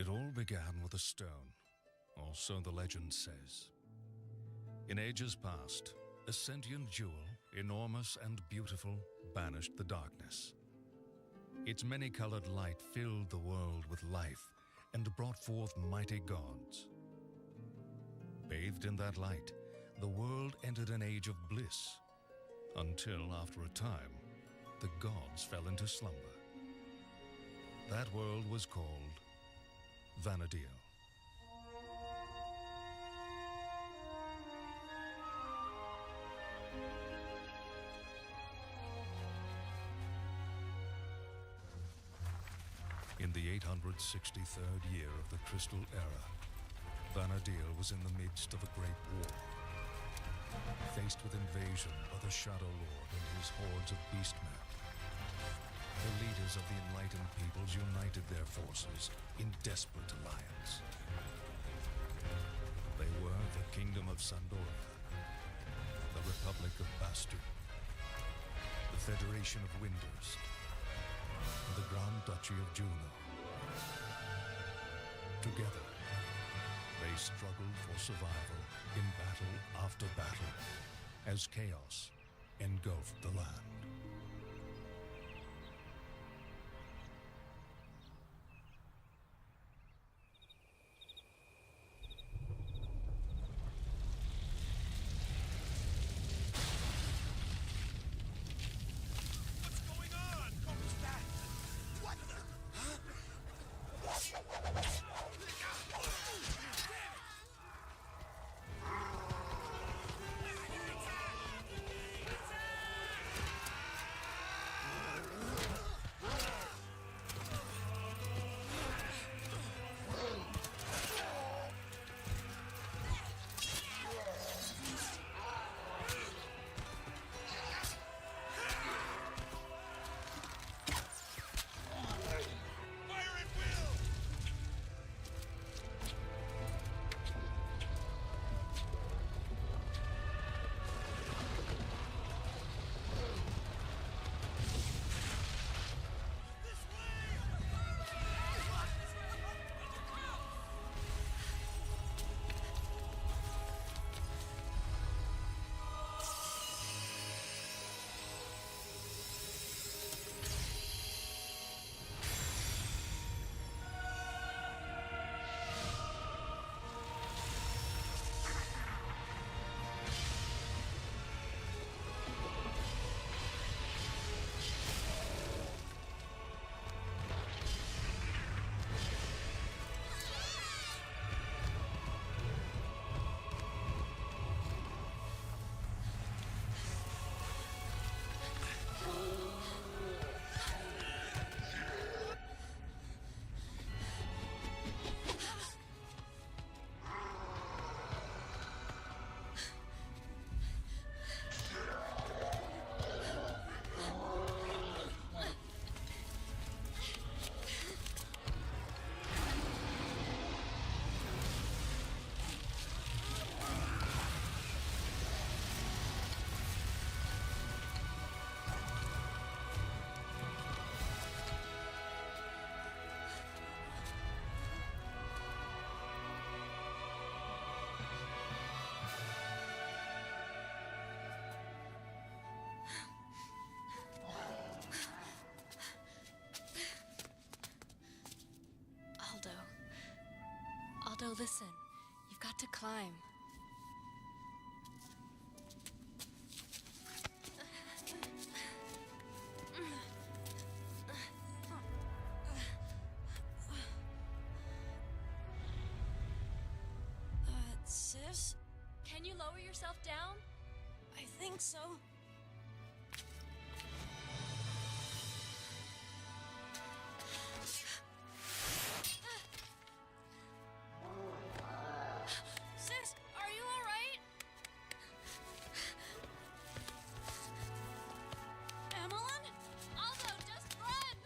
It all began with a stone, or so the legend says. In ages past, a sentient jewel, enormous and beautiful, banished the darkness. Its many-colored light filled the world with life and brought forth mighty gods. Bathed in that light, the world entered an age of bliss, until after a time, the gods fell into slumber. That world was called Vana'diel. In the 863rd year of the Crystal Era, Vana'diel was in the midst of a great war. Faced with invasion by the Shadow Lord and his hordes of beastmen, the leaders of the enlightened peoples united their forces in desperate alliance. They were the Kingdom of Sandoria, the Republic of Bastu, the Federation of Windurst, and the Grand Duchy of Juno. Together, they struggled for survival in battle after battle as chaos engulfed the land. Aldo, listen. You've got to climb. Sis? Can you lower yourself down? I think so. Sis, are you all right? Emmeline? Aldo, just run!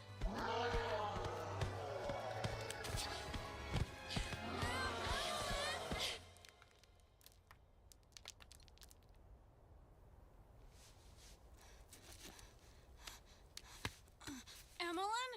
Emmeline?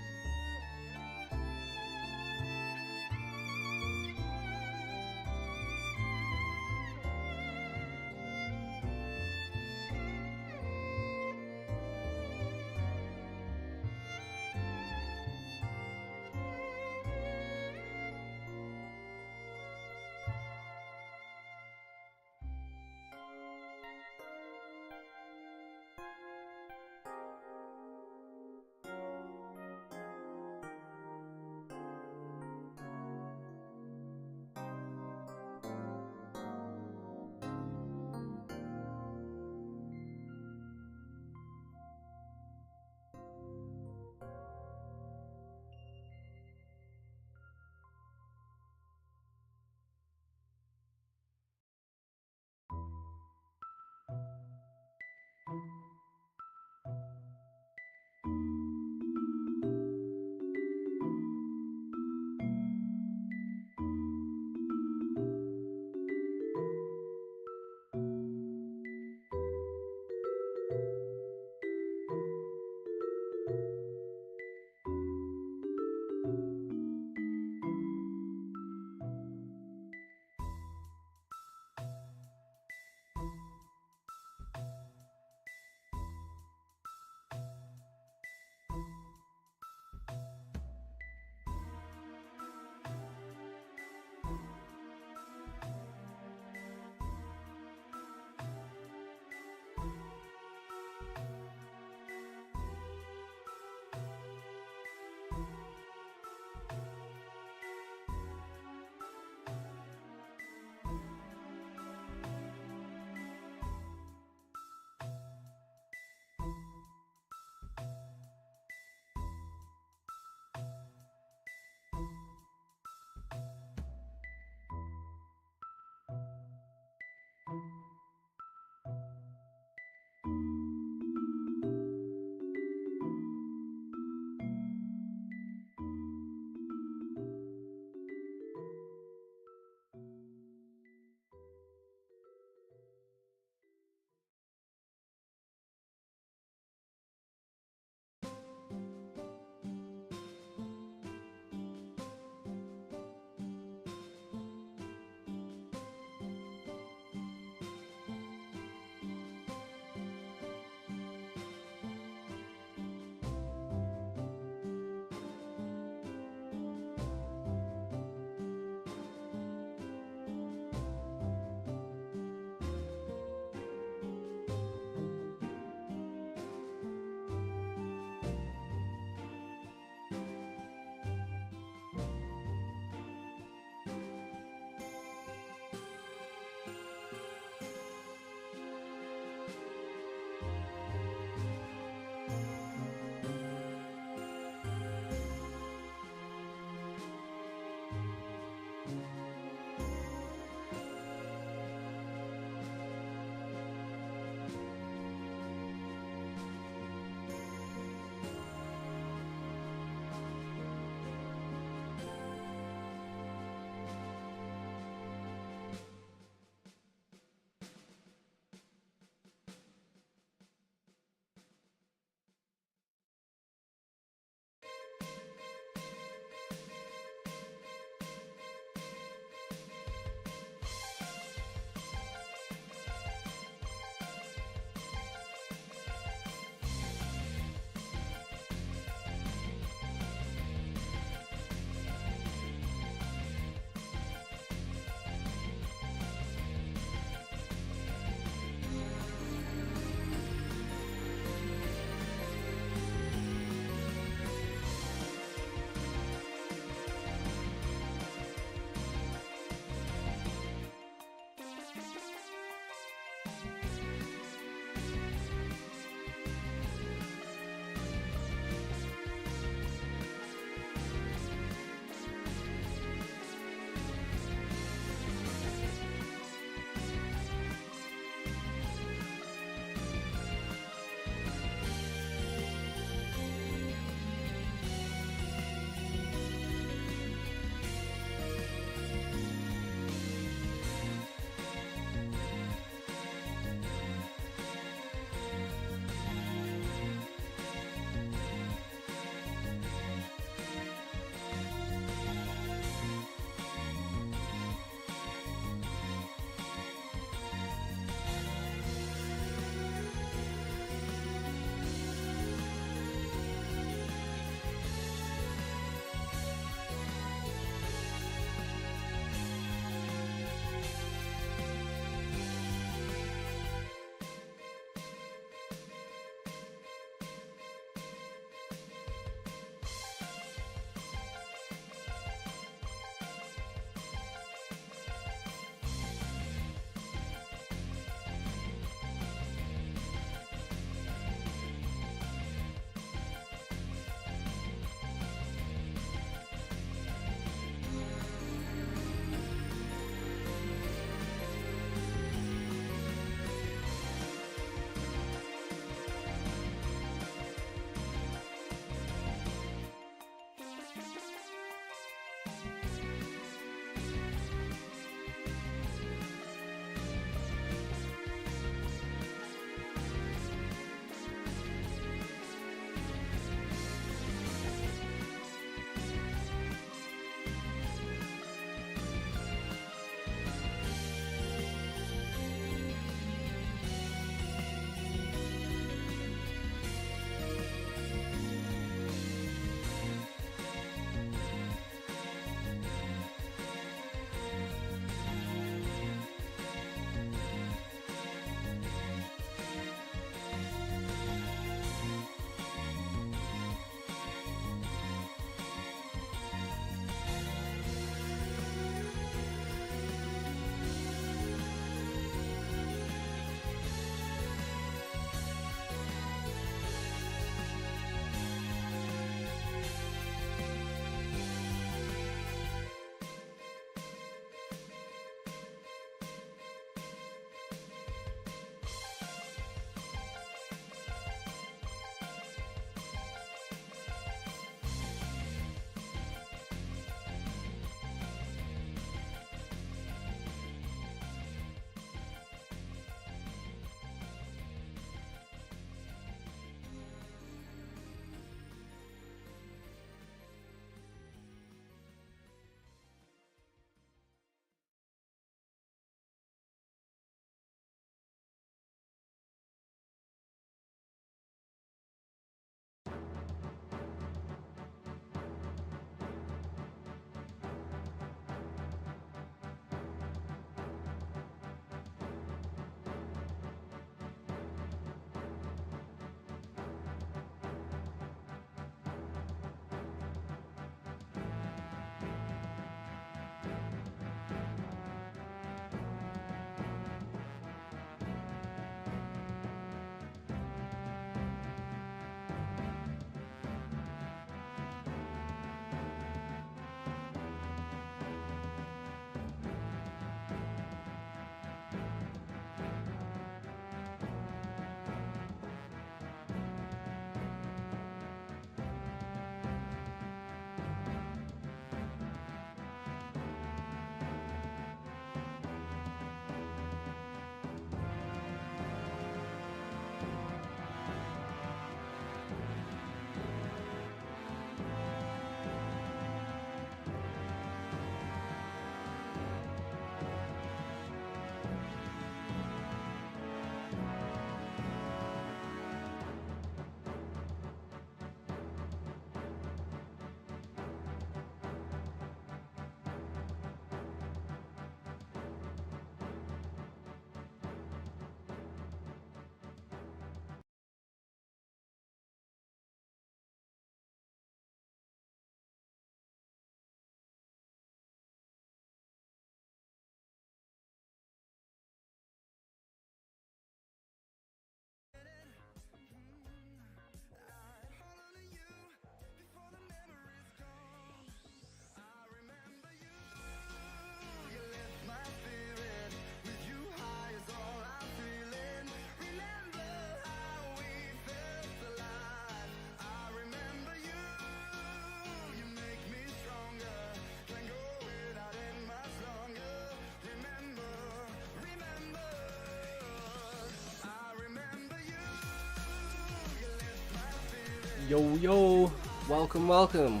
Yo, yo, welcome, welcome.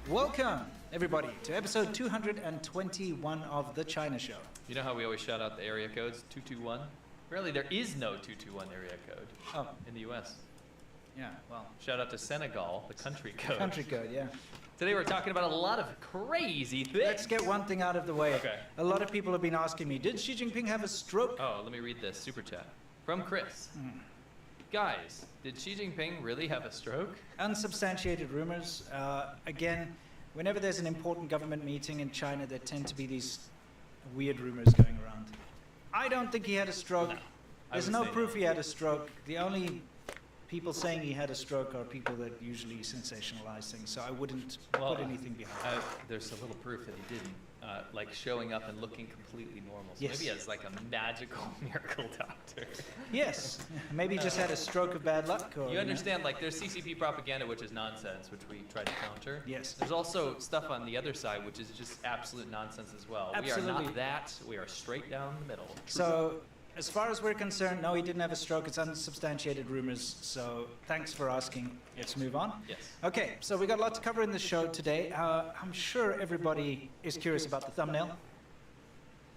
Welcome, everybody, to episode 221 of The China Show. You know how we always shout out the area codes? 221? Apparently there is no 221 area code Oh, in the US. yeah, well, Shout out to Senegal, the country code. country code, yeah. Today we're talking about a lot of crazy things. Let's get one thing out of the way. Okay. A lot of people have been asking me, did Xi Jinping have a stroke? Oh, let me read this super chat from Chris. Hmm. Guys, did Xi Jinping really have a stroke? Unsubstantiated rumors. Again, whenever there's an important government meeting in China, there tend to be these weird rumors going around. I don't think he had a stroke. No, I There's would no say proof he had a stroke. The only people saying he had a stroke are people that usually sensationalize things, so I wouldn't Well, put anything behind it. There's a little proof that he didn't. Like showing up and looking completely normal. So Yes. maybe as like a magical miracle doctor. Yes, maybe he just had a stroke of bad luck. Or, You know. understand, like, there's CCP propaganda, which is nonsense, which we try to counter. Yes. There's also stuff on the other side, which is just absolute nonsense as well. We are Absolutely. not that. We are straight down the middle. So, as far as we're concerned, no, he didn't have a stroke. It's unsubstantiated rumors. So, thanks for asking. Let's move on. Yes. Okay, so we got a lot to cover in the show today. I'm sure everybody is curious about the thumbnail.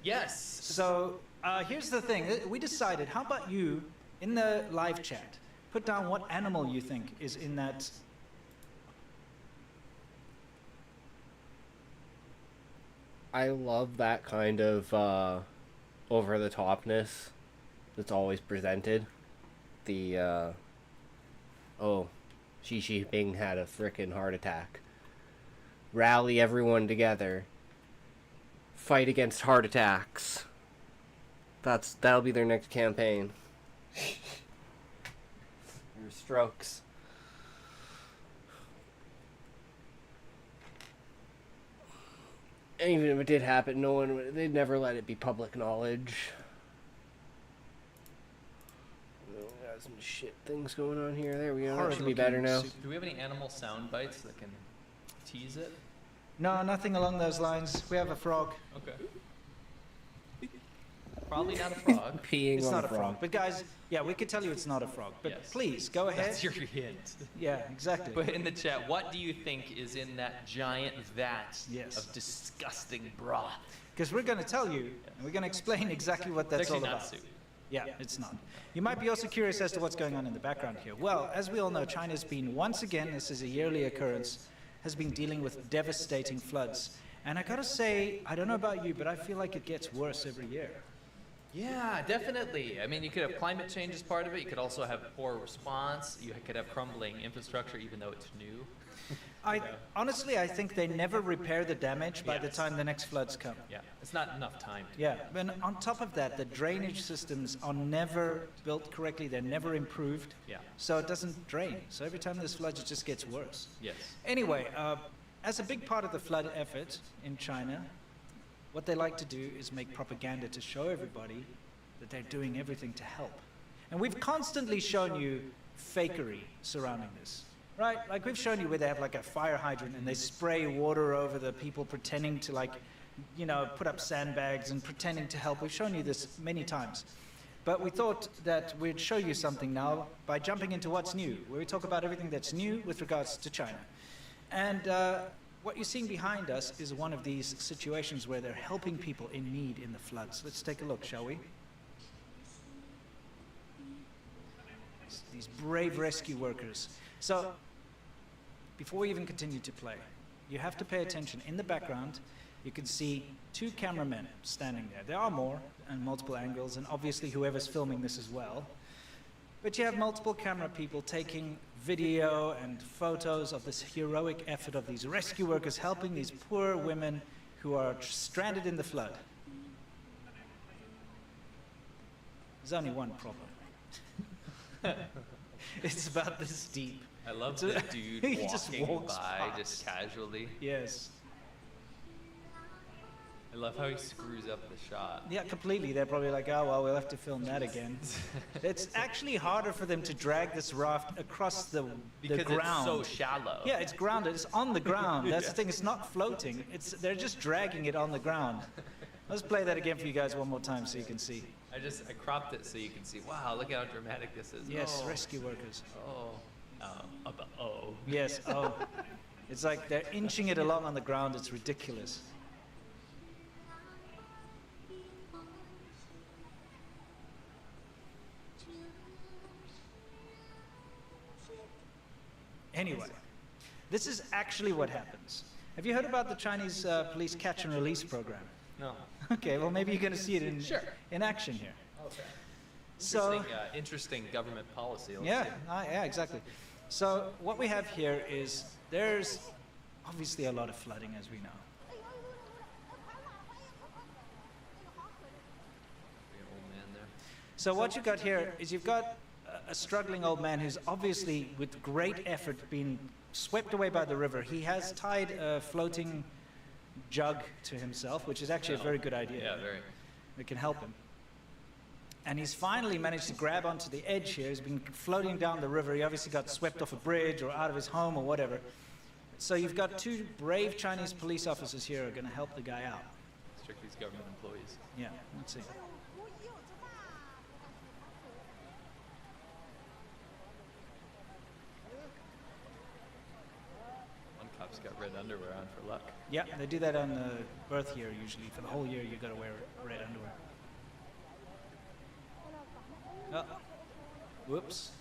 Yes. So, here's the thing. We decided, how about you, in the live chat, put down what animal you think is in that. I love that kind of over the topness that's always presented. The oh, Xi Jinping had a frickin' heart attack. Rally everyone together. Fight against heart attacks. That'll be their next campaign. Your strokes. And even if it did happen, they'd never let it be public knowledge. We got some shit things going on here. There we go. That should be better now. Do we have any animal sound bites that can tease it? No, nothing along those lines. We have a frog. Okay. Probably not a frog. Peeing It's on not a frog. But guys, yeah, we could tell you it's not a frog. But Yes. please, go ahead. That's your hint. Yeah, exactly. Put in the chat, what do you think is in that giant vat Yes. of disgusting broth? Because we're going to tell you, and we're going to explain exactly what that's It's all actually not about. soup. Yeah, it's not. You might be also curious as to what's going on in the background here. Well, as we all know, China's been, once again, this is a yearly occurrence, has been dealing with devastating floods. And I gotta say, I don't know about you, but I feel like it gets worse every year. Yeah, definitely. I mean, you could have climate change as part of it. You could also have poor response. You could have crumbling infrastructure, even though it's new. Honestly, I think they never repair the damage by the Yes. time the next floods come. Yeah, it's not enough time. Yeah, and on top of that, the drainage systems are never built correctly. They're never improved. Yeah. So it doesn't drain. So every time there's floods, it just gets worse. Yes. Anyway, as a big part of the flood effort in China, what they like to do is make propaganda to show everybody that they're doing everything to help. And we've constantly shown you fakery surrounding this, right? Like we've shown you where they have like a fire hydrant and they spray water over the people pretending to like, you know, put up sandbags and pretending to help. We've shown you this many times. But we thought that we'd show you something now by jumping into what's new, where we talk about everything that's new with regards to China. And what you're seeing behind us is one of these situations where they're helping people in need in the floods. Let's take a look, shall we? These brave rescue workers. So, before we even continue to play, you have to pay attention. In the background, you can see two cameramen standing there. There are more, and multiple angles, and obviously whoever's filming this as well. But you have multiple camera people taking video and photos of this heroic effort of these rescue workers helping these poor women who are stranded in the flood. There's only one problem. It's about this deep. I love It's the a- dude he just walking walks by past. just casually. Yes. I love how he screws up the shot. Yeah, completely. They're probably like, oh, well, we'll have to film that again. It's actually harder for them to drag this raft across the Because ground. it's so shallow. Yeah, it's grounded. It's on the ground. That's Yeah. the thing. It's not floating. They're just dragging it on the ground. Let's play that again for you guys one more time so you can see. I cropped it so you can see. Wow, look how dramatic this is. Yes, Oh. rescue workers. Oh, Yes, oh. It's like they're inching it along on the ground. It's ridiculous. Anyway, this is actually what happens. Have you heard about the Chinese police catch and release program? No. Okay, well maybe you're going to see it in, Sure. in action here. Okay. So, Interesting government policy. Let's yeah, see. yeah, exactly. So what we have here is there's obviously a lot of flooding, as we know. Big old man there. So what you've got here is you've got a struggling old man who's obviously, with great effort, been swept away by the river. He has tied a floating jug to himself, which is actually a very good idea. Yeah, very. It can help him. And he's finally managed to grab onto the edge here. He's been floating down the river. He obviously got swept off a bridge or out of his home or whatever. So you've got two brave Chinese police officers here who are going to help the guy out. Strictly government employees. Yeah, let's see. One cop's got red underwear on for luck. Yeah, they do that on the birth year usually. For the whole year, you got to wear red underwear. Oh, whoops.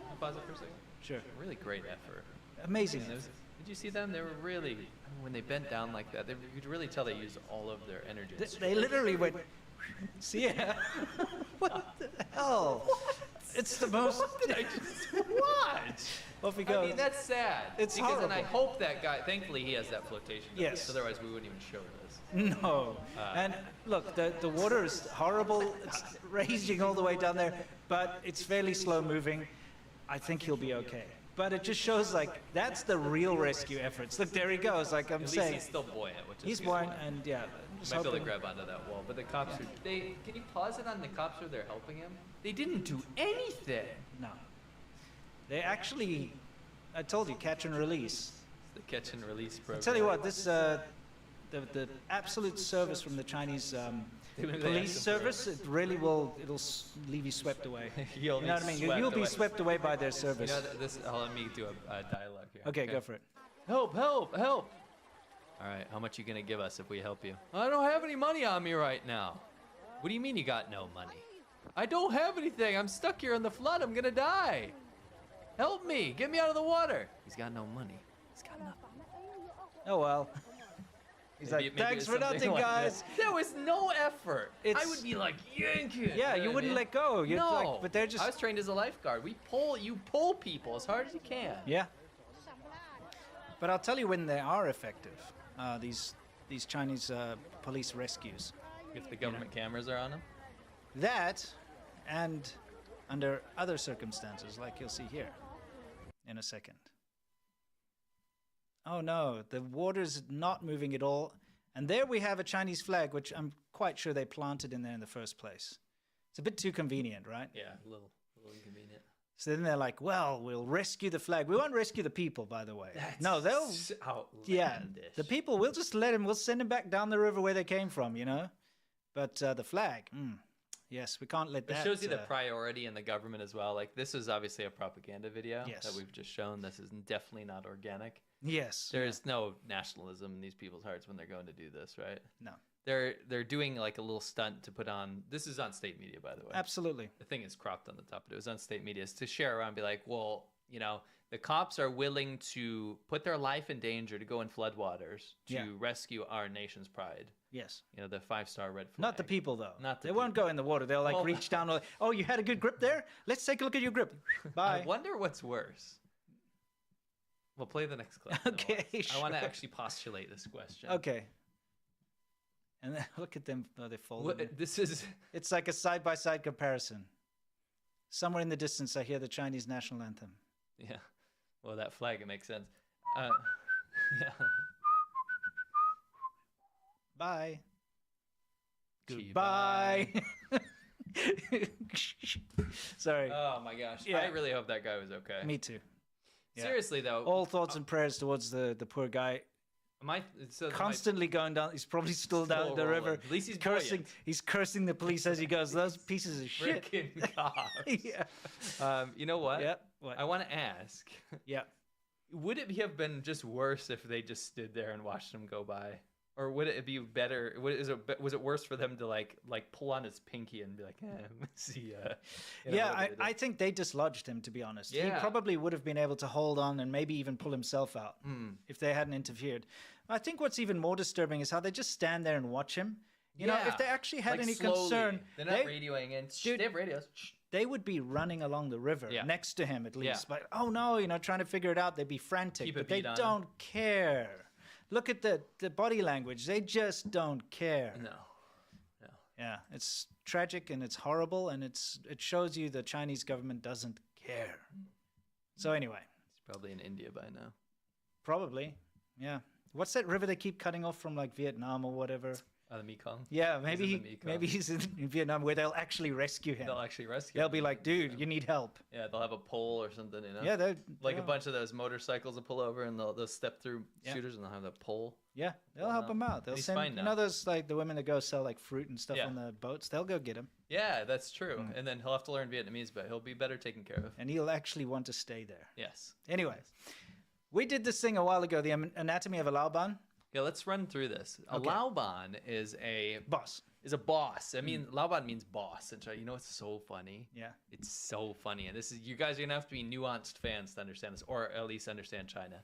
I'll pause it for a second. Sure. Really great effort. Amazing. And those- did you see them? They were really, I mean, when they bent down like that, you could really tell they used all of their energy. They literally went. See ya. What the hell? It's the most. What? Off we I go. mean, that's sad. It's because, and I horrible. hope that guy, thankfully he has that flotation device, Yes. otherwise we wouldn't even show this. No. And look, the water is horrible. It's raging all the way down there, but it's fairly slow moving. I think he'll be okay. But it just shows, like, that's the real rescue efforts. Look, there he goes, like I'm At least saying. he's still buoyant, which is He's good. buoyant, and yeah. just Might be able to hoping- grab onto that wall, but the cops are, can you pause it on the cops where they're helping him? They didn't do anything. No. They actually, I told you, catch and release. It's the catch and release program. I'll tell you what, this, the absolute service from the Chinese They ask police him for service, it really will, leave you swept away. You'll You know what I mean? You'll be swept away by their You service. know, let me do a dialogue here. Okay, go for it. Help, help, help. All right, how much you gonna give us if we help you? I don't have any money on me right now. What do you mean you got no money? I don't have anything. I'm stuck here in the flood. I'm gonna die. Help me. Get me out of the water. He's got no money. He's got nothing. Oh well. He's Maybe- like, maybe thanks it's for something nothing, like guys. that. There was no effort. I It's- would be like, yank it. Yeah, know you what I wouldn't mean? let go. You'd No, like, but they're just. I was trained as a lifeguard. You pull people as hard as you can. Yeah. But I'll tell you when they are effective. These Chinese police rescues. If the government cameras are on them. That, and under other circumstances, like you'll see here in a second. Oh no, the water's not moving at all. And there we have a Chinese flag, which I'm quite sure they planted in there in the first place. It's a bit too convenient, right? Yeah, a little inconvenient. So then they're like, well, we'll rescue the flag. We won't rescue the people, by the way. No, they'll. Outlandish. Yeah, the people, we'll just let them, we'll send them back down the river where they came from, you know? But the flag, yes, we can't let It that. shows you the priority in the government as well. Like, this is obviously a propaganda video Yes. that we've just shown. This is definitely not organic. Yes. There's no nationalism in these people's hearts when they're going to do this, right? No. They're doing like a little stunt to put on. This is on state media, by the way. Absolutely. The thing is cropped on the top, but it was on state media. It's to share around, and be like, well, you know, the cops are willing to put their life in danger to go in floodwaters to Yeah. rescue our nation's pride. Yes. You know, the 5-star red flag. Not the people, though. Not the They won't go in the water. They'll like Well- reach down. Like, oh, you had a good grip there? Let's take a look at your grip. Bye. I wonder what's worse. We'll play the next clip. and then we'll Okay, ask. I want to sure. actually postulate this question. Okay. And then look at them. Oh, they fold. This is It's like a side-by-side comparison. Somewhere in the distance, I hear the Chinese national anthem. yeah. Well, that flag, it makes sense. Yeah. Bye. Gee, Goodbye. Sorry. Oh my gosh. Yeah. I really hope that guy was okay. Me too. Yeah. Seriously though. All thoughts and prayers towards the poor guy. So constantly going down. He's probably still down Still the river. rolling. At least he's cursing. buoyant. He's cursing the police as he goes. Those pieces of shit. Freaking cops. Yeah. You know what? Yeah. What? I want to ask. Yeah. Would it have been just worse if they just stood there and watched him go by, or would it be better? Was it worse for them to like pull on his pinky and be like, see ya? You know, what I think they dislodged him, to be honest. He Yeah. probably would have been able to hold on and maybe even pull himself out if they hadn't interfered. I think what's even more disturbing is how they just stand there and watch him. You know, if they actually had like any slowly. concern, They're not radioing in. Dude, They have radios. they would be running along the river Yeah. next to him at least. Yeah. But oh no, you know, trying to figure it out. They'd be frantic, Keep a but they beat on 'em. don't care. Look at the body language. They just don't care. No. Yeah, it's tragic and it's horrible, and it shows you the Chinese government doesn't care. So anyway, He's probably in India by now. probably, yeah. What's that river they keep cutting off from, like Vietnam or whatever? The Mekong. Yeah, in maybe the Mekong. maybe he's in Vietnam where they'll actually rescue him. They'll actually rescue. They'll him. be like, dude, you need help. Yeah, they'll have a pole or something. You know. Yeah, they're Like yeah. a bunch of those motorcycles will pull over and they'll step through Yeah. shooters and they'll have the pole. Yeah, they'll help him out. They'll He's send, fine you now. know, those like the women that go sell like fruit and stuff Yeah. on the boats. They'll go get him, Yeah, that's true. Mm. And then he'll have to learn Vietnamese, but he'll be better taken care of. and he'll actually want to stay there. Yes. Anyway, we did this thing a while ago, the Anatomy of a Laoban. Yeah, let's run through this. A Okay. Laoban is a Boss. boss. I mean, Laoban means boss. And you know, it's so funny. Yeah. It's so funny. And this is, you guys are gonna have to be nuanced fans to understand this, or at least understand China.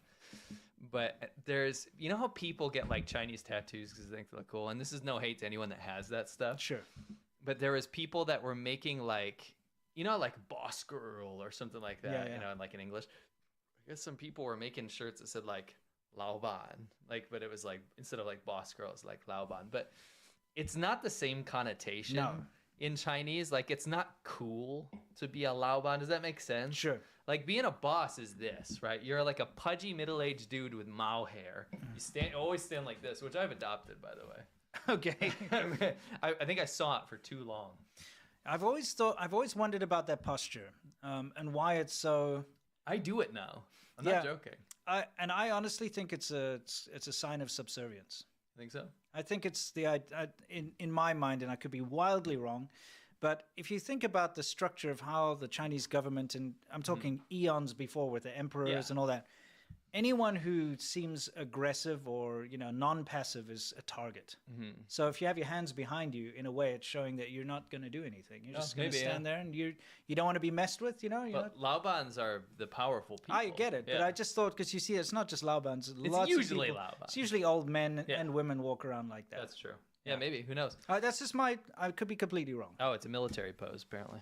But there's, you know how people get like Chinese tattoos because they think they look cool, and this is no hate to anyone that has that stuff. Sure. But there was people that were making like, you know, like Boss Girl or something like that. Yeah. You know, like in English. I guess some people were making shirts that said like Laoban, like, but it was like instead of like Boss Girl, it's like Laoban. But it's not the same connotation No. in Chinese. Like, it's not cool to be a Laoban. Does that make sense? Sure. Like, being a boss is this, right? You're like a pudgy middle-aged dude with Mao hair. You always stand like this, which I've adopted, by the way. Okay. I think I saw it for too long. I've always wondered about that posture, and why it's so. I do it now. I'm Yeah. not joking. I honestly think it's a sign of subservience. I think so. I think it's in my mind, and I could be wildly wrong, but if you think about the structure of how the Chinese government, and I'm talking eons before with the emperors Yeah. and all that, anyone who seems aggressive or non-passive is a target. So if you have your hands behind you, in a way, it's showing that you're not going to do anything. You're just going to maybe, yeah. stand there, and you don't want to be messed with. You're But not, Laobans are the powerful people. I get it, but Yeah. I just thought, because you see, it's not just Laobans. Lots usually of people, Laobans. It's usually old men Yeah. and women walk around like that. That's true. Yeah, maybe. Who knows? That's just I could be completely wrong. Oh, it's a military pose, apparently.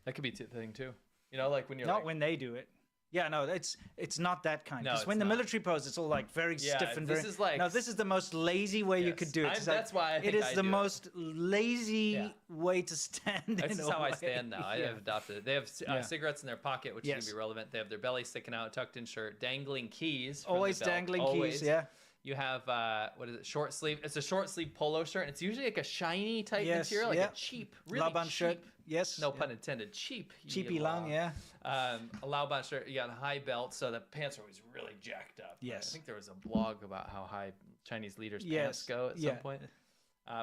That could be a thing, too. You know, like when you're Not like, when they do it. Yeah, no, it's not that kind. No, Because it's when the not. military pose, it's all like very Yeah, stiff and this very. is like- No, this is the most lazy way you Yes, could do it. It's that's why I it think is I the do it. most lazy Yeah. way to stand. this in is a how I way. stand now. Yeah. I've adopted it. They have Yeah. cigarettes in their pocket, which Yes. can be relevant. They have their belly sticking out, tucked in shirt, dangling keys. from the Always belt. dangling Always. keys. Yeah. You have what is it? Short sleeve. It's a short sleeve polo shirt. And it's usually like a shiny type Yes, material, like yeah. a cheap, really Laban cheap. shirt. Yes. No yeah. pun intended. Cheap. Cheapy lang. Yeah. A Laoban shirt. You got a high belt, so the pants are always really jacked up. Yes. I think there was a blog about how high Chinese leaders' Yes, pants go at yeah. some point.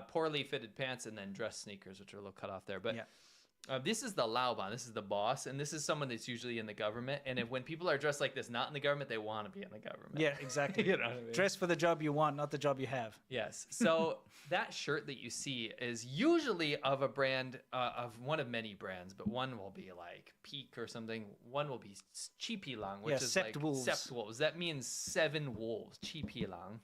Poorly fitted pants and then dress sneakers, which are a little cut off there. But Yeah. this is the Laoban. This is the boss, and this is someone that's usually in the government. And when people are dressed like this, not in the government, they want to be in the government. Yeah. Exactly. You know what I mean? Dress for the job you want, not the job you have. Yes. So that shirt that you see is usually of a brand, of one of many brands, but one will be like Peak or something. One will be Cheapy Lang, which Yeah, is Sept like wolves. Sept wolves. That means 7 wolves. Cheapy Lang.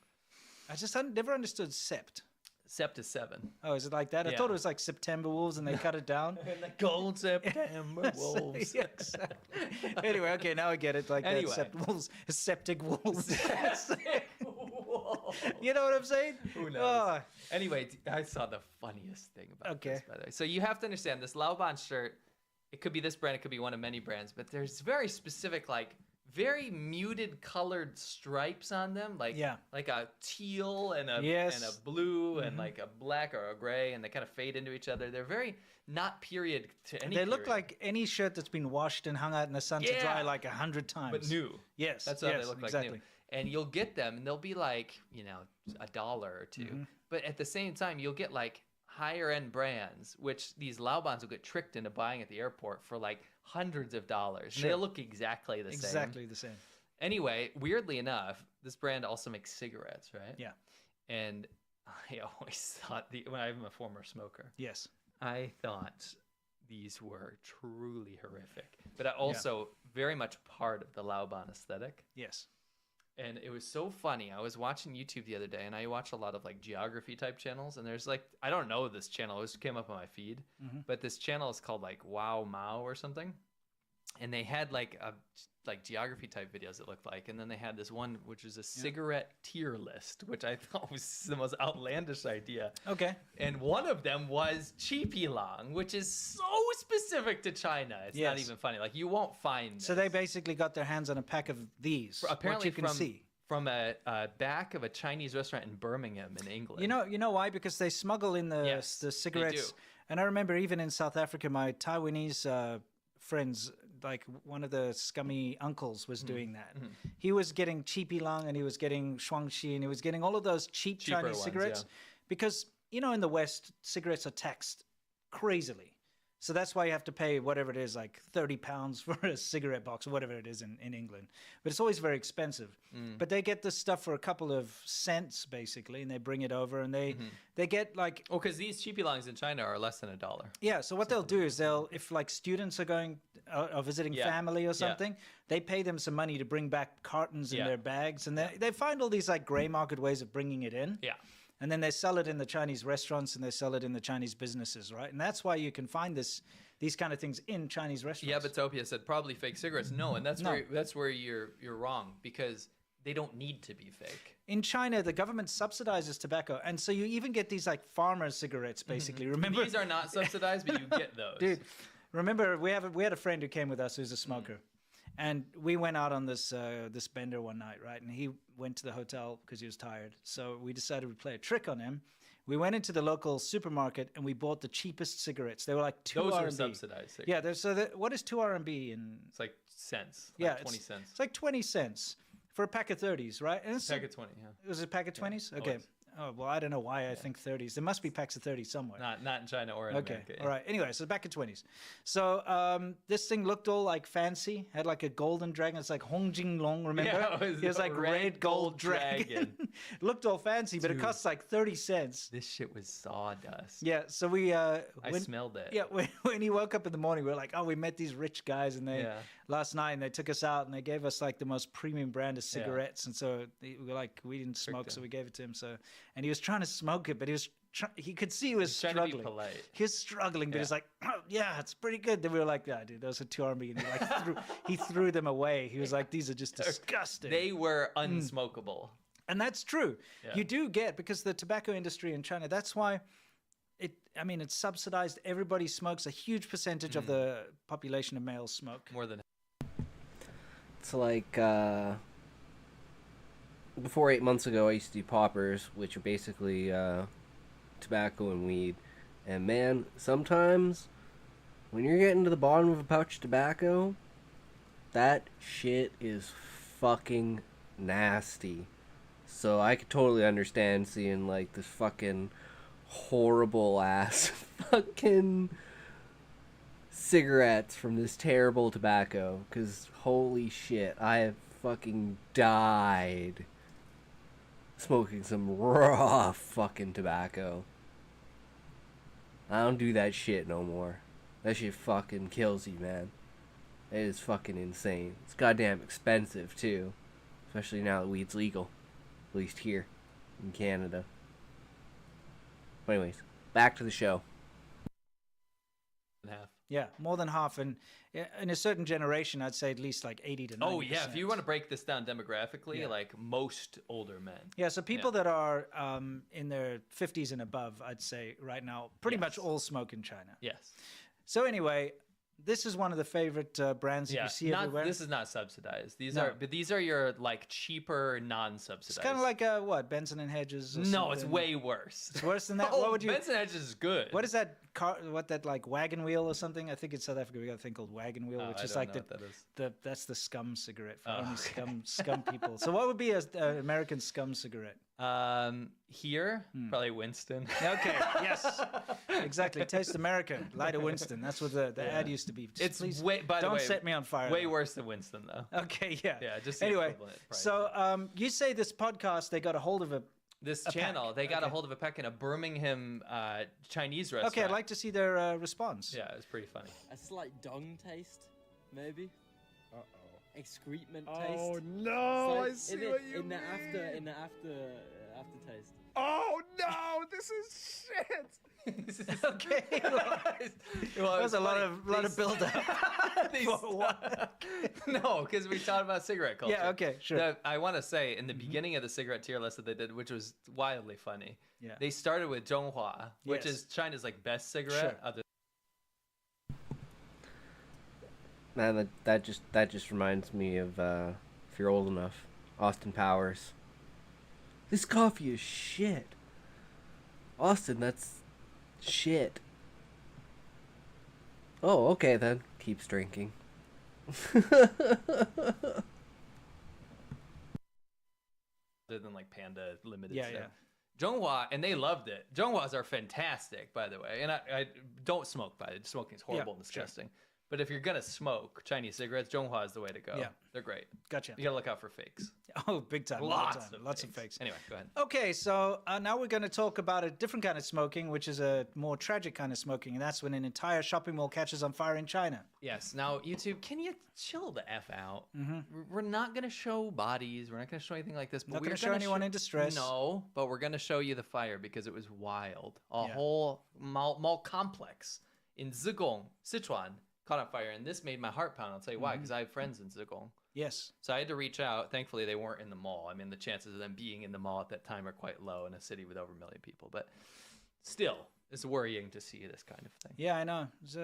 I just never understood sept. Sept is 7. Oh, is it like that? I Yeah. thought it was like September wolves, and they cut it down. And the gold September wolves. Yeah, exactly. Anyway, okay, now I get it. Like Anyway. that, wolves, septic wolves. You know what I'm saying? Who knows? Oh, Anyway, I saw the funniest thing about this, Okay. by the way. So you have to understand this Laoban shirt, it could be this brand, it could be one of many brands, but there's very specific, like, very muted colored stripes on them, like Yeah. like a teal and a Yes. and a blue and like a black or a gray, and they kind of fade into each other. They're very not period to any. they look period, like any shirt that's been washed and hung out in the sun to Yeah. dry like 100 times. but new. Yes, That's how yes, they look exactly. like new. and you'll get them, and they'll be like, you know, $1 or $2. But at the same time, you'll get like higher end brands, which these Laobans will get tricked into buying at the airport for like hundreds of dollars. Sure. And they look exactly the same. Exactly the same. Anyway, weirdly enough, this brand also makes cigarettes, right? Yeah. And I always thought when I'm a former smoker, Yes. I thought these were truly horrific, but I also very much part of the Laoban aesthetic. Yes. And it was so funny. I was watching YouTube the other day, and I watch a lot of like geography type channels. And there's like, I don't know this channel. It just came up on my feed, but this channel is called like Wow Mao or something. And they had like geography type videos it looked like, and then they had this one which is a cigarette tier list, which I thought was the most outlandish idea. Okay. And one of them was Chipilang, which is so specific to China. It's not even funny. Like you won't find this. So they basically got their hands on a pack of these. Apparently what you can see. From a back of a Chinese restaurant in Birmingham in England. You know why? Because they smuggle in the cigarettes. do. And I remember even in South Africa, my Taiwanese friends, like one of the scummy uncles was doing that. He was getting Chipilang and he was getting Shuangxi and he was getting all of those cheaper Chinese ones, cigarettes because, you know, in the West, cigarettes are taxed crazily. So that's why you have to pay whatever it is, like £30 for a cigarette box or whatever it is in England. But it's always very expensive. But they get this stuff for a couple of cents, basically, and they bring it over and they get like... Oh, because these Chipilangs in China are less than $1. Yeah, so what they'll do is if like students are going or visiting family or something, they pay them some money to bring back cartons in their bags, and they find all these like gray market ways of bringing it in. Yeah. And then they sell it in the Chinese restaurants and they sell it in the Chinese businesses, right? And that's why you can find these kind of things in Chinese restaurants. Yeah, but Topia said probably fake cigarettes. No, and that's where you're wrong, because they don't need to be fake. In China, the government subsidizes tobacco, and so you even get these like farmer cigarettes, basically. Remember, These are not subsidized, but you get those. dude. Remember, we had a friend who came with us who's a smoker, and we went out on this bender one night, right? And he went to the hotel because he was tired. So we decided we'd play a trick on him. We went into the local supermarket and we bought the cheapest cigarettes. They were like 2 Those RMB. are subsidized cigarettes. Yeah, what is 2 RMB in? It's like cents. Yeah, Like 20 cents. It's like 20 cents for a pack of 30s, right? And Pack of 20, yeah. It was a pack of 20s? Okay. always. Oh, well, I don't know why I think 30s. There must be packs of 30s somewhere. Not in China or in America. All right. Anyway, so back in 20s. So this thing looked all like fancy, had like a golden dragon. It's like Hong Jing Long, remember? Yeah, it was like a red gold dragon. Looked all fancy, but it costs like 30 cents. This shit was sawdust. Yeah, so we... I smelled it. Yeah, when he woke up in the morning, we were like, oh, we met these rich guys and they last night, and they took us out and they gave us like the most premium brand of cigarettes. And so we were like, we didn't smoke, so we gave it to him. So, and he was trying to smoke it, but he was he could see he was struggling. Trying to be polite. He was struggling, but he was like, oh, yeah, it's pretty good. Then we were like, yeah, dude, those are 2 RMB. And he threw them away. He was like, these are just disgusting. They were unsmokable. And that's true. Yeah. You do get, because the tobacco industry in China, that's why it's subsidized. Everybody smokes. A huge percentage of the population of males smoke. More than... It's like, before 8 months ago, I used to do poppers, which are basically tobacco and weed. And man, sometimes when you're getting to the bottom of a pouch of tobacco, that shit is fucking nasty. So I could totally understand seeing like this fucking horrible ass fucking cigarettes from this terrible tobacco, because holy shit, I have fucking died smoking some raw fucking tobacco. I don't do that shit no more. That shit fucking kills you, man. It is fucking insane. It's goddamn expensive too, especially now that weed's legal, at least here in Canada. But anyways, back to the show. Half. Yeah, more than half. And in a certain generation, I'd say at least like 80 to 90%. Oh, yeah. If you want to break this down demographically, like most older men. Yeah, so people that are in their 50s and above, I'd say right now, pretty much all smoke in China. Yes. So anyway, This is one of the favorite brands that Yeah, you see everywhere. this is not subsidized. These No. are, but these are your like cheaper, non-subsidized. It's kind of like what, Benson and Hedges? Or No, it's something? way worse. It's worse than that. Oh, What would you? Benson Hedges is good. What is that car? What that like wagon wheel or something? I think in South Africa we got a thing called wagon wheel, Oh, which I is don't like know the, what that is. that's the scum cigarette for Oh, only okay. scum people. So what would be an American scum cigarette? Here, probably Winston. Okay, yes, exactly. Taste America, light of Winston. That's what the ad used to be. Just It's please way. By the don't way, set me on fire. way though. worse than Winston though. Okay, yeah. Yeah, just the anyway. equivalent price. So you say this podcast they got a hold of a. This a channel, pack. they got a Okay. hold of a peck in a Birmingham Chinese restaurant. Okay, I'd like to see their response. Yeah, it was pretty funny. A slight dung taste, maybe. Excrement Oh taste. no! I So see in the, what you in the mean. aftertaste. Oh no! This is shit. Okay. Well, That was a lot of build up. No, because we talked about cigarette culture. Yeah, okay, sure. I want to say in the beginning of the cigarette tier list that they did, which was wildly funny. Yeah. They started with Zhonghua, which Yes. is China's like best cigarette. Sure. Other Man, that just reminds me of if you're old enough, Austin Powers. This coffee is shit. Austin, that's shit. Oh, okay then. Keeps drinking. other than like Panda Limited Yeah, stuff. Zhonghua, and they loved it. Zhonghuas are fantastic, by the way. And I don't smoke, by it. Smoking is horrible and sure. disgusting. But if you're gonna smoke Chinese cigarettes, Zhonghua is the way to go. Yeah. They're great. Gotcha. You gotta look out for fakes. Oh, big time. Lots of fakes. Anyway, go ahead. Okay, so now we're going to talk about a different kind of smoking, which is a more tragic kind of smoking, and that's when an entire shopping mall catches on fire in China. Yes. Now, YouTube, can you chill the f out? We're not gonna show bodies. We're not gonna show anything like this. But Not we're gonna show anyone in distress. No, but we're gonna show you the fire because it was wild. A Yeah. whole mall complex in Zigong, Sichuan, caught on fire, and this made my heart pound. I'll tell you why, because I have friends in Zigong. Yes. So I had to reach out. Thankfully, they weren't in the mall. I mean, the chances of them being in the mall at that time are quite low in a city with over 1 million people. But still, it's worrying to see this kind of thing. Yeah, I know. It's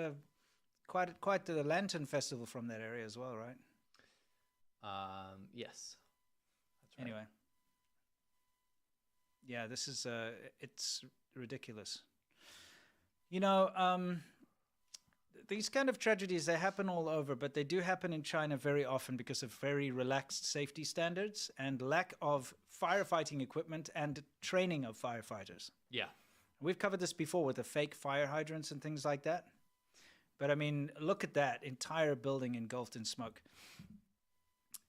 quite the lantern festival from that area as well, right? Yes. That's right. Anyway. Yeah, this is it's ridiculous. You know, these kind of tragedies, they happen all over, but they do happen in China very often because of very relaxed safety standards and lack of firefighting equipment and training of firefighters. Yeah. We've covered this before with the fake fire hydrants and things like that. But I mean, look at that entire building engulfed in smoke.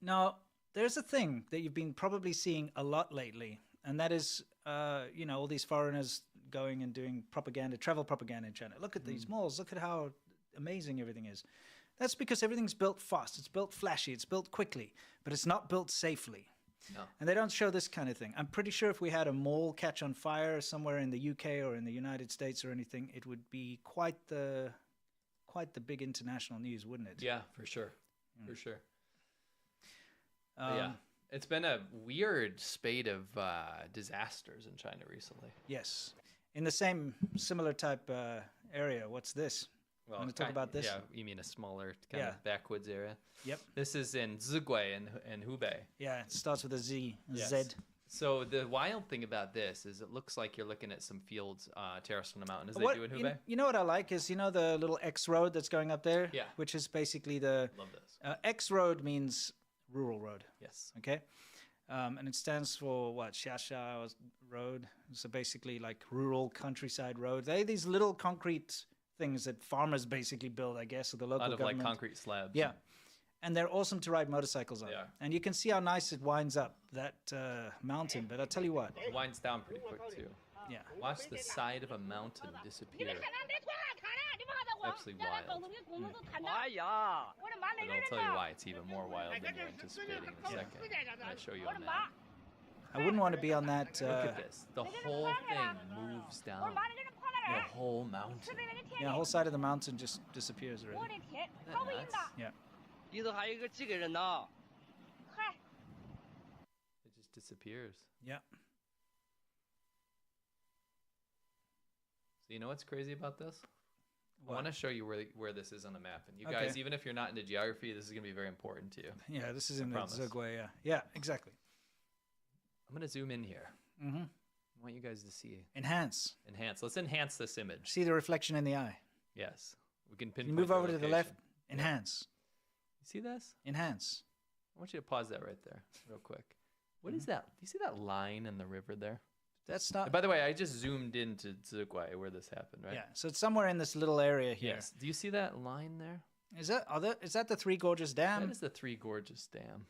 Now, there's a thing that you've been probably seeing a lot lately, and that is, you know, all these foreigners going and doing propaganda, travel propaganda in China. Look at these malls. Look at how amazing everything is. That's because everything's built fast. It's built flashy. It's built quickly, but it's not built safely. No. And they don't show this kind of thing. I'm pretty sure if we had a mall catch on fire somewhere in the UK or in the United States or anything, it would be quite the big international news, wouldn't it? Yeah, for sure. For sure. Um, Yeah. It's been a weird spate of disasters in China recently. Yes. In the same similar type area, what's this? Well, Want to talk about this? Yeah, you mean a smaller kind Yeah. of backwoods area? Yep. This is in Zigui in Hubei. Yeah, it starts with a Z. Yes. Z. So the wild thing about this is it looks like you're looking at some fields terraced on a mountain, as they do in Hubei. You know what I like is, you know, the little X road that's going up there? Yeah. Which is basically the Love this. X road means rural road. Yes. Okay. And it stands for what? Xiaxia Road. So basically like rural countryside road. They're these little concrete things that farmers basically build, I guess, or the local Out of government. like concrete slabs. Yeah. And they're awesome to ride motorcycles on. They are. And you can see how nice it winds up, that mountain. But I'll tell you what. It winds down pretty quick too. Yeah. Watch the side of a mountain disappear. Absolutely wild. And I'll tell you why it's even more wild than you're anticipating in a second. I'll show you on that. I wouldn't want to be on that. Look at this. The whole thing moves down. The whole mountain. Yeah, the whole side of the mountain just disappears already. Isn't that nuts? Yeah. 里头还有一个几个人呢。 It just disappears. Yeah. So you know what's crazy about this? I want to show you where this is on the map. And you guys, even if you're not into geography, this is going to be very important to you. Yeah, this is in the promise. Zugway. Yeah, yeah, exactly. I'm going to zoom in here. Mm-hmm. I want you guys to see. Enhance. Enhance. Let's enhance this image. See the reflection in the eye. Yes. We can You pinpoint move the over to the left. location. Enhance. You see this? Enhance. I want you to pause that right there real quick. What is that? Do you see that line in the river there? That's not. And by the way, I just zoomed into Zugwai where this happened, right? Yeah, so it's somewhere in this little area here. Yes. Do you see that line there? Is that the Three Gorges Dam? That is the Three Gorges Dam.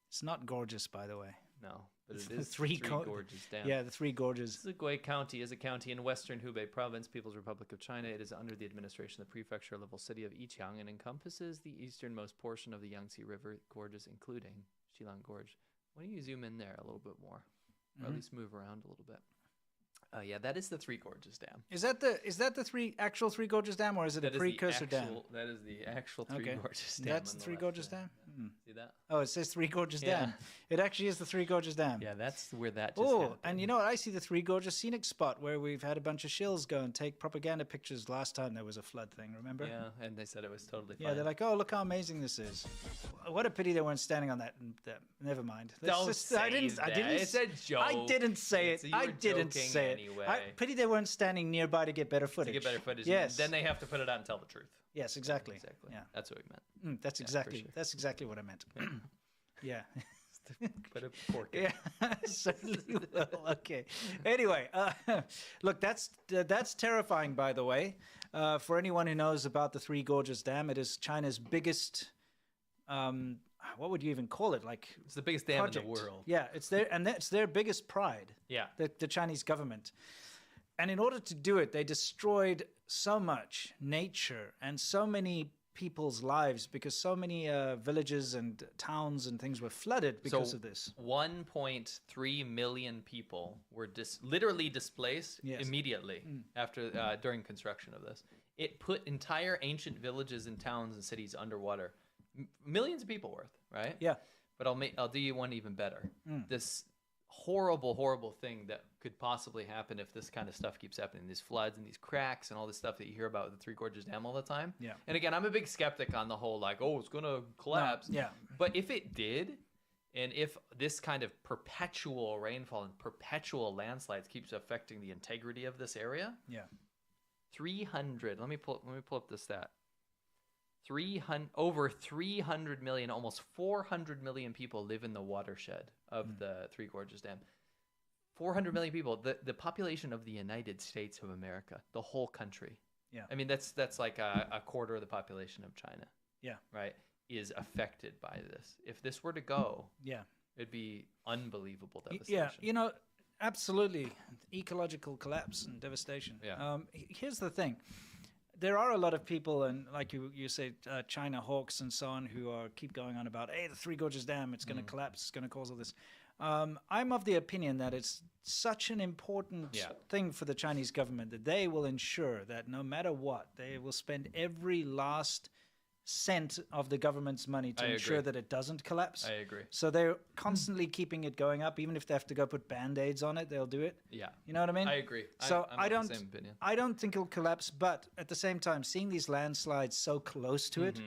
It's not gorgeous, by the way. No, but It's it the is Three Gorges Dam. Yeah, the Three Gorges. Zugwai County is a county in western Hubei Province, People's Republic of China. It is under the administration of the prefecture-level city of Yiqiang and encompasses the easternmost portion of the Yangtze River gorges, including Xilang Gorge. Why don't you zoom in there a little bit more, or at least move around a little bit? Yeah, that is the Three Gorges Dam. Is that the actual Three Gorges Dam, or is it a precursor dam? That is the actual Three Gorges Dam. That's on the Three left Gorges there. Dam. Hmm. See that? Oh, it says Three Gorges Yeah. Dam. It actually is the Three Gorges Dam. Yeah, that's where that just Oh, happened. and you know what? I see the Three Gorges scenic spot where we've had a bunch of shills go and take propaganda pictures last time there was a flood thing, remember? Yeah, and they said it was totally fine. Yeah, they're like, oh, look how amazing this is. What a pity they weren't standing on that. Never mind. Don't say I didn't that. say It's a joke. I didn't say it. So you I were didn't joking say anyway. it. Pity they weren't standing nearby to get better footage. To get better footage. Yes. Then they have to put it out and tell the truth. Yes, exactly. Exactly. Yeah. That's what we meant. That's Yeah, for exactly. sure. That's exactly what I meant. Yeah. Put a pork in. Yeah, certainly will. Okay. Anyway, look, that's terrifying. By the way, for anyone who knows about the Three Gorges Dam, it is China's biggest. What would you even call it? Like It's the biggest dam project. in the world. Yeah, it's their biggest pride. Yeah. The Chinese government. And in order to do it, they destroyed so much nature and so many people's lives because so many villages and towns and things were flooded because of this. 1.3 million people were literally displaced Yes. immediately after during construction of this. It put entire ancient villages and towns and cities underwater. Millions of people worth, right? Yeah. But I'll do you one even better. This horrible thing that could possibly happen if this kind of stuff keeps happening, these floods and these cracks and all this stuff that you hear about with the Three Gorges Dam all the time. Yeah. And again, I'm a big skeptic on the whole like, oh, it's gonna collapse. yeah. But if it did, and if this kind of perpetual rainfall and perpetual landslides keeps affecting the integrity of this area, Yeah. 300. Let me pull up the stat. Over 300 million, almost 400 million people live in the watershed of the Three Gorges Dam. 400 million people, the population of the United States of America, the whole country. Yeah. I mean, that's like a quarter of the population of China. Yeah. Right? Is affected by this. If this were to go, Yeah. it'd be unbelievable devastation. Yeah. You know, absolutely. Ecological collapse and devastation. Yeah. Here's the thing. There are a lot of people, and like you say, China hawks and so on, who keep going on about, hey, the Three Gorges Dam, it's going to collapse, it's going to cause all this. I'm of the opinion that it's such an important thing for the Chinese government that they will ensure that no matter what, they will spend every last cent of the government's money to ensure that it doesn't collapse. I agree. So they're constantly keeping it going up. Even if they have to go put Band-Aids on it, they'll do it. Yeah. You know what I mean? I agree. So I'm of the same opinion. I don't think it'll collapse, but at the same time, seeing these landslides so close to it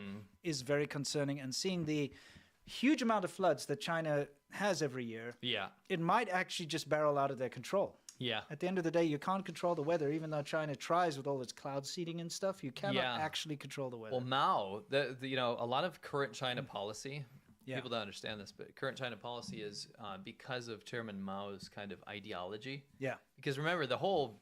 is very concerning. And seeing the huge amount of floods that China has every year, Yeah. it might actually just barrel out of their control. Yeah. At the end of the day, you can't control the weather, even though China tries with all its cloud seeding and stuff. You cannot actually control the weather. Well, Mao, a lot of current China policy, people don't understand this, but current China policy is because of Chairman Mao's kind of ideology. Yeah. Because remember, the whole,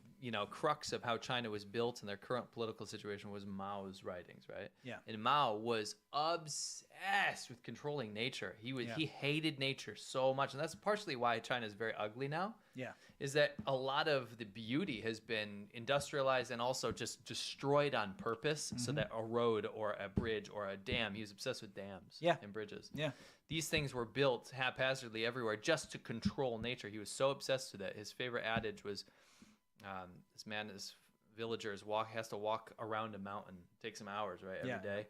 crux of how China was built and their current political situation was Mao's writings, right? Yeah. And Mao was obsessed with controlling nature. He hated nature so much, and that's partially why China is very ugly now. Yeah. Is that a lot of the beauty has been industrialized and also just destroyed on purpose so that a road or a bridge or a dam, he was obsessed with dams and bridges. Yeah. These things were built haphazardly everywhere just to control nature. He was so obsessed with it. His favorite adage was, this villager has to walk around a mountain, takes him hours, right, every day.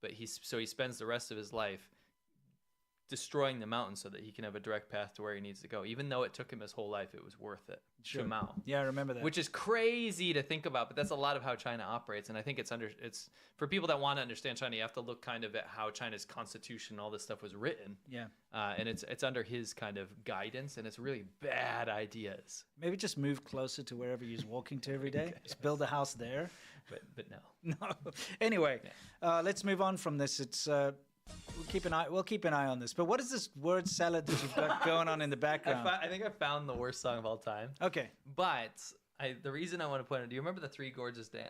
But he spends the rest of his life destroying the mountain so that he can have a direct path to where he needs to go. Even though it took him his whole life, it was worth it. Sure. Shimao. Yeah, I remember that. Which is crazy to think about, but that's a lot of how China operates. And I think it's for people that want to understand China, you have to look kind of at how China's constitution, all this stuff was written. Yeah. And it's under his kind of guidance, and it's really bad ideas. Maybe just move closer to wherever you're walking to every day. Just build a house there. But no. No. Anyway, let's move on from this. It's we'll keep an eye on this. But what is this word salad that you've got going on in the background? I think I found the worst song of all time. Okay. But the reason I want to point out, do you remember the Three Gorges Dam?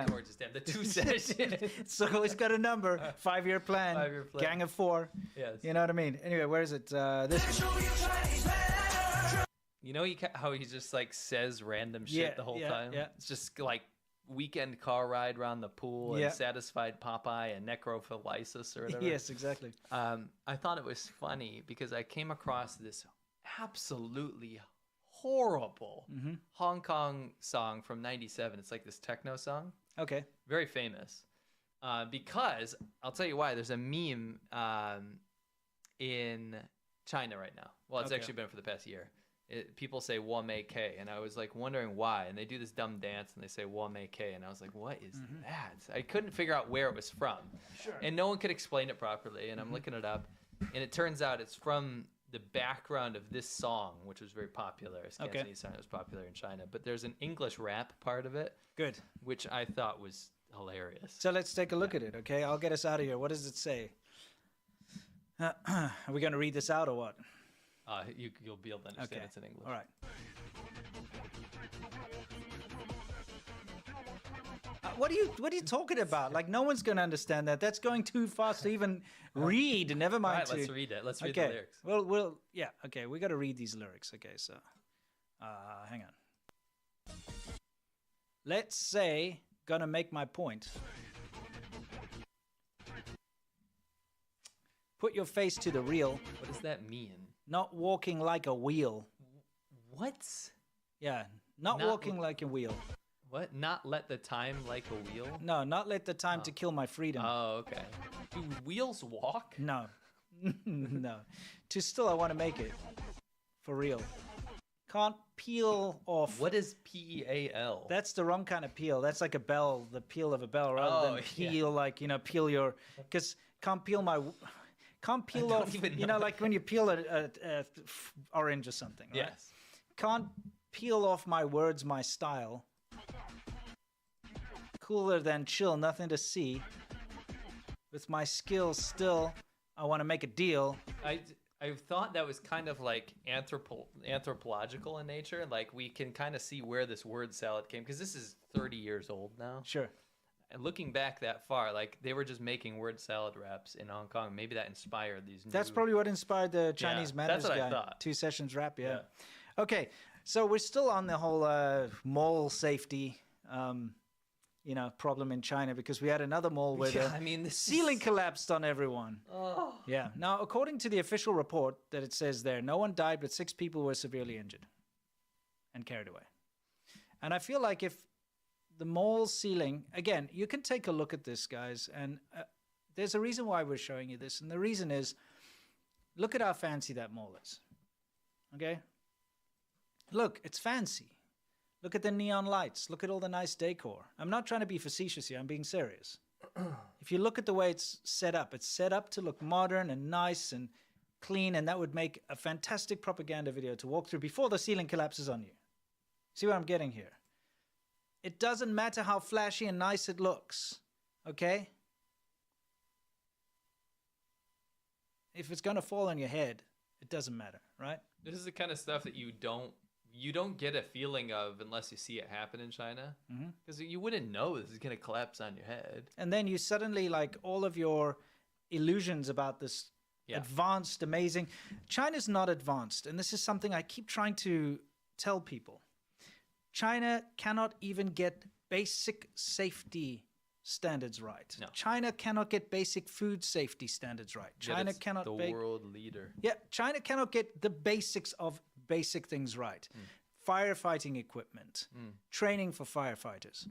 Gorgeous Dam, the two sessions. So it's got a number, 5-year plan, 5-year plan. gang of 4. Yes. You know what I mean? Anyway, where is it? This one. You know how he just like says random shit the whole time? Yeah. It's just like weekend car ride around the pool and satisfied Popeye and necrophilysis or whatever. Yes, exactly. I thought it was funny because I came across this absolutely horrible Hong Kong song from '97. It's like this techno song. Okay. Very famous. Because I'll tell you why. There's a meme in China right now. Well, it's actually been for the past year. People say "Wame K," and I was like wondering why. And they do this dumb dance, and they say "Wame K," and I was like, "What is that?" I couldn't figure out where it was from, and no one could explain it properly. And I'm looking it up, and it turns out it's from the background of this song, which was very popular. It's Cantonese song. It was popular in China, but there's an English rap part of it. Good. Which I thought was hilarious. So let's take a look at it, okay? I'll get us out of here. What does it say? Are we going to read this out or what? You'll be able to understand it's in English. All right. What are you talking about? Like, no one's going to understand that. That's going too fast to even read. Never mind. All right, let's read it. Let's read the lyrics. Okay. We got to read these lyrics. Okay, so hang on. Let's say, gonna make my point. Put your face to the real. What does that mean? Not walking like a wheel. What? Yeah, not walking like a wheel. What? Not let the time like a wheel? No, not let the time to kill my freedom. Oh, okay. Do wheels walk? No. No. To still, I want to make it. For real. Can't peel off. What is P-E-A-L? That's the wrong kind of peel. That's like a bell, the peel of a bell, rather than peel, like, peel your... Because can't peel my... Can't peel off, like when you peel a orange or something, right? Yes. Can't peel off my words, my style. Cooler than chill, nothing to see. With my skills still, I want to make a deal. I thought that was kind of like anthropological in nature. Like we can kind of see where this word salad came, because this is 30 years old now. Sure. And looking back that far, like they were just making word salad raps in Hong Kong. Maybe that inspired these. That's probably what inspired the Chinese manners that's what guy. I thought. 2 sessions rap, yeah. Okay, so we're still on the whole mall safety, problem in China, because we had another mall where the ceiling collapsed on everyone. Oh. Yeah. Now, according to the official report that it says there, no one died, but 6 people were severely injured and carried away. And I feel like if the mall ceiling, again, you can take a look at this, guys, and there's a reason why we're showing you this, and the reason is, look at how fancy that mall is, okay? Look, it's fancy. Look at the neon lights. Look at all the nice decor. I'm not trying to be facetious here. I'm being serious. If you look at the way it's set up to look modern and nice and clean, and that would make a fantastic propaganda video to walk through before the ceiling collapses on you. See what I'm getting here? It doesn't matter how flashy and nice it looks, okay? If it's going to fall on your head, it doesn't matter, right? This is the kind of stuff that you don't get a feeling of unless you see it happen in China, because you wouldn't know this is going to collapse on your head. And then you suddenly, like, all of your illusions about this advanced, amazing. China's not advanced, and this is something I keep trying to tell people. China cannot even get basic safety standards right. No. China cannot get basic food safety standards right. China cannot the world leader. Yeah, China cannot get the basics of basic things right. Firefighting equipment, training for firefighters,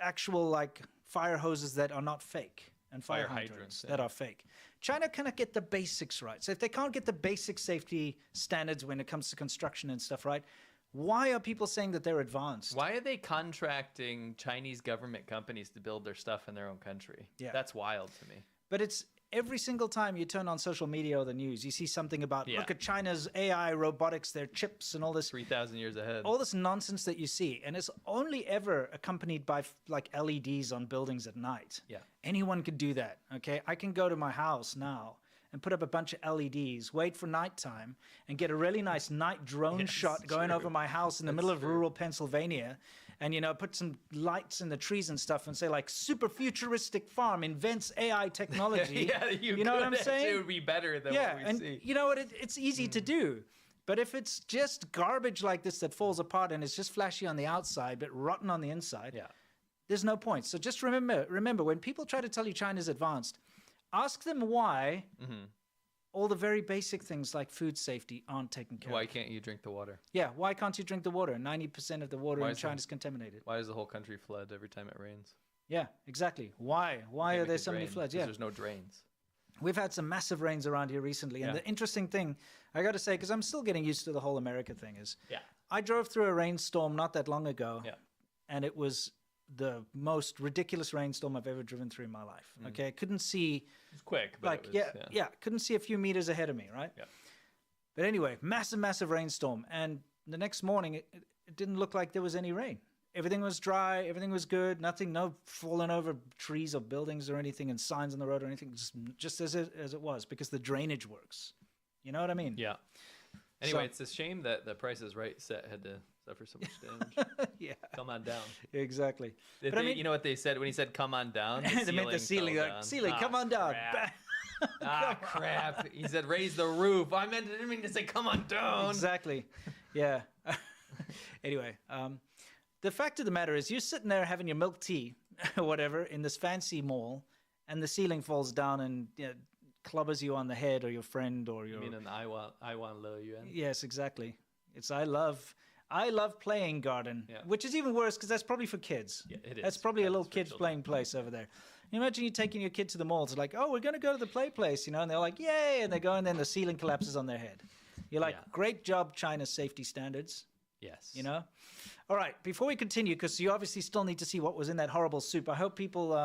actual like fire hoses that are not fake, and fire Fire hydrants hydrants, that yeah. are fake. China cannot get the basics right. So if they can't get the basic safety standards when it comes to construction and stuff right, why are people saying that they're advanced? Why are they contracting Chinese government companies to build their stuff in their own country? Yeah. That's wild to me. But it's every single time you turn on social media or the news, you see something about, Yeah. look at China's AI, robotics, their chips and all this. 3,000 years ahead. All this nonsense that you see, and it's only ever accompanied by like LEDs on buildings at night. Yeah. Anyone could do that. Okay, I can go to my house now and put up a bunch of LEDs, wait for nighttime, and get a really nice night drone Yes, shot going true. over my house in the middle of rural Pennsylvania, and put some lights in the trees and stuff, and say like super futuristic farm invents AI technology. Yeah, you know what I'm could. saying? It would be better than Yeah, what we and see. you know what? It's easy to do. But if it's just garbage like this that falls apart and it's just flashy on the outside but rotten on the inside, Yeah. there's no point. So just remember when people try to tell you China's advanced, ask them why all the very basic things like food safety aren't taken care Why of. can't you drink the water? Yeah, why can't you drink the water? 90% of the water Why in is China that? is contaminated. Why does the whole country flood every time it rains? Yeah, exactly. Why? Why Can't are make there it so many drain, floods? 'cause Yeah. there's no drains. We've had some massive rains around here recently. And Yeah. the interesting thing, I got to say, because I'm still getting used to the whole America thing, is Yeah. I drove through a rainstorm not that long ago. Yeah. And it was the most ridiculous rainstorm I've ever driven through in my life. Okay. I couldn't see, It's quick, but like, it was, yeah, couldn't see a few meters ahead of me, right? Yeah. But anyway, massive rainstorm. And the next morning, it didn't look like there was any rain. Everything was dry. Everything was good. Nothing, no falling over trees or buildings or anything and signs on the road or anything. Just as it was, because the drainage works. You know what I mean? Yeah. Anyway, So- it's a shame that the Price is Right set had to suffer so much damage. Yeah, Come on down. exactly. But But I mean- you know what they said when he said "come on down"? They meant the ceiling. fell Like, down. ceiling, Ah, come on down. crap. Crap. He said raise the roof. I didn't mean to say come on down. Exactly. Yeah. Anyway, the fact of the matter is, you're sitting there having your milk tea or whatever in this fancy mall, and the ceiling falls down and clubbers you on the head, or your friend, or your. I mean, an I want Lo Yuan. Yes, exactly. It's I love playing garden, Yeah. which is even worse because that's probably for kids. Yeah, it That's is. probably a That little is for kids children. playing place over there. You imagine you taking your kid to the mall. It's like, oh, we're going to go to the play place, and they're like, yay, and they go, and then the ceiling collapses on their head. You're like, Yeah. great job, China's safety standards. Yes. All right, before we continue, because you obviously still need to see what was in that horrible soup. I hope people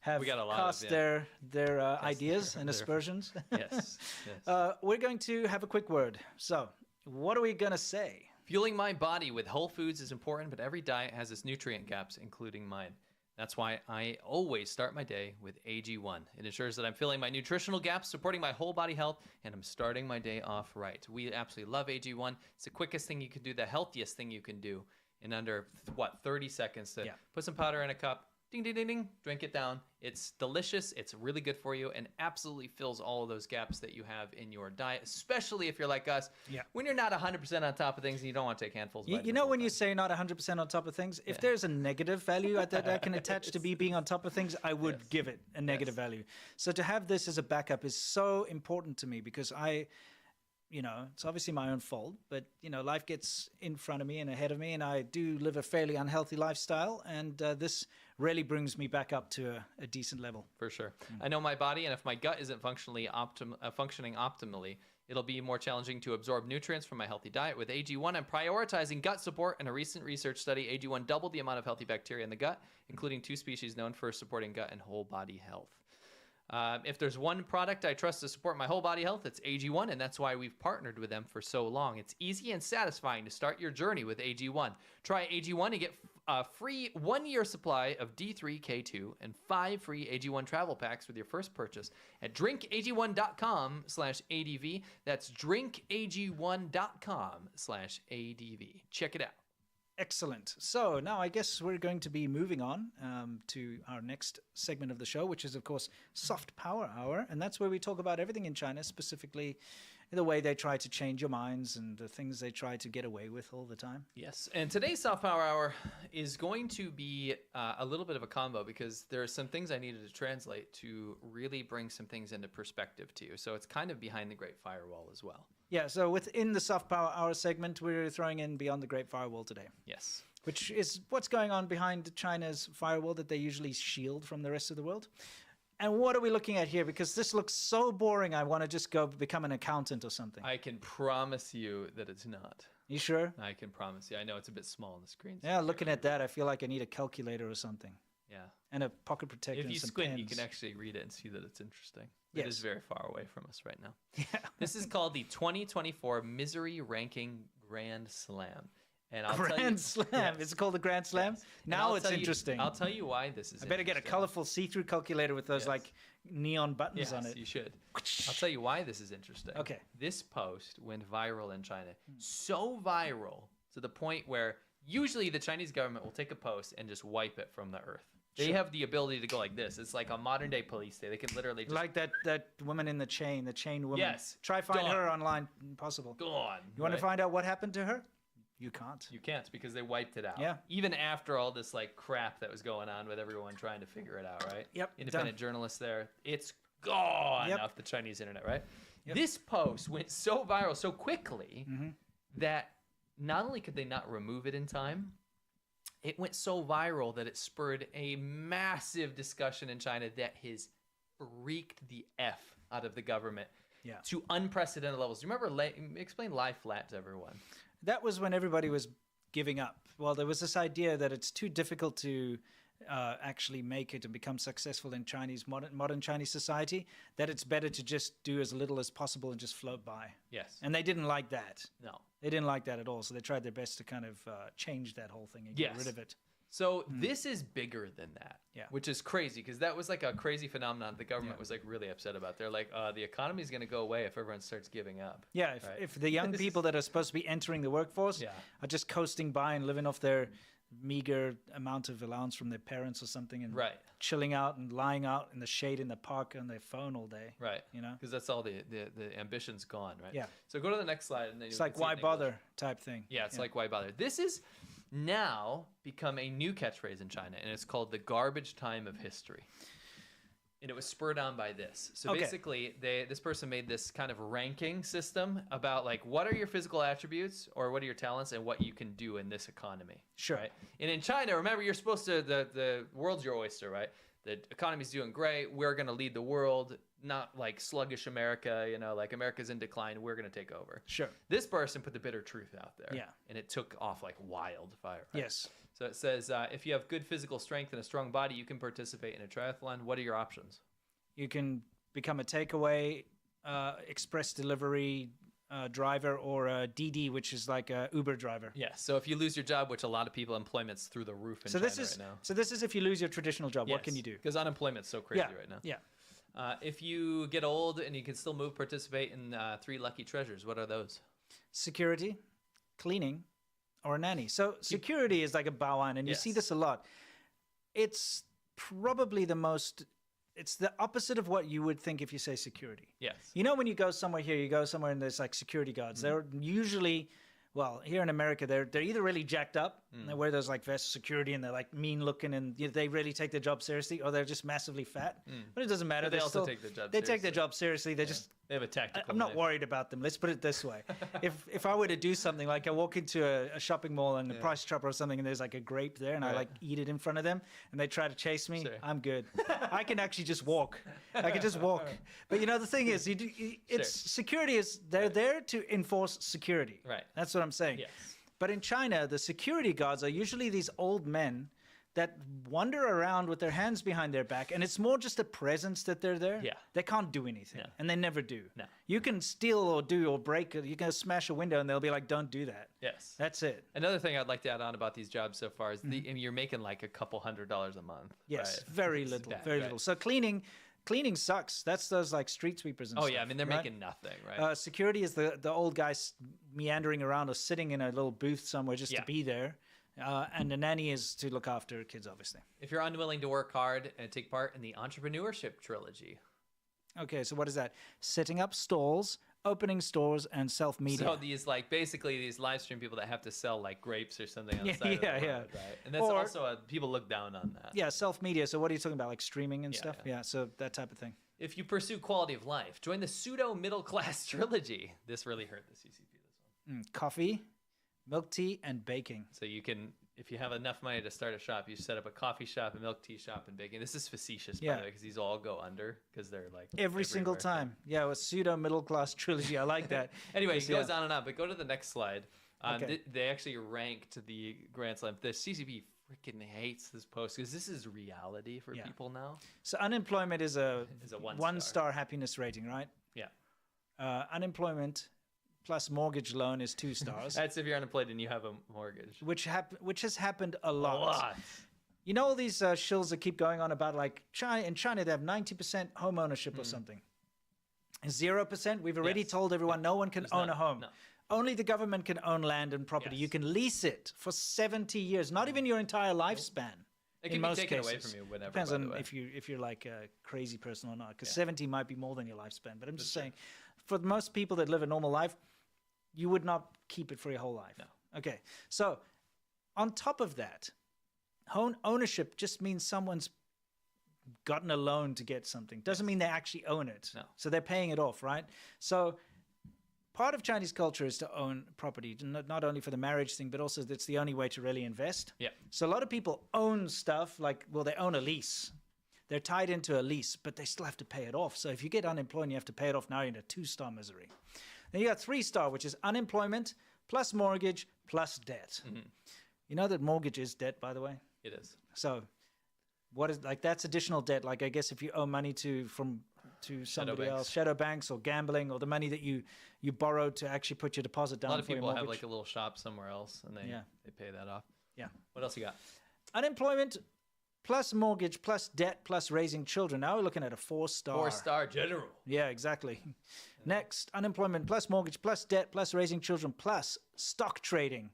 have We got a lot cast of, yeah. their ideas and their- aspersions. Yes. Yes. We're going to have a quick word. So, what are we going to say? Fueling my body with whole foods is important, but every diet has its nutrient gaps, including mine. That's why I always start my day with AG1. It ensures that I'm filling my nutritional gaps, supporting my whole body health, and I'm starting my day off right. We absolutely love AG1. It's the quickest thing you can do, the healthiest thing you can do in under, 30 seconds to Yeah. put some powder in a cup, ding, ding, ding, ding, drink it down. It's delicious. It's really good for you and absolutely fills all of those gaps that you have in your diet, especially if you're like us. Yeah. When you're not 100% on top of things and you don't want to take handfuls of You vitamins know all when the you time. say not 100% on top of things, if there's a negative value that can attach to being on top of things, I would give it a negative value. So to have this as a backup is so important to me because it's obviously my own fault, but life gets in front of me and ahead of me, and I do live a fairly unhealthy lifestyle, and this really brings me back up to a decent level. For sure. I know my body, and if my gut isn't functioning optimally, it'll be more challenging to absorb nutrients from my healthy diet. With AG1, I'm prioritizing gut support. In a recent research study, AG1 doubled the amount of healthy bacteria in the gut, including 2 species known for supporting gut and whole body health. If there's one product I trust to support my whole body health, it's AG1, and that's why we've partnered with them for so long. It's easy and satisfying to start your journey with AG1. Try AG1 and get a free 1-year supply of D3, K2, and 5 free AG1 travel packs with your first purchase at drinkag1.com/ADV. That's drinkag1.com/ADV. Check it out. Excellent. So now I guess we're going to be moving on to our next segment of the show, which is, of course, Soft Power Hour. And that's where we talk about everything in China, specifically the way they try to change your minds and the things they try to get away with all the time. Yes, and today's Soft Power Hour is going to be a little bit of a combo because there are some things I needed to translate to really bring some things into perspective to you. So it's kind of behind the Great Firewall as well. Yeah, so within the Soft Power Hour segment, we're throwing in Beyond the Great Firewall today, Yes. which is what's going on behind China's firewall that they usually shield from the rest of the world. And what are we looking at here? Because this looks so boring. I want to just go become an accountant or something. I can promise you that it's not. You sure? I can promise you. I know it's a bit small on the screen. so Yeah, you looking can't at that, I feel like I need a calculator or something. Yeah. And a pocket protector If and you some squint, pens. you can actually read it and see that it's interesting. It Yes. is very far away from us right now. Yeah. This is called the 2024 Misery Ranking Grand Slam. And I'll tell you, Grand Slam. Yes. It's called the Grand Slam? Yes. And Now I'll it's tell you- interesting. I'll tell you why this is I better get a interesting. colorful see-through calculator with those Yes. like neon buttons Yes, on it. you should. I'll tell you why this is interesting. Okay. This post went viral in China. So viral to the point where usually the Chinese government will take a post and just wipe it from the earth. They have the ability to go like this. It's like a modern day police state. They can literally just Like that woman in the chain woman. Yes. Try find Gone. her online. Impossible. gone. You want to right? find out what happened to her? You can't. You can't because they wiped it out. Yeah. Even after all this like crap that was going on with everyone trying to figure it out, right? Yep, Independent done. journalists there. It's gone Yep. off the Chinese internet, right? Yep. This post went so viral so quickly Mm-hmm. that not only could they not remove it in time, it went so viral that it spurred a massive discussion in China that has freaked the F out of the government Yeah. to unprecedented levels. Do you remember, explain lie flat to everyone. That was when everybody was giving up. Well, there was this idea that it's too difficult to actually make it and become successful in modern Chinese society, that it's better to just do as little as possible and just float by. Yes. And they didn't like that. No. They didn't like that at all. So they tried their best to kind of change that whole thing and get rid of it. So this is bigger than that, Yeah. which is crazy because that was like a crazy phenomenon the government was like really upset about. They're like, the economy is going to go away if everyone starts giving up. Yeah, Right. if the young people that are supposed to be entering the workforce Yeah. are just coasting by and living off their meager amount of allowance from their parents or something and Right. chilling out and lying out in the shade in the park on their phone all day. Right. You know? Because that's all the ambition's gone, right? Yeah. So go to the next slide. And then It's you like, can see it why in English. bother type thing. Yeah, it's like, why bother? This is now become a new catchphrase in China, and it's called the garbage time of history. And it was spurred on by this. So Okay. basically, this person made this kind of ranking system about like what are your physical attributes or what are your talents and what you can do in this economy. Sure. Right? And in China, remember, you're supposed to the world's your oyster, right? The economy's doing great. We're going to lead the world, not like sluggish America, like America's in decline. We're going to take over. Sure. This person put the bitter truth out there. Yeah. And it took off like wildfire. Right? Yes. So it says, if you have good physical strength and a strong body, you can participate in a triathlon. What are your options? You can become a takeaway, express delivery driver, or a DD, which is like a Uber driver. Yeah. So if you lose your job, which a lot of people, employment's through the roof in So China this is right now. so this is if you lose your traditional job, what can you do? Because unemployment's so crazy Yeah. right now. Yeah. If you get old and you can still move, participate in 3 lucky treasures. What are those? Security, cleaning, or a nanny. So security is like a baoan, and you see Yes. this a lot. It's probably it's the opposite of what you would think if you say security. Yes. You know, when you go somewhere here, you go somewhere and there's like security guards. They're usually, well, here in America, they're either really jacked up, and they wear those like vest security, and they're like mean looking, and they really take their job seriously, or they're just massively fat. But it doesn't matter. But they They're also still- take their job They take their seriously. job seriously. They just. They have a tactical I'm not knife. worried about them. Let's put it this way: if I were to do something like I walk into a shopping mall and a Price Chopper or something, and there's like a grape there, and I Right. like eat it in front of them, and they try to chase me, Sure. I'm good. I can actually just walk. I can just walk. But the thing is, it's security is they're there to enforce security. Right. That's what I'm saying. Yes. But in China, the security guards are usually these old men that wander around with their hands behind their back, and it's more just a presence that they're there. Yeah. They can't do anything, No. and they never do. No. You can steal or break, you can smash a window, and they'll be like, don't do that. Yes. That's it. Another thing I'd like to add on about these jobs so far is you're making like a couple $100 a month. Yes, right? very It's little, bad, very right? little. So cleaning sucks. That's those like street sweepers and Oh stuff. yeah, I mean they're right? making nothing, right? Security is the old guys meandering around or sitting in a little booth somewhere just Yeah. to be there. And the nanny is to look after kids, obviously. If you're unwilling to work hard and take part in the entrepreneurship trilogy. Okay, so what is that? Setting up stalls, opening stores, and self-media. So these basically these live stream people that have to sell like grapes or something on the Yeah, side of yeah, the yeah. road, right? And that's Or- also people look down on that. Yeah, self-media. So what are you talking about, like streaming and Yeah, stuff? yeah. Yeah, so that type of thing. If you pursue quality of life, join the pseudo middle class trilogy. This really hurt the CCP. This one. Coffee, milk tea, and baking. So you can if you have enough money to start a shop, you set up a coffee shop, a milk tea shop, and baking. This is facetious, by Yeah. the way, because these all go under because they're like Every single everywhere. time. Yeah, a pseudo middle class trilogy. I like that. Anyway, it Yes, yeah. goes on and on. But go to the next slide. Okay. They actually ranked the Grand Slam. The CCP freaking hates this post because this is reality for Yeah. people now. So unemployment is a Is a one one star. star happiness rating, right? Yeah. Unemployment plus mortgage loan is 2 stars, That's if you're unemployed and you have a mortgage. which has happened a A lot. lot. You know all these shills that keep going on about like China. In China, they have 90% home ownership or something. 0%. We've already Yes. told everyone no one can There's own none. a home. No. Only the government can own land and property. Yes. You can lease it for 70 years, not even your entire lifespan. It in can be most taken away cases. from you whenever. Depends by the on way. if you're like a crazy person or not. Because Yeah. 70 might be more than your lifespan. But I'm just saying, for most people that live a normal life, you would not keep it for your whole life. No. Okay. So, on top of that, home ownership just means someone's gotten a loan to get something. Doesn't mean they actually own it. No. So they're paying it off, right? So part of Chinese culture is to own property, not only for the marriage thing, but also that's the only way to really invest. Yeah. So a lot of people own stuff like, well, they own a lease. They're tied into a lease, but they still have to pay it off. So if you get unemployed and you have to pay it off, now you're in a 2-star misery. Then you got 3-star, which is unemployment plus mortgage plus debt. You know that mortgage is debt, by the way? It is. So what is like that's additional debt. Like I guess if you owe money to somebody banks. else, shadow banks or gambling or the money that you borrowed to actually put your deposit A down lot of for your people have mortgage. like a little shop somewhere else and they Yeah. pay that off. Yeah. What else you got? Unemployment plus mortgage plus debt plus raising children. Now we're looking at a 4-star. 4-star general. Yeah, exactly. Next, unemployment plus mortgage plus debt plus raising children plus stock trading.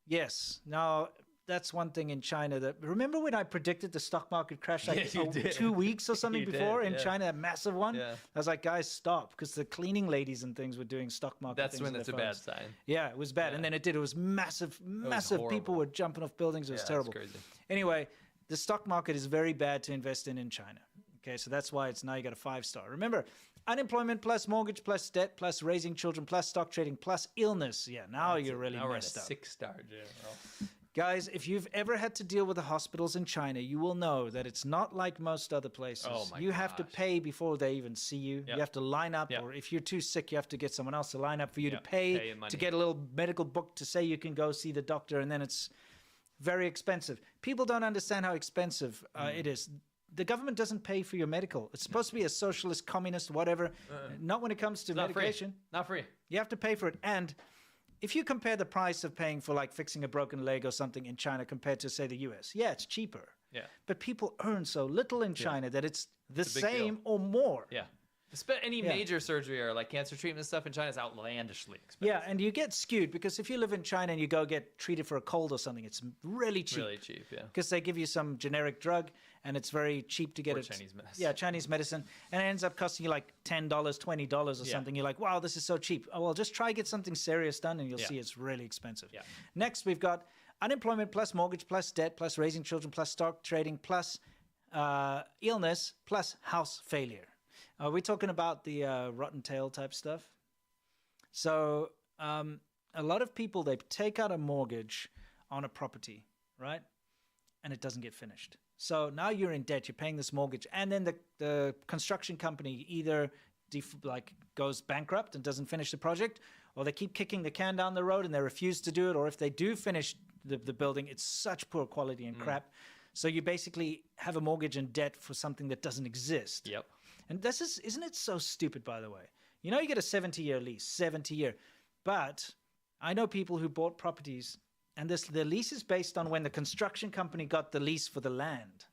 Yes. Now, that's one thing in China that remember when I predicted the stock market crash like Yeah, you did. 2 weeks or something You did, before in yeah. China, a massive one? Yeah. I was like, guys, stop, because the cleaning ladies and things were doing stock market That's things when on it's their a bad phones. sign. Yeah, it was bad. And then it did. It was massive. People horrible. were jumping off buildings. It was Yeah, terrible. it's crazy. Anyway, the stock market is very bad to invest in China. Okay, so that's why it's now you got a 5-star. Remember, unemployment plus mortgage plus debt plus raising children plus stock trading plus illness. Yeah, now you're really Now we're at a messed up. 6-star general. Guys, if you've ever had to deal with the hospitals in China, you will know that it's not like most other places. Oh my you have to gosh. pay before they even see you. Yep. You have to line up, Yep. or if you're too sick, you have to get someone else to line up for you Yep, to pay pay money. to get a little medical book to say you can go see the doctor, and then it's very expensive. People don't understand how expensive it is. The government doesn't pay for your medical. It's supposed to be a socialist, communist, whatever. Not when it comes to Not free. medication. Not free. You have to pay for it. And if you compare the price of paying for like fixing a broken leg or something in China compared to say the US, yeah, it's cheaper. Yeah. But people earn so little in China that it's the a big deal. same or more. Yeah. Any Yeah. major surgery or like cancer treatment stuff in China is outlandishly expensive. Yeah, and you get skewed because if you live in China and you go get treated for a cold or something, it's really cheap. Really cheap, yeah. Because they give you some generic drug and it's very cheap to get Or it. Chinese medicine. Yeah, Chinese medicine. And it ends up costing you like $10, $20 or Yeah. something. You're like, wow, this is so cheap. Oh, well, just try get something serious done and you'll Yeah. see it's really expensive. Yeah. Next, we've got unemployment plus mortgage plus debt plus raising children plus stock trading plus illness plus house failure. Are we talking about the rotten tail type stuff? So a lot of people, they take out a mortgage on a property, right? And it doesn't get finished. So now you're in debt, you're paying this mortgage, and then the construction company either goes bankrupt and doesn't finish the project, or they keep kicking the can down the road and they refuse to do it, or if they do finish the building, it's such poor quality and crap. So you basically have a mortgage and debt for something that doesn't exist. Yep. And isn't it so stupid, by the way? You know, you get a 70-year lease, 70-year. But I know people who bought properties, and the lease is based on when the construction company got the lease for the land.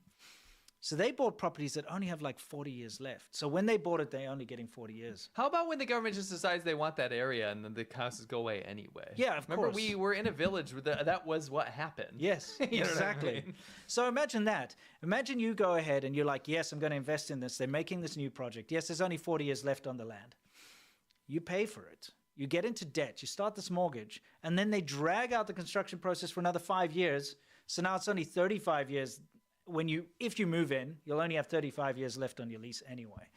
So they bought properties that only have like 40 years left. So when they bought it, they're only getting 40 years. How about when the government just decides they want that area and then the houses go away anyway? Yeah, of Remember, course. we were in a village where that was what happened. Yes, You know what I exactly. mean? So imagine that. Imagine you go ahead and you're like, yes, I'm going to invest in this. They're making this new project. Yes, there's only 40 years left on the land. You pay for it. You get into debt. You start this mortgage. And then they drag out the construction process for another 5 years. So now it's only 35 years. If you move in, you'll only have 35 years left on your lease anyway.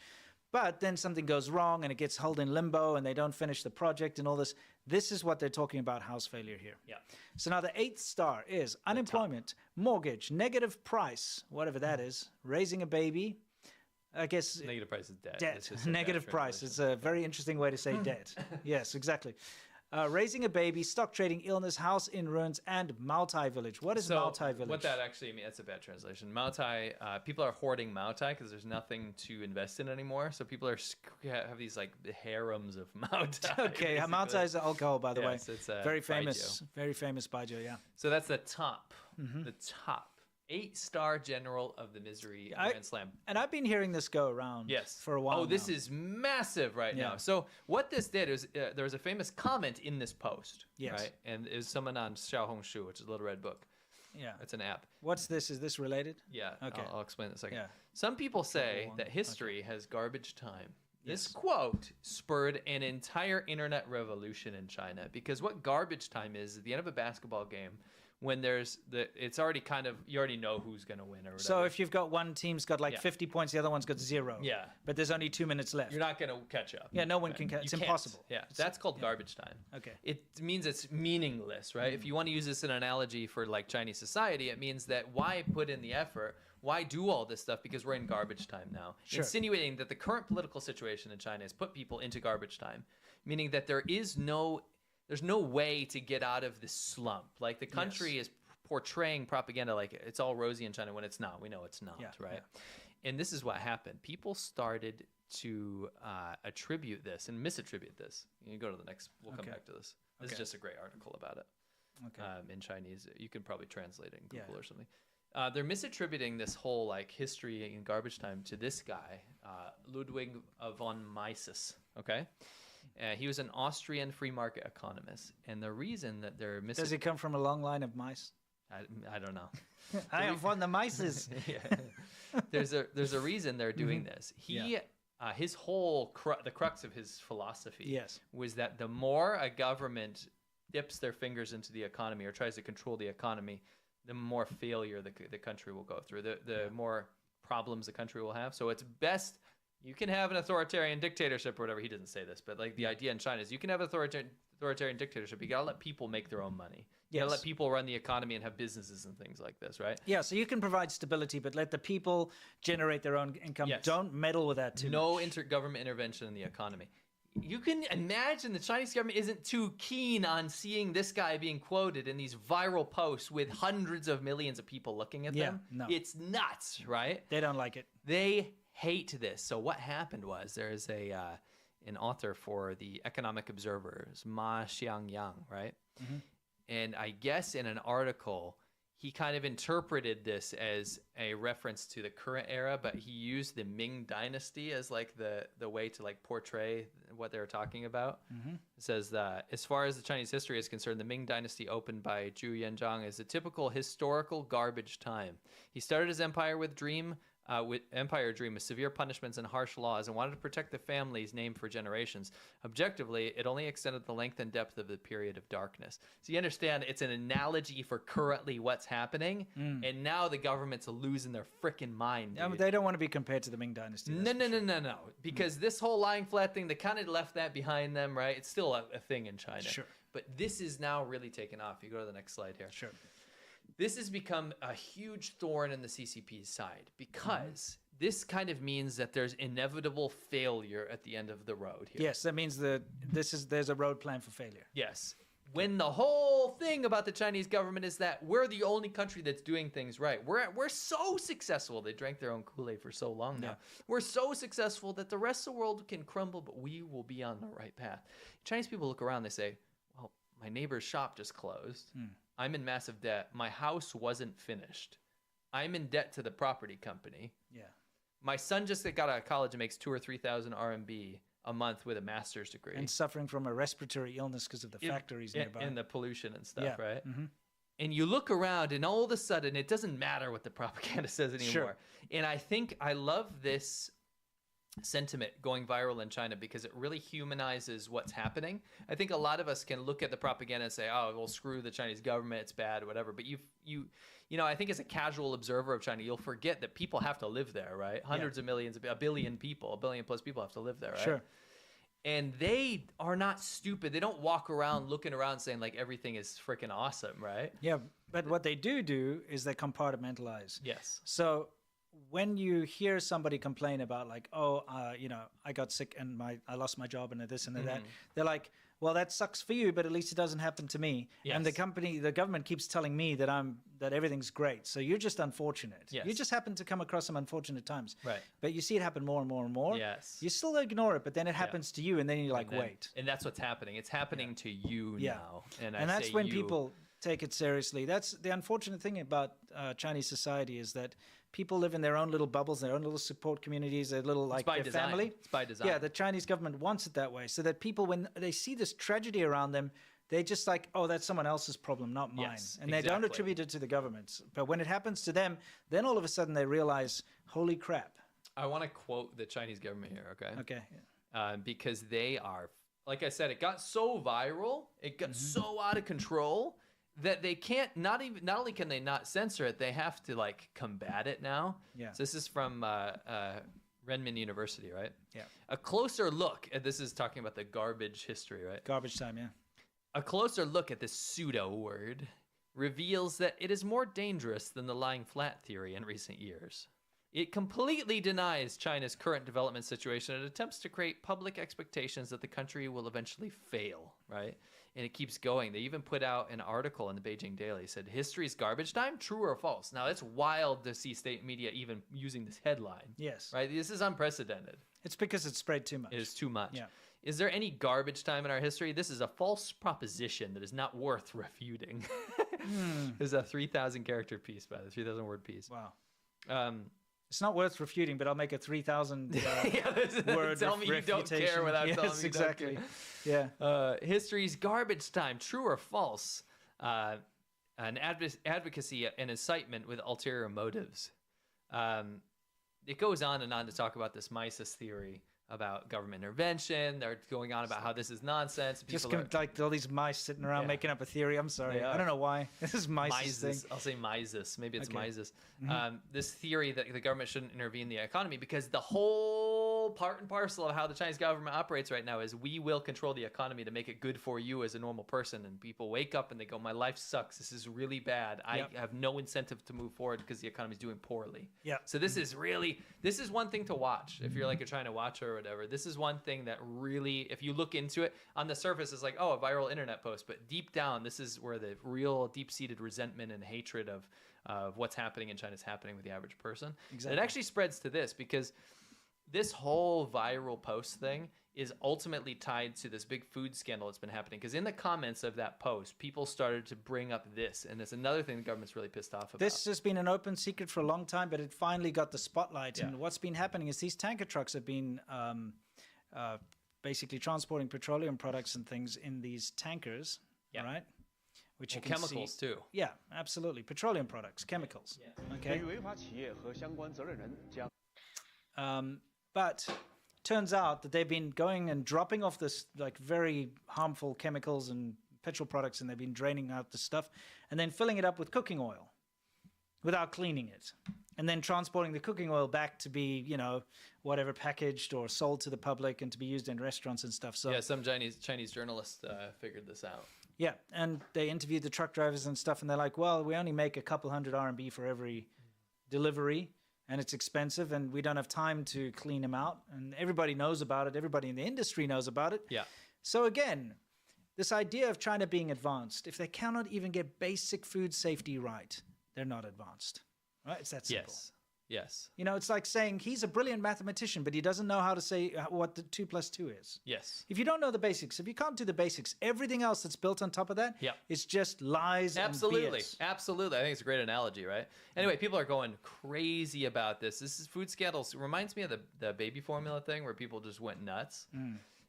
But then something goes wrong and it gets held in limbo and they don't finish the project and all this. This is what they're talking about house failure here. Yeah. So now the 8th star is unemployment, mortgage, negative price, whatever that is, raising a baby. I guess Negative price is debt. debt, It's just a bad negative price. translation. It's a very interesting way to say debt. Yes, exactly. Raising a baby, stock trading, illness, house in ruins, and Maotai village. What is Maotai village? What that actually means, that's a bad translation. Maotai, people are hoarding Maotai because there's nothing to invest in anymore. So people are have these like harems of Maotai. Okay, basically. Maotai is alcohol, by the way. Yes, it's very baijiu. famous, very famous baijiu, yeah. So that's the top. The top. 8-star general of the Misery Grand Slam. And I've been hearing this go around for a while. Oh, this now. is massive right now. So what this did is there was a famous comment in this post, right? And it was someone on Xiaohongshu, which is a Little Red Book. Yeah. It's an app. What's this? Is this related? Yeah. Okay. I'll explain in a second. Yeah. Some people say that history has garbage time. This quote spurred an entire internet revolution in China because what garbage time is at the end of a basketball game when it's already kind of, you already know who's going to win or whatever. So if you've got one team's got like 50 points, the other one's got 0. Yeah. But there's only 2 minutes left. You're not going to catch up. Yeah, no one can catch. It's impossible. Yeah, that's called garbage time. Okay. It means it's meaningless, right? If you want to use this in an analogy for like Chinese society, it means that why put in the effort? Why do all this stuff? Because we're in garbage time now. Sure. Insinuating that the current political situation in China has put people into garbage time, meaning that there's no way to get out of this slump. Like the country is portraying propaganda like it's all rosy in China when it's not. We know it's not, right? Yeah. And this is what happened. People started to attribute this and misattribute this. You can go to the next. We'll come back to this. This is just a great article about it. Okay. In Chinese, you can probably translate it in Google or something. They're misattributing this whole like history in garbage time to this guy, Ludwig von Mises. Okay. He was an Austrian free market economist, and the reason that they're Does he come from a long line of mice? I don't know. I am von the Mises. There's a reason they're doing this. His whole the crux of his philosophy was that the more a government dips their fingers into the economy or tries to control the economy, the more failure the country will go through, the more problems the country will have. So it's best, you can have an authoritarian dictatorship or whatever. He doesn't say this, but like the idea in China is you can have authoritarian dictatorship. You gotta let people make their own money. You gotta let people run the economy and have businesses and things like this, right? Yeah, so you can provide stability, but let the people generate their own income. Yes. Don't meddle with that too No much. intergovernment intervention in the economy. You can imagine the Chinese government isn't too keen on seeing this guy being quoted in these viral posts with hundreds of millions of people looking at them. No. It's nuts, right? They don't like it. They hate this. So what happened was there's an author for the Economic Observers, Ma Xiangyang, right? Mm-hmm. And I guess in an article, he kind of interpreted this as a reference to the current era, but he used the Ming Dynasty as like the way to like portray what they were talking about. Mm-hmm. It says that as far as the Chinese history is concerned, the Ming Dynasty opened by Zhu Yanzhang is a typical historical garbage time. He started his empire with Empire Dream with severe punishments and harsh laws and wanted to protect the family's name for generations. Objectively, it only extended the length and depth of the period of darkness. So you understand it's an analogy for currently what's happening, and now the government's losing their freaking mind. Yeah, they don't want to be compared to the Ming Dynasty. No. Because this whole lying flat thing, they kind of left that behind them, right? It's still a thing in China. Sure. But this is now really taken off. You go to the next slide here. Sure. This has become a huge thorn in the CCP's side because this kind of means that there's inevitable failure at the end of the road here. Yes, that means that there's a road plan for failure. Yes. When the whole thing about the Chinese government is that we're the only country that's doing things right. We're so successful. They drank their own Kool-Aid for so long now. Yeah. We're so successful that the rest of the world can crumble, but we will be on the right path. Chinese people look around, they say, well, my neighbor's shop just closed. I'm in massive debt. My house wasn't finished. I'm in debt to the property company. Yeah. My son just got out of college and makes 2,000 or 3,000 RMB a month with a master's degree. And suffering from a respiratory illness because of the factories nearby. And the pollution and stuff, right? Mm-hmm. And you look around and all of a sudden it doesn't matter what the propaganda says anymore. Sure. And I think I love this sentiment going viral in China because it really humanizes what's happening. I think a lot of us can look at the propaganda and say, "Oh, well, screw the Chinese government, it's bad, whatever." But you know, I think as a casual observer of China, you'll forget that people have to live there, right? Hundreds of millions, a billion plus people have to live there, right? Sure. And they are not stupid. They don't walk around looking around saying like everything is freaking awesome, right? Yeah, but what they do is they compartmentalize. Yes. So when you hear somebody complain about like, oh, you know, I got sick and I lost my job and this and that, they're like, well, that sucks for you, but at least it doesn't happen to me. Yes. And the government keeps telling me that everything's great. So you're just unfortunate. Yes. You just happen to come across some unfortunate times. Right. But you see it happen more and more and more. Yes. You still ignore it, but then it happens to you, and then you're like, wait. And that's what's happening. It's happening to you now. And that's say when you, people take it seriously. That's the unfortunate thing about Chinese society is that people live in their own little bubbles, their own little support communities, their little like their design. family. It's by design. Yeah, the Chinese government wants it that way, so that people, when they see this tragedy around them, they just like, oh, that's someone else's problem, not mine, and they don't attribute it to the government. But when it happens to them, then all of a sudden they realize, holy crap. I want to quote the Chinese government here, okay? Okay. Because they are, like I said, it got so viral, it got so out of control that they can't, not only can they not censor it, they have to like combat it now. Yeah. So this is from Renmin University, right? Yeah. A closer look at, this is talking about the garbage history, right? Garbage time, yeah. A closer look at this pseudo word reveals that it is more dangerous than the lying flat theory in recent years. It completely denies China's current development situation and attempts to create public expectations that the country will eventually fail, right? And it keeps going. They even put out an article in the Beijing Daily, said, "History's garbage time, true or false?" Now, it's wild to see state media even using this headline. Yes. Right? This is unprecedented. It's because it's spread too much. It is too much. Yeah. Is there any garbage time in our history? This is a false proposition that is not worth refuting. There's a 3,000 character piece, by the 3,000 word piece. Wow. It's not worth refuting, but I'll make a 3,000 word Tell me you don't care refutation. without telling me you exactly. don't care. Yeah. History's garbage time, true or false? An advocacy and incitement with ulterior motives. It goes on and on to talk about this Mises theory about government intervention. They're going on about how this is nonsense. Just like all these mice sitting around making up a theory. I'm sorry. I don't know why. This is Mises thing. I'll say Mises. Maybe it's Okay. Mises. This theory that the government shouldn't intervene in the economy because the whole part and parcel of how the Chinese government operates right now is we will control the economy to make it good for you as a normal person. And people wake up and they go, my life sucks. This is really bad. I have no incentive to move forward because the economy is doing poorly. Yeah. So this is one thing to watch if you're like a China watcher or whatever. This is one thing that really, if you look into it, on the surface it's like, oh, a viral internet post, but deep down, this is where the real deep-seated resentment and hatred of what's happening in China is happening with the average person. Exactly. It actually spreads to this because this whole viral post thing is ultimately tied to this big food scandal that's been happening. Because in the comments of that post, people started to bring up this, and it's another thing the government's really pissed off about. This has been an open secret for a long time, but it finally got the spotlight. And what's been happening is these tanker trucks have been basically transporting petroleum products and things in these tankers, right? Which you can chemicals see. too. Yeah, absolutely. Petroleum products, chemicals. Okay. But turns out that they've been going and dropping off this like very harmful chemicals and petrol products, and they've been draining out the stuff and then filling it up with cooking oil without cleaning it, and then transporting the cooking oil back to be, you know, whatever, packaged or sold to the public and to be used in restaurants and stuff. So yeah, some Chinese journalists figured this out. yeah, and they interviewed the truck drivers and stuff, and they're like, well, we only make a couple hundred RMB for every delivery, and it's expensive, and we don't have time to clean them out, and everybody knows about it. Everybody in the industry knows about it. Yeah. So again, this idea of China being advanced, if they cannot even get basic food safety right, they're not advanced. Right? It's that simple. Yes. You know, it's like saying he's a brilliant mathematician, but he doesn't know how to say what the 2 + 2 is. Yes. If you don't know the basics, if you can't do the basics, everything else that's built on top of that is just lies Absolutely. and BS. Absolutely. I think it's a great analogy, right? Anyway, people are going crazy about this. This is food scandals. It reminds me of the baby formula thing where people just went nuts.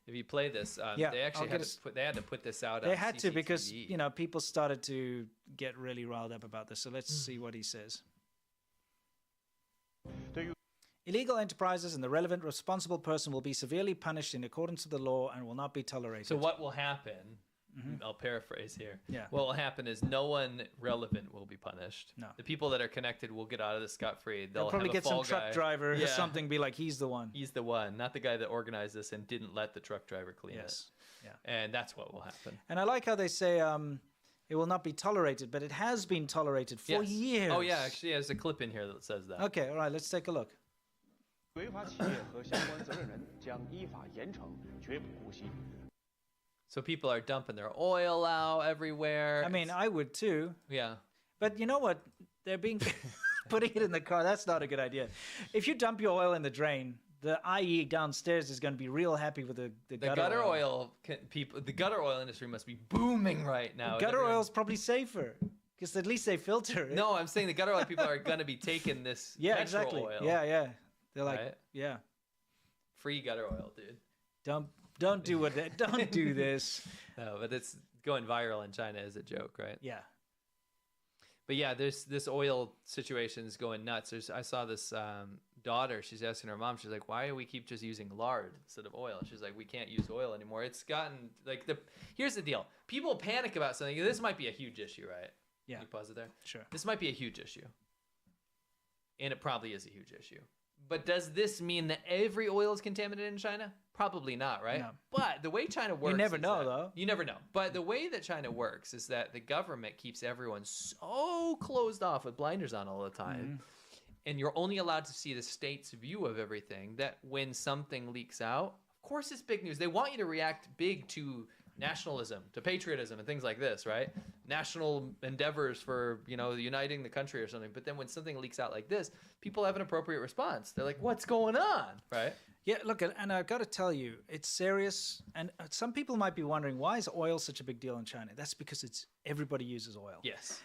If you play this, they actually had to put this out. They on had to because, CCTV. you know, people started to get really riled up about this. So let's see what he says. Illegal enterprises and the relevant responsible person will be severely punished in accordance with the law and will not be tolerated. So what will happen? I'll paraphrase here. Yeah. What will happen is no one relevant will be punished. No. The people that are connected will get out of this scot-free. They'll probably have a get some fall truck guy. driver or Yeah. something, be like, he's the one. He's the one, not the guy that organized this and didn't let the truck driver clean Yes. it. Yeah. And that's what will happen. And I like how they say it will not be tolerated, but it has been tolerated for Yes. years. Oh yeah, actually there's a clip in here that says that. Okay, all right, let's take a look. 违法企业和相关责任人将依法严惩，绝不姑息。 So people are dumping their oil out everywhere. I mean, I would too. Yeah. But you know what? They're being putting it in the car. That's not a good idea. If you dump your oil in the drain, the IE downstairs is going to be real happy with the The gutter oil people, the gutter oil industry must be booming right now. Gutter Everyone- oil's probably safer because at least they filter it. No, I'm saying the gutter oil people are going to be taking this Yeah, petrol exactly. oil. Yeah. They're like, Right? yeah, Free gutter oil, dude. don't do what that. Don't do this. No, but it's going viral in China as a joke, right? Yeah. But yeah, there's this oil situation is going nuts. I saw this daughter. She's asking her mom. She's like, "Why do we keep just using lard instead of oil?" She's like, "We can't use oil anymore. It's gotten like the." Here's the deal: people panic about something. This might be a huge issue, right? Yeah. Can you pause it there? Sure. This might be a huge issue, and it probably is a huge issue. But does this mean that every oil is contaminated in China? Probably not, right? No. But the way China works, never is know, that- though. You never know. But the way that China works is that the government keeps everyone so closed off with blinders on all the time. And you're only allowed to see the state's view of everything, that when something leaks out, of course it's big news. They want you to react big to nationalism, to patriotism and things like this, right? National endeavors for, uniting the country or something. But then when something leaks out like this, people have an appropriate response. They're like, what's going on, right? Yeah, look, and I've got to tell you, it's serious. And some people might be wondering, why is oil such a big deal in China? That's because everybody uses oil. Yes.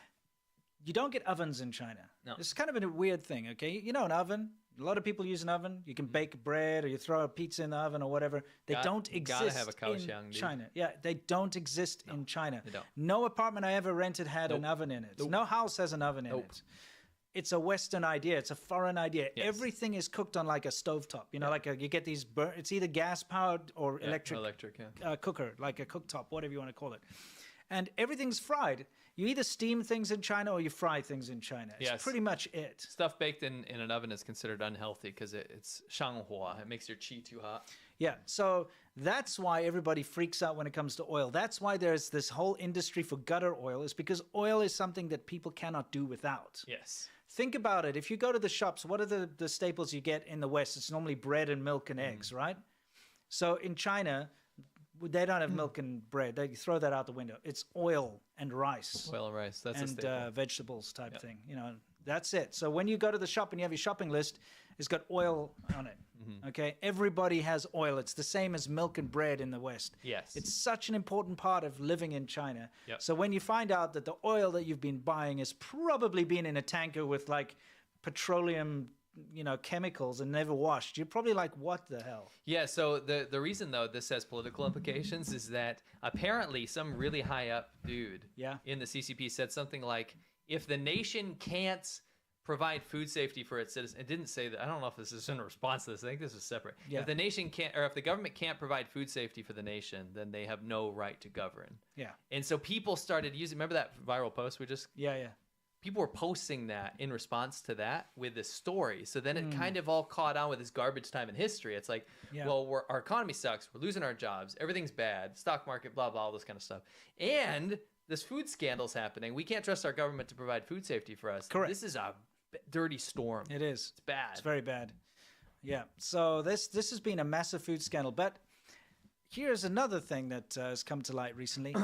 You don't get ovens in China. No. It's kind of a weird thing, okay? You know, an oven. A lot of people use an oven. You can bake bread or you throw a pizza in the oven or whatever. They don't exist gotta have a in kaoxiang, dude. China. Yeah, they don't exist in China. they don't. No apartment I ever rented had an Nope. oven in it. Nope. No house has an oven in Nope. it. It's a Western idea. It's a foreign idea. Yes. Everything is cooked on like a stovetop. You know, you get these, it's either gas powered or Yeah, electric yeah. cooker, like a cooktop, whatever you want to call it. And everything's fried. You either steam things in China or you fry things in China. It's Yes. pretty much it. Stuff baked in an oven is considered unhealthy because it's shanghua. It makes your qi too hot. Yeah, so that's why everybody freaks out when it comes to oil. That's why there's this whole industry for gutter oil, is because oil is something that people cannot do without. Yes. Think about it. If you go to the shops, what are the staples you get in the West? It's normally bread and milk and eggs, right? So in China, they don't have milk and bread. They throw that out the window. It's oil and rice. Oil and rice. That's a and staple. vegetables type thing. You know, that's it. So when you go to the shop and you have your shopping list, it's got oil on it. Mm-hmm. Okay, everybody has oil. It's the same as milk and bread in the West. Yes. It's such an important part of living in China. Yep. So when you find out that the oil that you've been buying has probably been in a tanker with like petroleum, chemicals and never washed, you're probably like, what the hell? Yeah, so the reason, though, this has political implications is that apparently some really high up dude in the CCP said something like, if the nation can't provide food safety for its citizens, it didn't say that, I don't know if this is in response to this, I think this is separate. Yeah. If the nation can't, or if the government can't provide food safety for the nation, then they have no right to govern. Yeah. And so people started using, remember that viral post we just... Yeah. People were posting that in response to that with this story. So then it kind of all caught on with this garbage time in history. It's like, well, our economy sucks. We're losing our jobs. Everything's bad. Stock market, blah, blah, all this kind of stuff. And this food scandal's happening. We can't trust our government to provide food safety for us. Correct. This is a dirty storm. It is. It's bad. It's very bad. Yeah. So this has been a massive food scandal. But here's another thing that has come to light recently.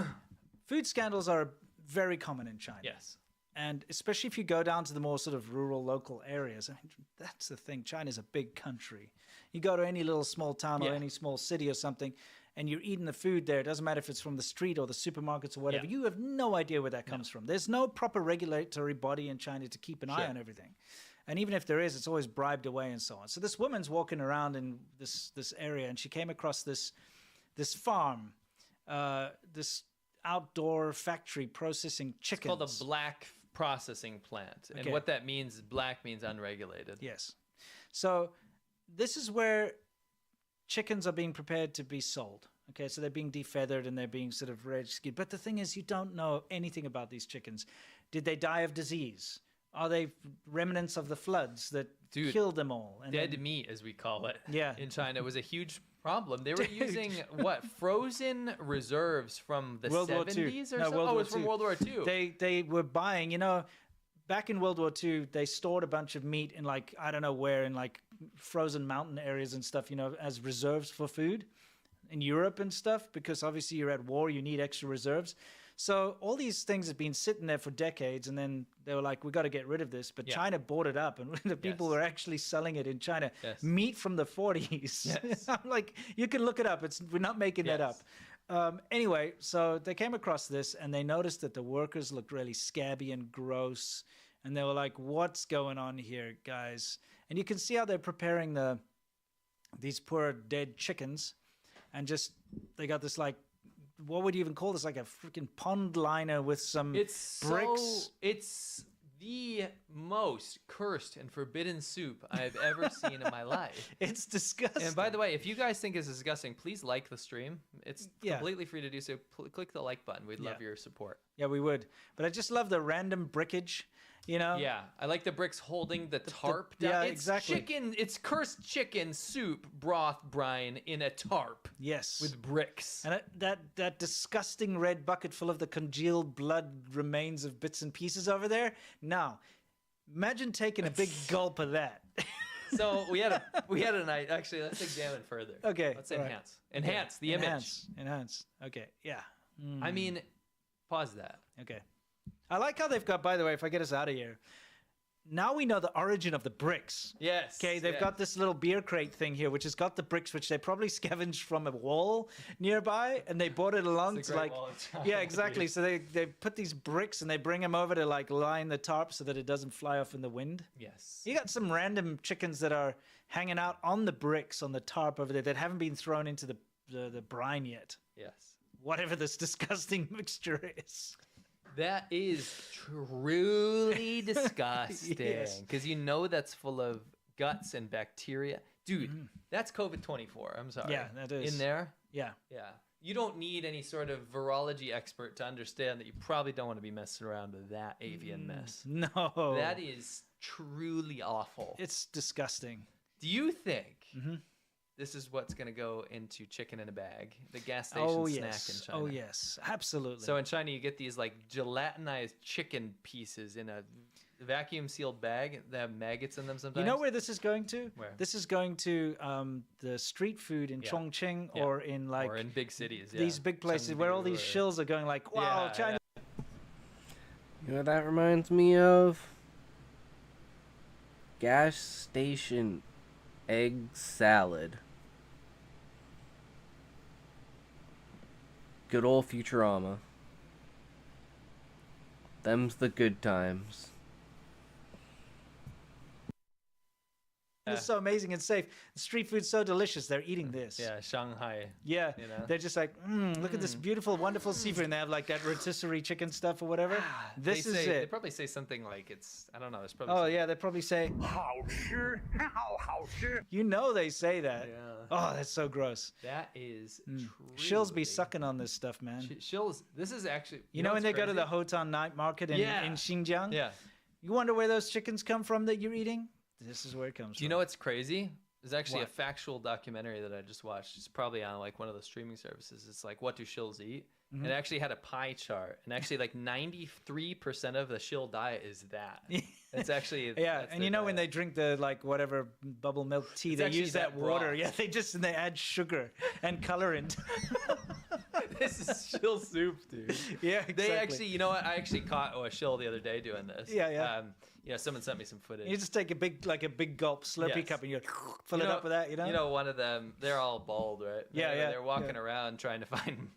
Food scandals are very common in China. Yes. And especially if you go down to the more sort of rural local areas, I mean, that's the thing. China's a big country. You go to any little small town or any small city or something, and you're eating the food there. It doesn't matter if it's from the street or the supermarkets or whatever. You have no idea where that comes from. There's no proper regulatory body in China to keep an eye on everything. And even if there is, it's always bribed away and so on. So this woman's walking around in this area, and she came across this farm, this outdoor factory processing chickens. It's called a black processing plant. And Okay. what that means, black means unregulated. Yes. So this is where chickens are being prepared to be sold. Okay, so they're being defeathered and they're being sort of red-skinned. But the thing is, you don't know anything about these chickens. Did they die of disease? Are they remnants of the floods that killed them all? And Dead meat, as we call it. Yeah. In China was a huge problem. They were using what, frozen reserves from the World War 70s II. or No, something? World Oh, it War was from II. World War II. They were buying, you know, back in World War II, they stored a bunch of meat in like, I don't know where, in like frozen mountain areas and stuff, you know, as reserves for food in Europe and stuff, because obviously you're at war, you need extra reserves. So all these things have been sitting there for decades, and then they were like, we got to get rid of this. But China bought it up, and the people were actually selling it in China. Yes. Meat from the 40s. Yes. I'm like, you can look it up. We're not making that up. Anyway, so they came across this, and they noticed that the workers looked really scabby and gross. And they were like, what's going on here, guys? And you can see how they're preparing these poor dead chickens. And just, they got this like, what would you even call this? Like a freaking pond liner with some bricks. It's the most cursed and forbidden soup I've ever seen in my life. It's disgusting. And by the way, if you guys think it's disgusting, please like the stream. It's Yeah. completely free to do so. Click the like button. We'd love your support. Yeah, we would. But I just love the random brickage, you know? Yeah, I like the bricks holding the tarp down. yeah, It's exactly. chicken. It's cursed chicken soup broth brine in a tarp Yes. with bricks. And that disgusting red bucket full of the congealed blood remains of bits and pieces over there. Now, imagine taking a big gulp of that. So we had a night. Actually, let's examine further. Okay, Let's all right. enhance the image. Enhance. Okay, yeah. I mean, pause that. Okay. I like how they've got, by the way, if I get us out of here, now we know the origin of the bricks. Yes. Okay, they've got this little beer crate thing here, which has got the bricks, which they probably scavenged from a wall nearby, and they brought it along It's to the Great like, Wall of China, yeah, exactly. So they put these bricks and they bring them over to like line the tarp so that it doesn't fly off in the wind. Yes. You got some random chickens that are hanging out on the bricks on the tarp over there that haven't been thrown into the brine yet. Yes. Whatever this disgusting mixture is. That is truly disgusting. Yes. Because you know that's full of guts and bacteria. Dude, that's COVID-24. I'm sorry. Yeah, that is. In there? Yeah. Yeah. You don't need any sort of virology expert to understand that you probably don't want to be messing around with that avian mess. No. That is truly awful. It's disgusting. Do you think this is what's going to go into chicken in a bag, the gas station snack in China? Oh, yes. Absolutely. So in China, you get these like gelatinized chicken pieces in a vacuum sealed bag that have maggots in them sometimes. you know where this is going to? Where? This is going to the street food in Chongqing or in like or in big cities. these big places where all these shills are going like, wow, Yeah, China. You know what that reminds me of? Gas station egg salad. Good old Futurama. Them's the good times. It's so amazing and safe. The street food's so delicious. They're eating this. Yeah, Shanghai. Yeah, You know? they're just like, look at this beautiful, wonderful seafood. And they have like that rotisserie chicken stuff or whatever. This is They it. probably say something like it's, I don't know. There's probably Oh, some- yeah, they probably say, you know they say that. Yeah. Oh, that's so gross. That is Shills be truly- sucking on this stuff, man. Shills, this is actually... You know when what's they go to the crazy? Hotan night market in Xinjiang? Yeah. You wonder where those chickens come from that you're eating? This is where it comes Do you from. know what's crazy? There's actually What? a factual documentary that I just watched. It's probably on like one of the streaming services. It's like, what do shills eat? Mm-hmm. And it actually had a pie chart. And actually like 93% of the shill diet is that. It's actually... Yeah, that's and their you know when they diet. drink the like whatever bubble milk tea, It's they actually use that that water. broth. Yeah, they add sugar and colorant. This is shill soup, dude. Yeah, exactly. They actually, you know what? I actually caught a shill the other day doing this. Yeah. Yeah, someone sent me some footage. You just take a big gulp Slurpee Yes. cup and you fill it up with that. You know. You know, one of them, they're all bald, right? Yeah, Anyway, yeah, They're walking yeah. around trying to find,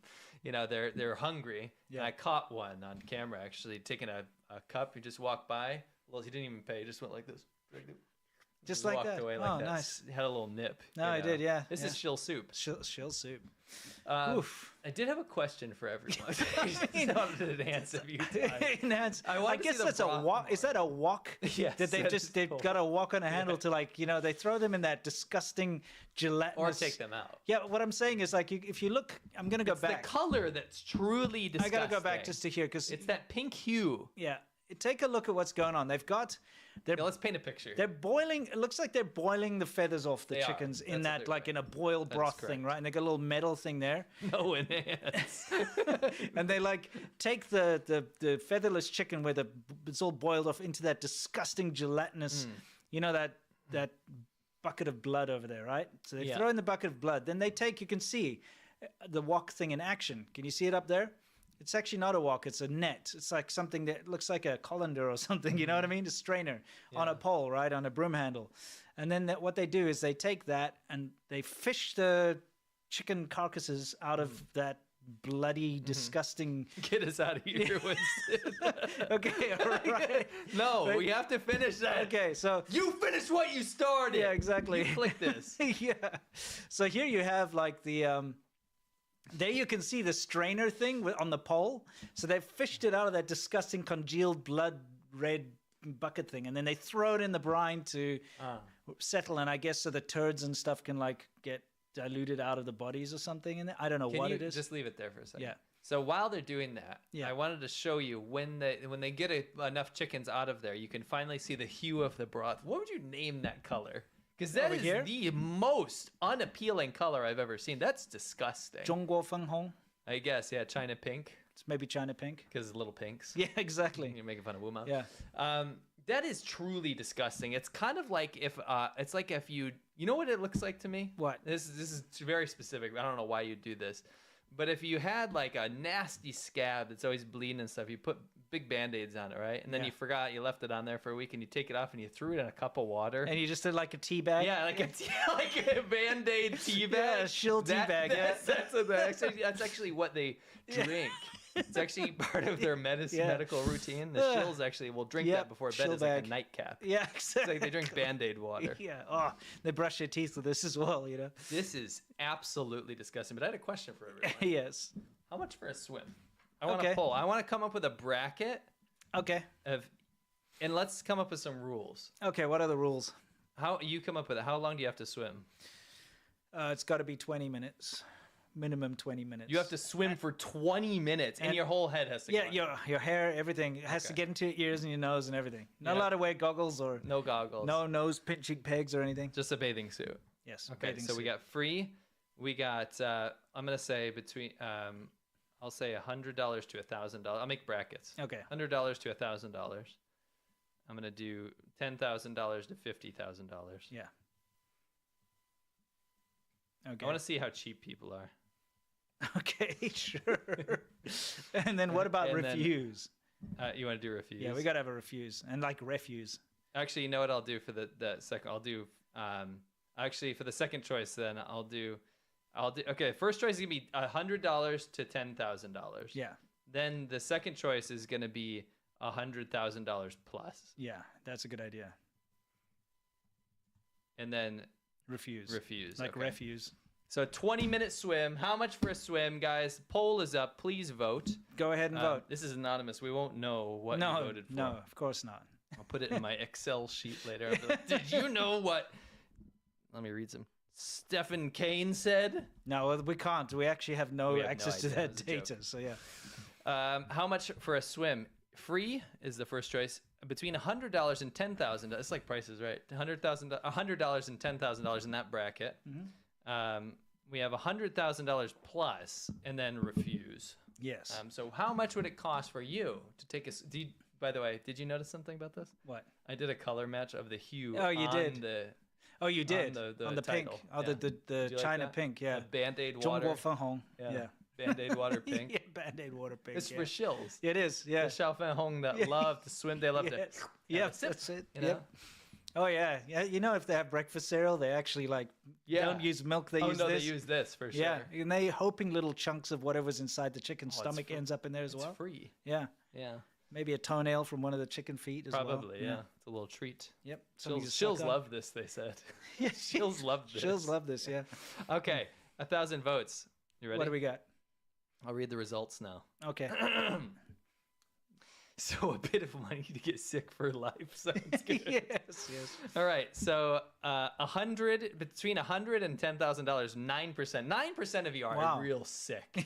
you know, they're hungry. Yeah. And I caught one on camera actually taking a cup. He just walked by. Well, he didn't even pay. He just went like this. Just like walked that. away like Oh, that. nice. Had a little nip. No, you I know. did, yeah, This yeah. is shill soup. Shill soup. Oof. I did have a question for everyone. I wanted to answer a few times. I guess that's a wok. Is that a wok? Yes, That they've got a wok on a handle to like, you know, they throw them in that disgusting gelatinous. Or take them out. Yeah, what I'm saying is like, if you look, I'm gonna go It's back. the color that's truly I disgusting. gotta go back just to here because It's that pink hue. yeah. Take a look at what's going on. Yeah, let's paint a picture. They're boiling. It looks like they're boiling the feathers off the They are. chickens in That's what that, like in a boiled broth thing, right? And they got a little metal thing there. No enhance. And they like take the featherless chicken where it's all boiled off into that disgusting gelatinous, you know, that bucket of blood over there, right? So they throw in the bucket of blood. Then they take, you can see the wok thing in action. Can you see it up there? It's actually not a wok, it's a net. It's like something that looks like a colander or something, you know what I mean? A strainer on a pole, right? On a broom handle. And then what they do is they take that and they fish the chicken carcasses out of that bloody, disgusting... Get us out of here, Winston. Okay, all right. No, Right. we have to finish that. Okay, so... You finish what you started. Yeah, exactly. You click this. Yeah. So here you have like the... There you can see the strainer thing on the pole. So they've fished it out of that disgusting congealed blood red bucket thing. And then they throw it in the brine to settle. And I guess so the turds and stuff can like get diluted out of the bodies or something in there. I don't know what it is. Just leave it there for a second? Yeah. So while they're doing that, Yeah. I wanted to show you when they get enough chickens out of there, you can finally see the hue of the broth. What would you name that color? Because that Over is here? the most unappealing color I've ever seen. That's disgusting. 中国粉红. I guess, yeah, China pink. It's maybe China pink. Because little pinks. Yeah, exactly. You're making fun of Wuma. Yeah. That is truly disgusting. It's kind of like if you know what it looks like to me? What? This is very specific. I don't know why you do this. But if you had like a nasty scab that's always bleeding and stuff, you put big Band-Aids on it, right? And then Yeah. you forgot, you left it on there for a week and you take it off and you threw it in a cup of water. And you just did like a tea bag? Yeah, like a Band-Aid tea bag. Yeah, a shill tea bag, yeah. That's actually what they drink. It's actually part of their medical routine. The shills actually will drink that before bed shill as like bag. a nightcap. Yeah, exactly. It's like they drink Band-Aid water. Yeah. Oh, they brush their teeth with this as well, you know? This is absolutely disgusting. But I had a question for everyone. Yes. How much for a swim? I want to Okay. pull. I want to come up with a bracket Okay. and let's come up with some rules. Okay, what are the rules? How you come up with it? How long do you have to swim? It's got to be 20 minutes. Minimum 20 minutes. You have to swim for 20 minutes, and your whole head has to. Yeah, go. your hair, everything. It has to Okay. get into your ears and your nose and everything. Not Yeah. allowed to wear goggles or No goggles. no nose pinching pegs or anything. Just a bathing suit. Yes. Okay, bathing so we suit. got free. We got. I'm gonna say between. I'll say $100 to $1,000. I'll make brackets. Okay. $100 to $1,000. I'm gonna do $10,000 to $50,000. Yeah. I Okay. want to see how cheap people are. Okay, sure. And then what about And then- refuse? You want to do refuse? Yeah, we got to have a refuse and like refuse. Actually, you know what I'll do for the second? I'll do actually for the second choice. Then I'll do. Okay, first choice is gonna be $100 to $10,000. Yeah. Then the second choice is gonna be $100,000 plus. Yeah, that's a good idea. And then Refuse. refuse. Like okay. refuse. So a 20-minute swim. How much for a swim, guys? Poll is up. Please vote. Go ahead and vote. This is anonymous. We won't know what you voted for. No, of course not. I'll put it in my Excel sheet later. I'll be like, did you know what? Let me read some. Stephen Kane said. No, well, we can't. We actually have no We have no access to idea. that It was a joke. data. So yeah. How much for a swim? Free is the first choice. Between $100 and $10,000. It's like prices, right? $100 and $10,000 in that bracket. Mm-hmm. We have $100,000 plus, and then refuse. Yes. So how much would it cost for you to take a? By the way, did you notice something about this? What? I did a color match of the hue. Oh, you on did. The, Oh, you did the on the pink. title. Oh, Yeah. the Did you like China that? pink. Yeah. The Band-Aid water. 中国粉红. Yeah. Band-Aid water pink. Yeah, Band-Aid water pink. It's yeah. for shills. It is. Yeah. The Xiaofan Hong that Yeah. love to swim. They love to. Yes. have Yeah, a sip, that's it. you know? Yep. Oh yeah, yeah. You know, if they have breakfast cereal, they actually like don't use milk. They use no, this. they use this for sure. Yeah, and they hoping little chunks of whatever's inside the chicken's stomach ends up in there as well. It's free. Yeah. Yeah. Maybe a toenail from one of the chicken feet as well. Probably, yeah. It's a little treat. Yep. something to Shills suck on. love this, they said. Yeah, Shills love this. Shills love this, yeah. Okay, 1,000 votes. You ready? What do we got? I'll read the results now. Okay. So a bit of money to get sick for life sounds good. yes. All right, so between $100 and $10,000, 9%. 9% of you are Wow. real sick.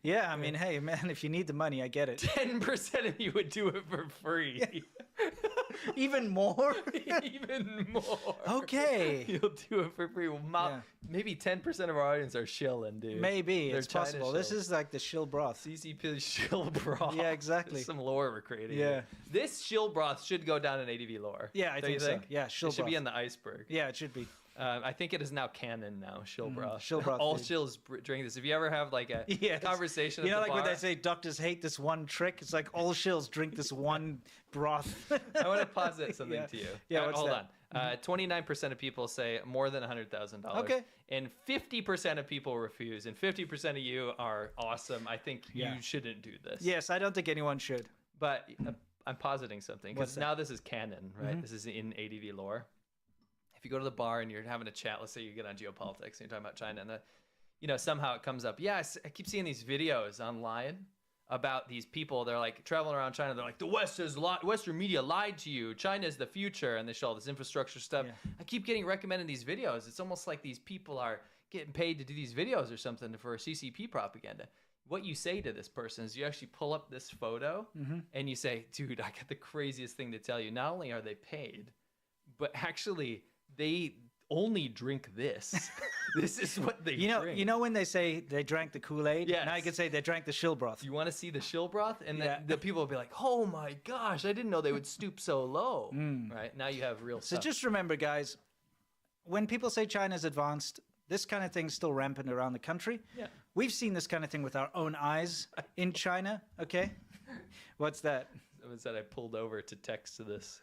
Yeah, I mean, hey, man, if you need the money, I get it. 10% of you would do it for free. Even more? Even more. Okay. You'll do it for free. Well, Yeah. Maybe 10% of our audience are shilling, dude. Maybe. They're It's China possible. This shills. is like the shill broth. CCP shill broth. Yeah, exactly. There's some lore we're creating. Yeah. here. This shill broth should go down in ADV lore. Yeah, I Don't you think so. Yeah, shill It should be broth. in the iceberg. Yeah, it should be. I think it is now canon now, shill broth. shill broth, All dude. shills drink this. If you ever have like a Yes. conversation You know, at the like when bar, they say doctors hate this one trick? It's like all shills drink this one broth. I want to posit something Yeah. to you. Yeah, what's hold that? on. 29% of people say more than $100,000. Okay. And 50% of people refuse. And 50% of you are awesome. I think Yeah. you shouldn't do this. Yes, I don't think anyone should. But I'm positing something What's because that? now this is canon, right? This is in ADV lore. If you go to the bar and you're having a chat, let's say you get on geopolitics and you're talking about China, and somehow it comes up. Yes, I keep seeing these videos online about these people. They're like traveling around China. They're like, the Western media lied to you. China is the future, and they show all this infrastructure stuff. Yeah. I keep getting recommended these videos. It's almost like these people are getting paid to do these videos or something for CCP propaganda. What you say to this person is you actually pull up this photo and you say, dude, I got the craziest thing to tell you. Not only are they paid, but actually they only drink this. This is what they drink. You know when they say they drank the Kool-Aid? Yes. Now you can say they drank the shill broth. You want to see the shill broth? And Yeah. the people will be like, oh my gosh, I didn't know they would stoop so low. Right? Now you have real So stuff. just remember, guys, when people say China's advanced, this kind of thing's still rampant around the country. Yeah. We've seen this kind of thing with our own eyes in China, okay? What's that? Someone said I pulled over to text to this.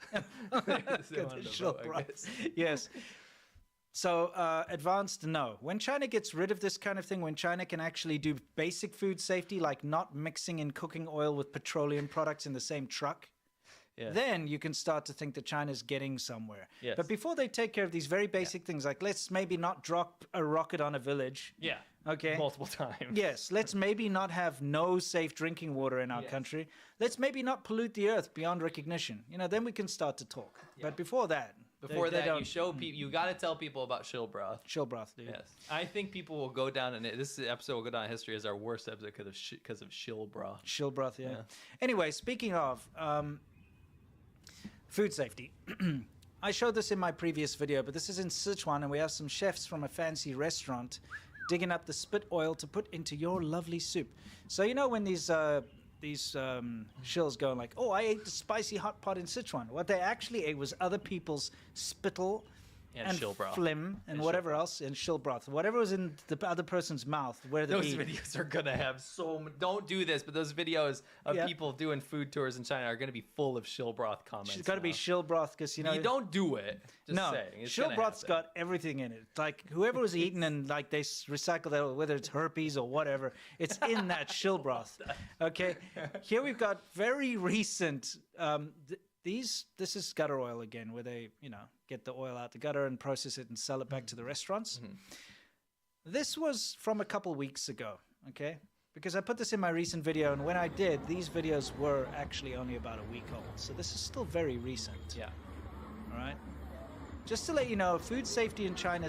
The shill broth. Yes. So advanced, no. When China gets rid of this kind of thing, when China can actually do basic food safety, like not mixing in cooking oil with petroleum products in the same truck, then you can start to think that China's getting somewhere. Yes. But before they take care of these very basic things, like let's maybe not drop a rocket on a village. Yeah. Okay. Multiple times. Yes, let's maybe not have no safe drinking water in our country. Let's maybe not pollute the earth beyond recognition. Then we can start to talk. But before that, they don't. you show people, you got to tell people about shill broth. Shill broth, dude. Yes. I think people will go down, and this episode will go down in history as our worst episode because of shill broth. Shill broth, yeah. Anyway, speaking of food safety, I showed this in my previous video, but this is in Sichuan, and we have some chefs from a fancy restaurant digging up the spit oil to put into your lovely soup. So when these shills going like, oh, I ate the spicy hot pot in Sichuan. What they actually ate was other people's spittle And shill broth. phlegm and And whatever else, and shill broth. Whatever was in the other person's mouth, where the Those videos are gonna have don't do this, but those videos of people doing food tours in China are gonna be full of shill broth comments. It's got to be now. shill broth because You don't do it. Just no, saying. It's shill gonna broth's happen. got everything in it. Like whoever was eating and like they recycle that, whether it's herpes or whatever, it's in that shill broth. Okay, here we've got very recent. This is gutter oil again, where they get the oil out the gutter and process it and sell it back to the restaurants. This was from a couple weeks ago. Okay. Because I put this in my recent video, and when I did, these videos were actually only about a week old. So this is still very recent. Yeah. All right. Just to let you know, food safety in China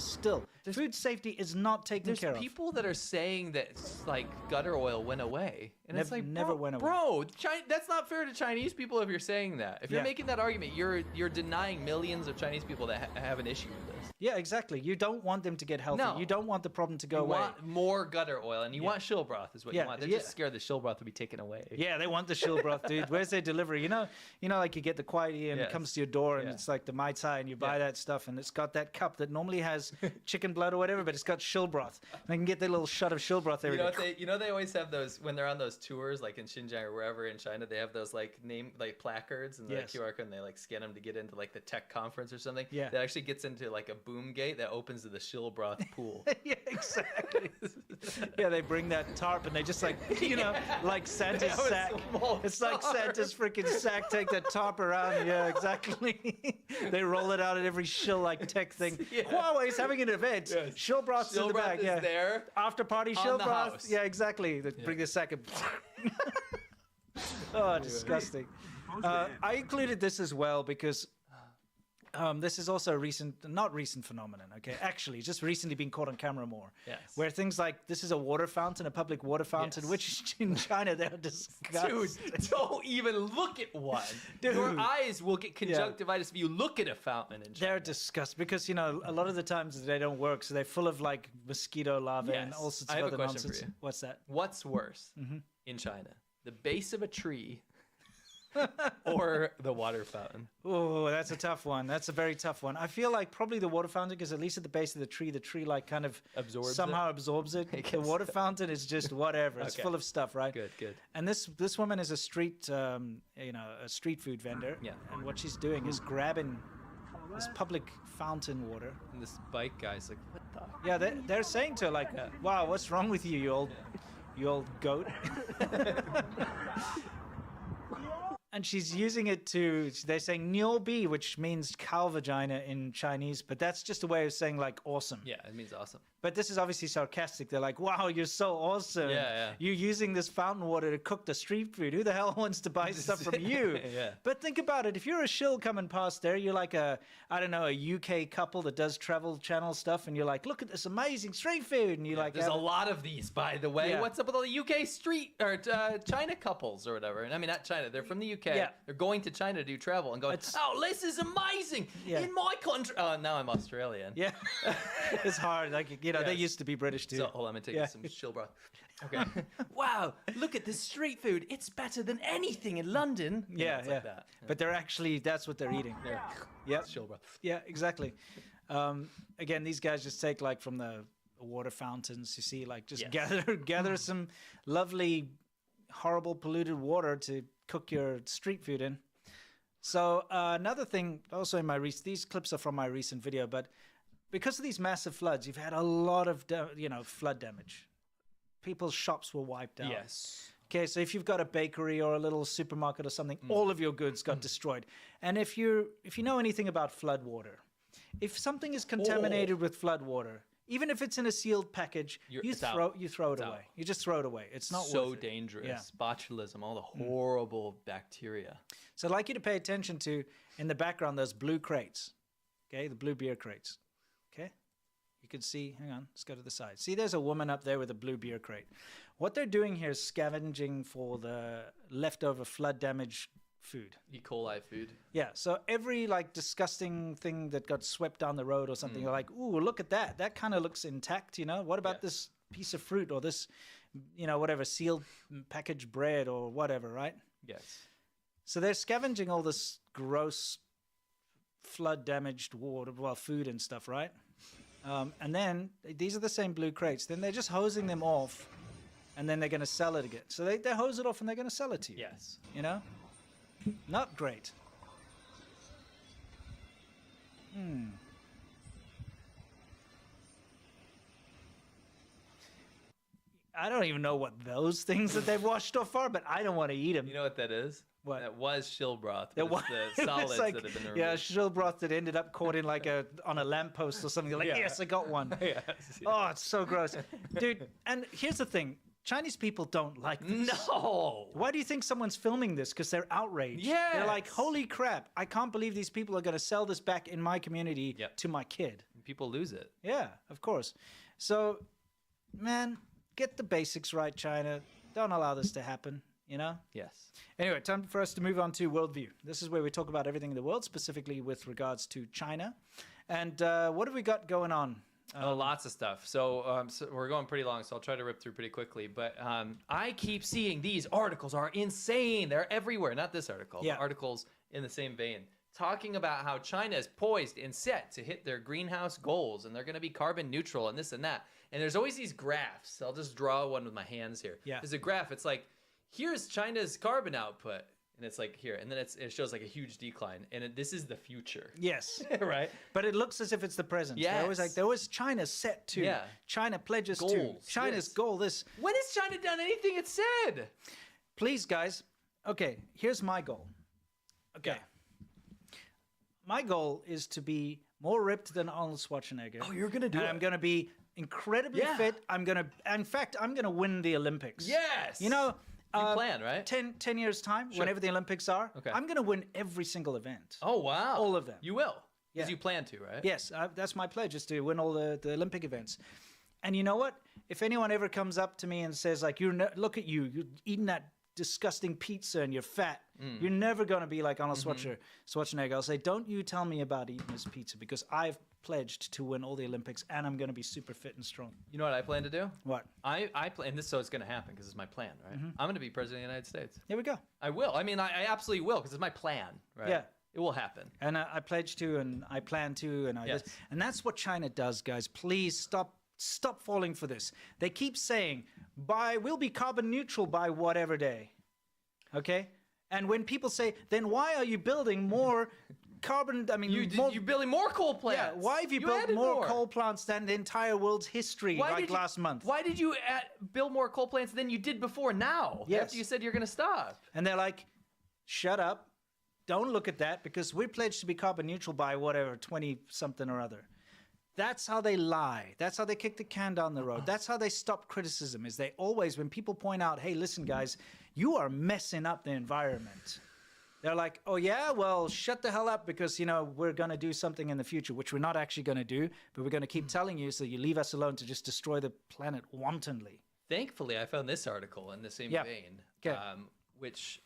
food safety is not taken care There's of. people that are saying that like gutter oil went away, and it's like never went away. Bro, that's not fair to Chinese people if you're saying that. If you're Yeah. making that argument, you're denying millions of Chinese people that have an issue with this. Yeah, exactly. You don't want them to get healthy. No. You don't want the problem to go You away. want more gutter oil, and you want shill broth is what Yeah, you want. They're yeah. just scared the shill broth will be taken away. Yeah, they want the shill broth, dude. Where's their delivery? Like you get the kuaidi and it Yes. comes to your door and Yeah. it's like the Mai Tai and you buy Yeah. that stuff and it's got that cup that normally has chicken blood or whatever, but it's got shill broth. And they can get their little shot of shill broth every day. They always have those when they're on those tours, like in Xinjiang or wherever in China. They have those like placards and the Yes. QR code, and they like scan them to get into like the tech conference or something. Yeah. That actually gets into like a boom gate that opens to the shill broth pool. Yeah, exactly. Yeah, they bring that tarp and they just like, like Santa's sack. It's like Santa's freaking sack. Take that tarp around. Yeah, exactly. They roll it out at every shill like tech thing. Yeah. Huawei's having an event. Yes. Shill broth's in the back. Is there. After party shill broth. Yeah, exactly. They bring the sack and. Oh, disgusting. I included this as well because this is also a not recent phenomenon, okay? Actually, just recently been caught on camera more. Yes. Where things like, this is a water fountain, a public water fountain, which in China, they're disgusting. Dude, don't even look at one. Dude. Your eyes will get conjunctivitis if you look at a fountain in China. They're disgusting because, a lot of the times they don't work, so they're full of like mosquito larvae and all sorts of other nonsense. For you. What's that? What's worse in China? The base of a tree or the water fountain? Oh, that's a tough one. That's a very tough one. I feel like probably the water fountain, because at least at the base of the tree like kind of absorbs it. The water fountain is just whatever. It's full of stuff, right? Good. And this woman is a street, a street food vendor. Yeah. And what she's doing is grabbing this public fountain water. And this bike guy's like, what the? Yeah, they're saying to her like, wow, what's wrong with you, you old goat? And she's using it they're saying niu bi, which means cow vagina in Chinese, but that's just a way of saying like awesome. Yeah, it means awesome. But this is obviously sarcastic. They're like, wow, you're so awesome. Yeah. You're using this fountain water to cook the street food. Who the hell wants to buy stuff from you? Yeah. But think about it. If you're a shill coming past there, you're like a UK couple that does travel channel stuff, and you're like, look at this amazing street food. And you're like, there's a lot of these, by the way. Yeah. What's up with all the UK street or China couples or whatever? And I mean, not China. They're from the UK. Yeah. They're going to China to do travel and going, oh, this is amazing. Yeah. In my country. Oh, now I'm Australian. Yeah. It's hard. Like, they used to be British too. So hold on, I'm gonna take some shill broth. Okay. Wow, look at this street food. It's better than anything in London. Yeah. Like that. But they're actually, that's what they're eating. Yeah. Yep. Shill broth. Yeah, exactly. Again, these guys just take like from the water fountains, you see, like just gather some lovely, horrible polluted water to cook your street food in. So another thing also in these clips are from my recent video, but because of these massive floods, you've had a lot of, flood damage. People's shops were wiped out. Yes. Okay, so if you've got a bakery or a little supermarket or something, all of your goods got destroyed. And if you know anything about flood water, if something is contaminated with flood water, even if it's in a sealed package, you throw it away. You just throw it away. It's not so worth it. dangerous. Yeah. Botulism, all the horrible bacteria. So I'd like you to pay attention to, in the background, those blue crates. Okay, the blue beer crates. Okay, you can see, hang on, let's go to the side. See, there's a woman up there with a blue beer crate. What they're doing here is scavenging for the leftover flood damaged food. E. coli food. Yeah, so every like disgusting thing that got swept down the road or something, you're like, ooh, look at that. That kind of looks intact, What about this piece of fruit or this, whatever, sealed packaged bread or whatever, right? Yes. So they're scavenging all this gross flood damaged water, food and stuff, right? And then these are the same blue crates. Then they're just hosing them off, and then they're going to sell it again. So they hose it off and they're going to sell it to you. Yes. Not great. I don't even know what those things that they've washed off are, but I don't want to eat them. You know what that is? What? That was shill broth. But it's the solids like, that have been removed. Yeah, shill broth that ended up caught in like on a lamppost or something. You're like, yes, I got one. Yes. Oh, it's so gross. Dude, and here's the thing. Chinese people don't like this. No. Why do you think someone's filming this? Because they're outraged. Yeah. They're like, holy crap, I can't believe these people are going to sell this back in my community to my kid. People lose it. Yeah, of course. So, man, get the basics right, China. Don't allow this to happen, Yes. Anyway, time for us to move on to Worldview. This is where we talk about everything in the world, specifically with regards to China. And what have we got going on? Lots of stuff. So we're going pretty long, so I'll try to rip through pretty quickly. But I keep seeing these articles are insane. They're everywhere. Not this article, but articles in the same vein, talking about how China is poised and set to hit their greenhouse goals, and they're going to be carbon neutral and this and that. And there's always these graphs. I'll just draw one with my hands here. Yeah. There's a graph. It's like, here's China's carbon output. and it's like here, and then it shows like a huge decline, and this is the future. Yes. Right? But it looks as if it's the present. Yes. There was China set to. Yeah. China pledges to. Goals, China's this. goal this. When has China done anything it said? Please, guys. Okay, here's my goal. Okay. My goal is to be more ripped than Arnold Schwarzenegger. Oh, you're gonna do and it. I'm gonna be incredibly fit. In fact, I'm gonna win the Olympics. Yes. You know, You plan, right? 10 years time, whenever the Olympics are, Okay. I'm gonna win every single event. Oh, wow. All of them. You will. Because Yeah. you plan to, right? Yes, that's my pledge, is to win all the Olympic events. And you know what? If anyone ever comes up to me and says, like, look at you, you're eating that disgusting pizza and you're fat. You're never going to be like Arnold Schwarzenegger. I'll say, don't you tell me about eating this pizza, because I've pledged to win all the Olympics and I'm going to be super fit and strong. You know what I plan to do? What? I plan, and this so it's going to happen because it's my plan, right? I'm going to be president of the United States. Here we go. I will. I mean, I absolutely will because it's my plan, right? Yeah. It will happen. And I pledge to, and I plan to, and Yes. and that's what China does, guys. Please stop falling for this. They keep saying, we'll be carbon neutral by whatever day. Okay? And when people say, then why are you building more carbon? I mean, You're building more coal plants. yeah. Why have you built added more coal plants than the entire world's history, last month? Why did you build more coal plants than you did before now? Yes. After you said you're going to stop. And they're like, shut up. Don't look at that, because we're pledged to be carbon neutral by whatever, 20 something or other. That's how they lie. That's how they kick the can down the road. That's how they stop criticism, is they always, when people point out, hey, listen, guys, you are messing up the environment. They're like, oh, yeah, well, shut the hell up, because, we're going to do something in the future, which we're not actually going to do, but we're going to keep telling you so you leave us alone to just destroy the planet wantonly. Thankfully, I found this article in the same Yeah. vein, Okay. which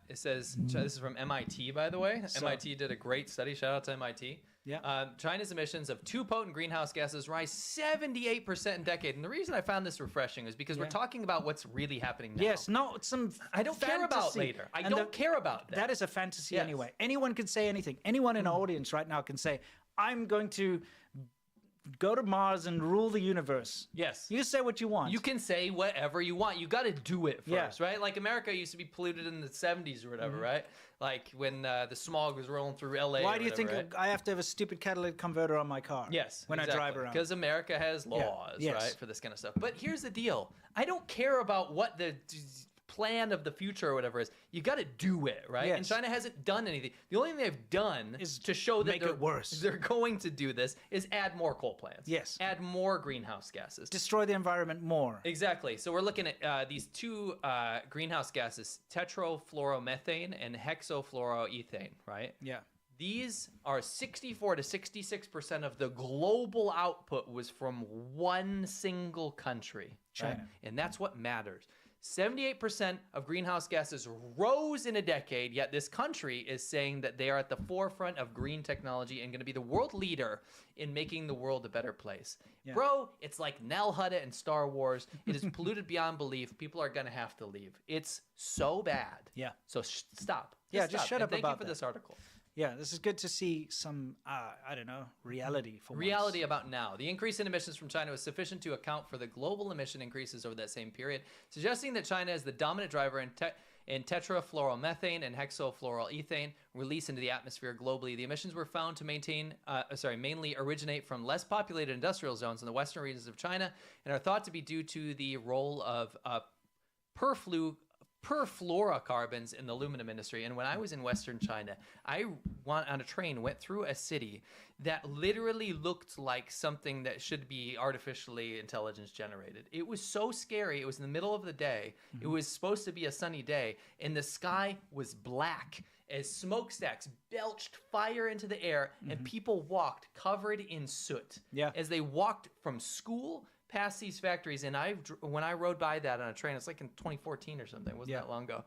it says, this is from MIT, by the way. MIT did a great study. Shout out to MIT. Yeah. China's emissions of two potent greenhouse gases rise 78% in a decade. And the reason I found this refreshing is because we're talking about what's really happening now. Yes, not some I don't care about fantasy. later. I And don't care about that. That is a fantasy Yes. anyway. Anyone can say anything. Anyone in our audience right now can say, I'm going to go to Mars and rule the universe. Yes. You say what you want. You can say whatever you want. You got to do it first, Yeah. right? Like America used to be polluted in the 70s or whatever, right? Like when the smog was rolling through LA. Why or do you whatever, think right? I have to have a stupid catalytic converter on my car? Yes, when I drive around. Because America has laws, Yes. right, for this kind of stuff. But here's the deal: I don't care about what the plan of the future or whatever is. You got to do it, right? Yes. And China hasn't done anything. The only thing they've done Is to show that make it worse. they're going to do this is add more coal plants. Yes. Add more greenhouse gases. Destroy the environment more. Exactly. So we're looking at these two greenhouse gases, tetrafluoromethane and hexafluoroethane, right? Yeah. These are 64 to 66% of the global output was from one single country, right? China. And that's what matters. 78% of greenhouse gases rose in a decade, yet this country is saying that they are at the forefront of green technology and going to be the world leader in making the world a better place. Yeah. Bro, it's like Nal Hutta and Star Wars. It is polluted beyond belief. People are going to have to leave. It's so bad. Yeah. So stop. Yeah, just stop. shut And up thank about you for that. this article. Yeah, this is good to see some, I don't know, reality for Reality once. about now. The increase in emissions from China was sufficient to account for the global emission increases over that same period, suggesting that China is the dominant driver in tetrafluoromethane and hexafluoroethane released into the atmosphere globally. The emissions were found to mainly originate from less populated industrial zones in the western regions of China and are thought to be due to the role of perfluorocarbons in the aluminum industry. And when I was in Western China, I went on a train, went through a city that literally looked like something that should be artificially intelligence generated. It was so scary. It was in the middle of the day. It was supposed to be a sunny day, and the sky was black as smokestacks belched fire into the air, and people walked covered in soot. Yeah. As they walked from school past these factories, and when I rode by that on a train, it's like in 2014 or something. It wasn't that long ago.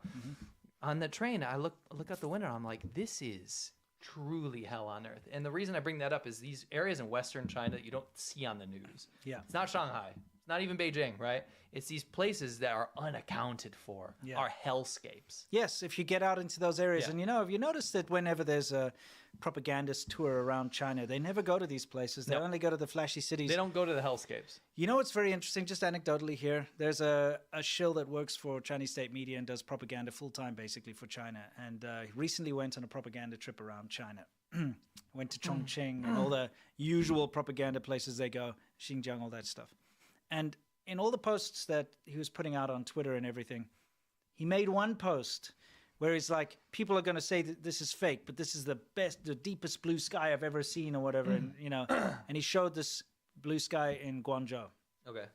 On the train, I look out the window. And I'm like, this is truly hell on earth. And the reason I bring that up is these areas in Western China that you don't see on the news. Yeah. It's not Shanghai. It's not even Beijing, right? It's these places that are unaccounted for, Yeah. are hellscapes. Yes, if you get out into those areas. Yeah. And have you noticed that whenever there's a propagandist tour around China, they never go to these places. They No. only go to the flashy cities. They don't go to the hellscapes. You know what's very interesting, just anecdotally here? There's a shill that works for Chinese state media and does propaganda full-time, basically, for China. And he recently went on a propaganda trip around China. Went to Chongqing and all the usual propaganda places they go, Xinjiang, all that stuff. And in all the posts that he was putting out on Twitter and everything, he made one post where he's like, people are going to say that this is fake, but this is the deepest blue sky I've ever seen or whatever. And, and he showed this blue sky in Guangzhou. Okay.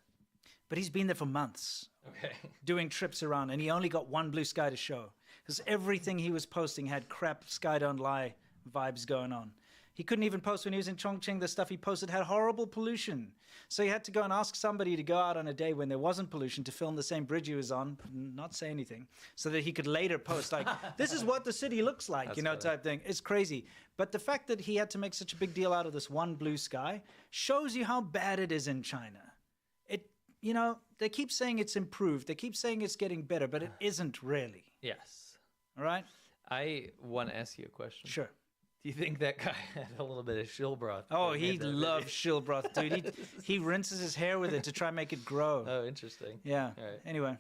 But he's been there for months Okay. doing trips around, and he only got one blue sky to show because everything he was posting had crap sky don't lie vibes going on. He couldn't even post when he was in Chongqing. The stuff he posted had horrible pollution. So he had to go and ask somebody to go out on a day when there wasn't pollution to film the same bridge he was on, not say anything, so that he could later post like, this is what the city looks like, That's funny. type thing. It's crazy. But the fact that he had to make such a big deal out of this one blue sky shows you how bad it is in China. They keep saying it's improved. They keep saying it's getting better, but it isn't really. Yes. All right? I want to ask you a question. Sure. Do you think that guy had a little bit of shill broth? Oh, when he made that loves video? shill broth, dude. He rinses his hair with it to try and make it grow. Oh, interesting. Yeah. All right. Anyway.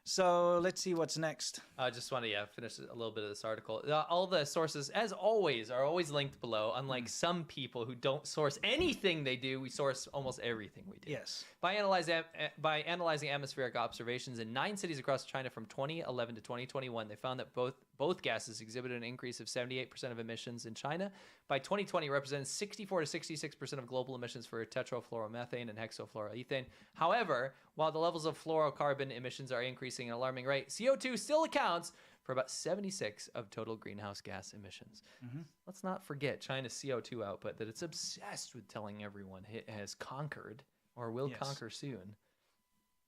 So let's see what's next. I just want to finish a little bit of this article. All the sources, as always, are always linked below. Unlike some people who don't source anything they do, we source almost everything we do. Yes. By analyzing atmospheric observations in 9 cities across China from 2011 to 2021, they found that both gases exhibited an increase of 78% of emissions in China. By 2020, represents 64 to 66% of global emissions for tetrafluoromethane and hexafluoroethane. However, while the levels of fluorocarbon emissions are increasing at an alarming rate, CO2 still accounts for about 76 of total greenhouse gas emissions. Let's not forget China's CO2 output, that it's obsessed with telling everyone it has conquered or will Yes. conquer soon.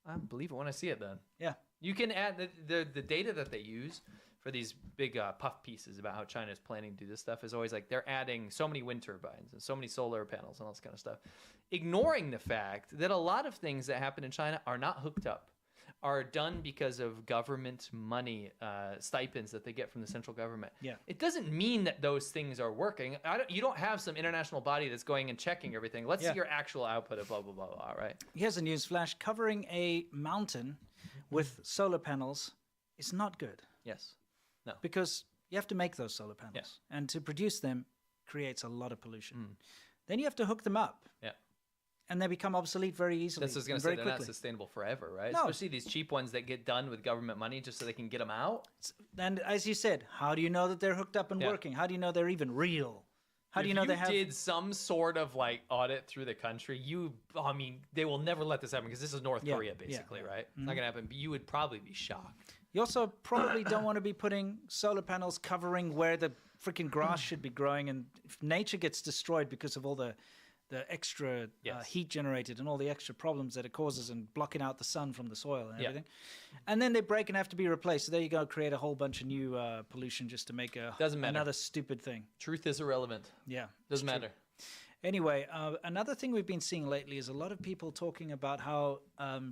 I believe it when I see it then. Yeah. You can add the data that they use for these big puff pieces about how China is planning to do this stuff is always like they're adding so many wind turbines and so many solar panels and all this kind of stuff, ignoring the fact that a lot of things that happen in China are not hooked up, are done because of government money, stipends that they get from the central government. Yeah. It doesn't mean that those things are working. You don't have some international body that's going and checking everything. Let's Yeah. see your actual output of blah, blah, blah, blah, right? Here's a news flash. Covering a mountain with solar panels is not good Yes. No. because you have to make those solar panels. Yeah. And to produce them creates a lot of pollution. Then you have to hook them up. Yeah. And they become obsolete very easily. That's what I was going and to say. very They're quickly. not sustainable forever, right? No. Especially these cheap ones that get done with government money just so they can get them out. And as you said, how do you know that they're hooked up and Yeah. working? How do you know they're even real? How do you know if they have? did some sort of like audit through the country, they will never let this happen because this is North Yeah, Korea, yeah. basically, right? It's not going to happen. But you would probably be shocked. You also probably don't want to be putting solar panels covering where the freaking grass should be growing, and if nature gets destroyed because of all the extra Yes. heat generated and all the extra problems that it causes and blocking out the sun from the soil and Yeah. everything. And then they break and have to be replaced. So there you go, create a whole bunch of new pollution just to make Doesn't matter. another stupid thing. Truth is irrelevant. Yeah. Doesn't it's true. matter. Anyway, another thing we've been seeing lately is a lot of people talking about how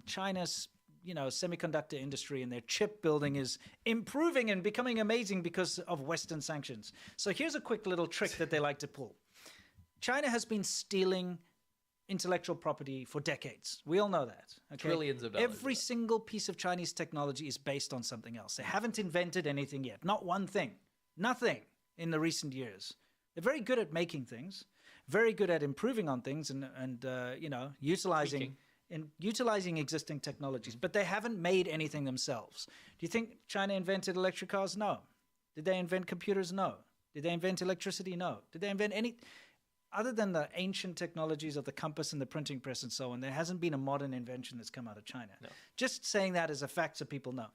China's semiconductor industry and their chip building is improving and becoming amazing because of Western sanctions. So here's a quick little trick that they like to pull. China has been stealing intellectual property for decades. We all know that. Okay? Trillions of dollars, Every yeah. single piece of Chinese technology is based on something else. They haven't invented anything yet. Not one thing. Nothing in the recent years. They're very good at making things, very good at improving on things and utilizing existing technologies, but they haven't made anything themselves. Do you think China invented electric cars? No. Did they invent computers? No. Did they invent electricity? No. Did they invent any other than the ancient technologies of the compass and the printing press and so on? There hasn't been a modern invention that's come out of China. No. Just saying that as a fact so people know.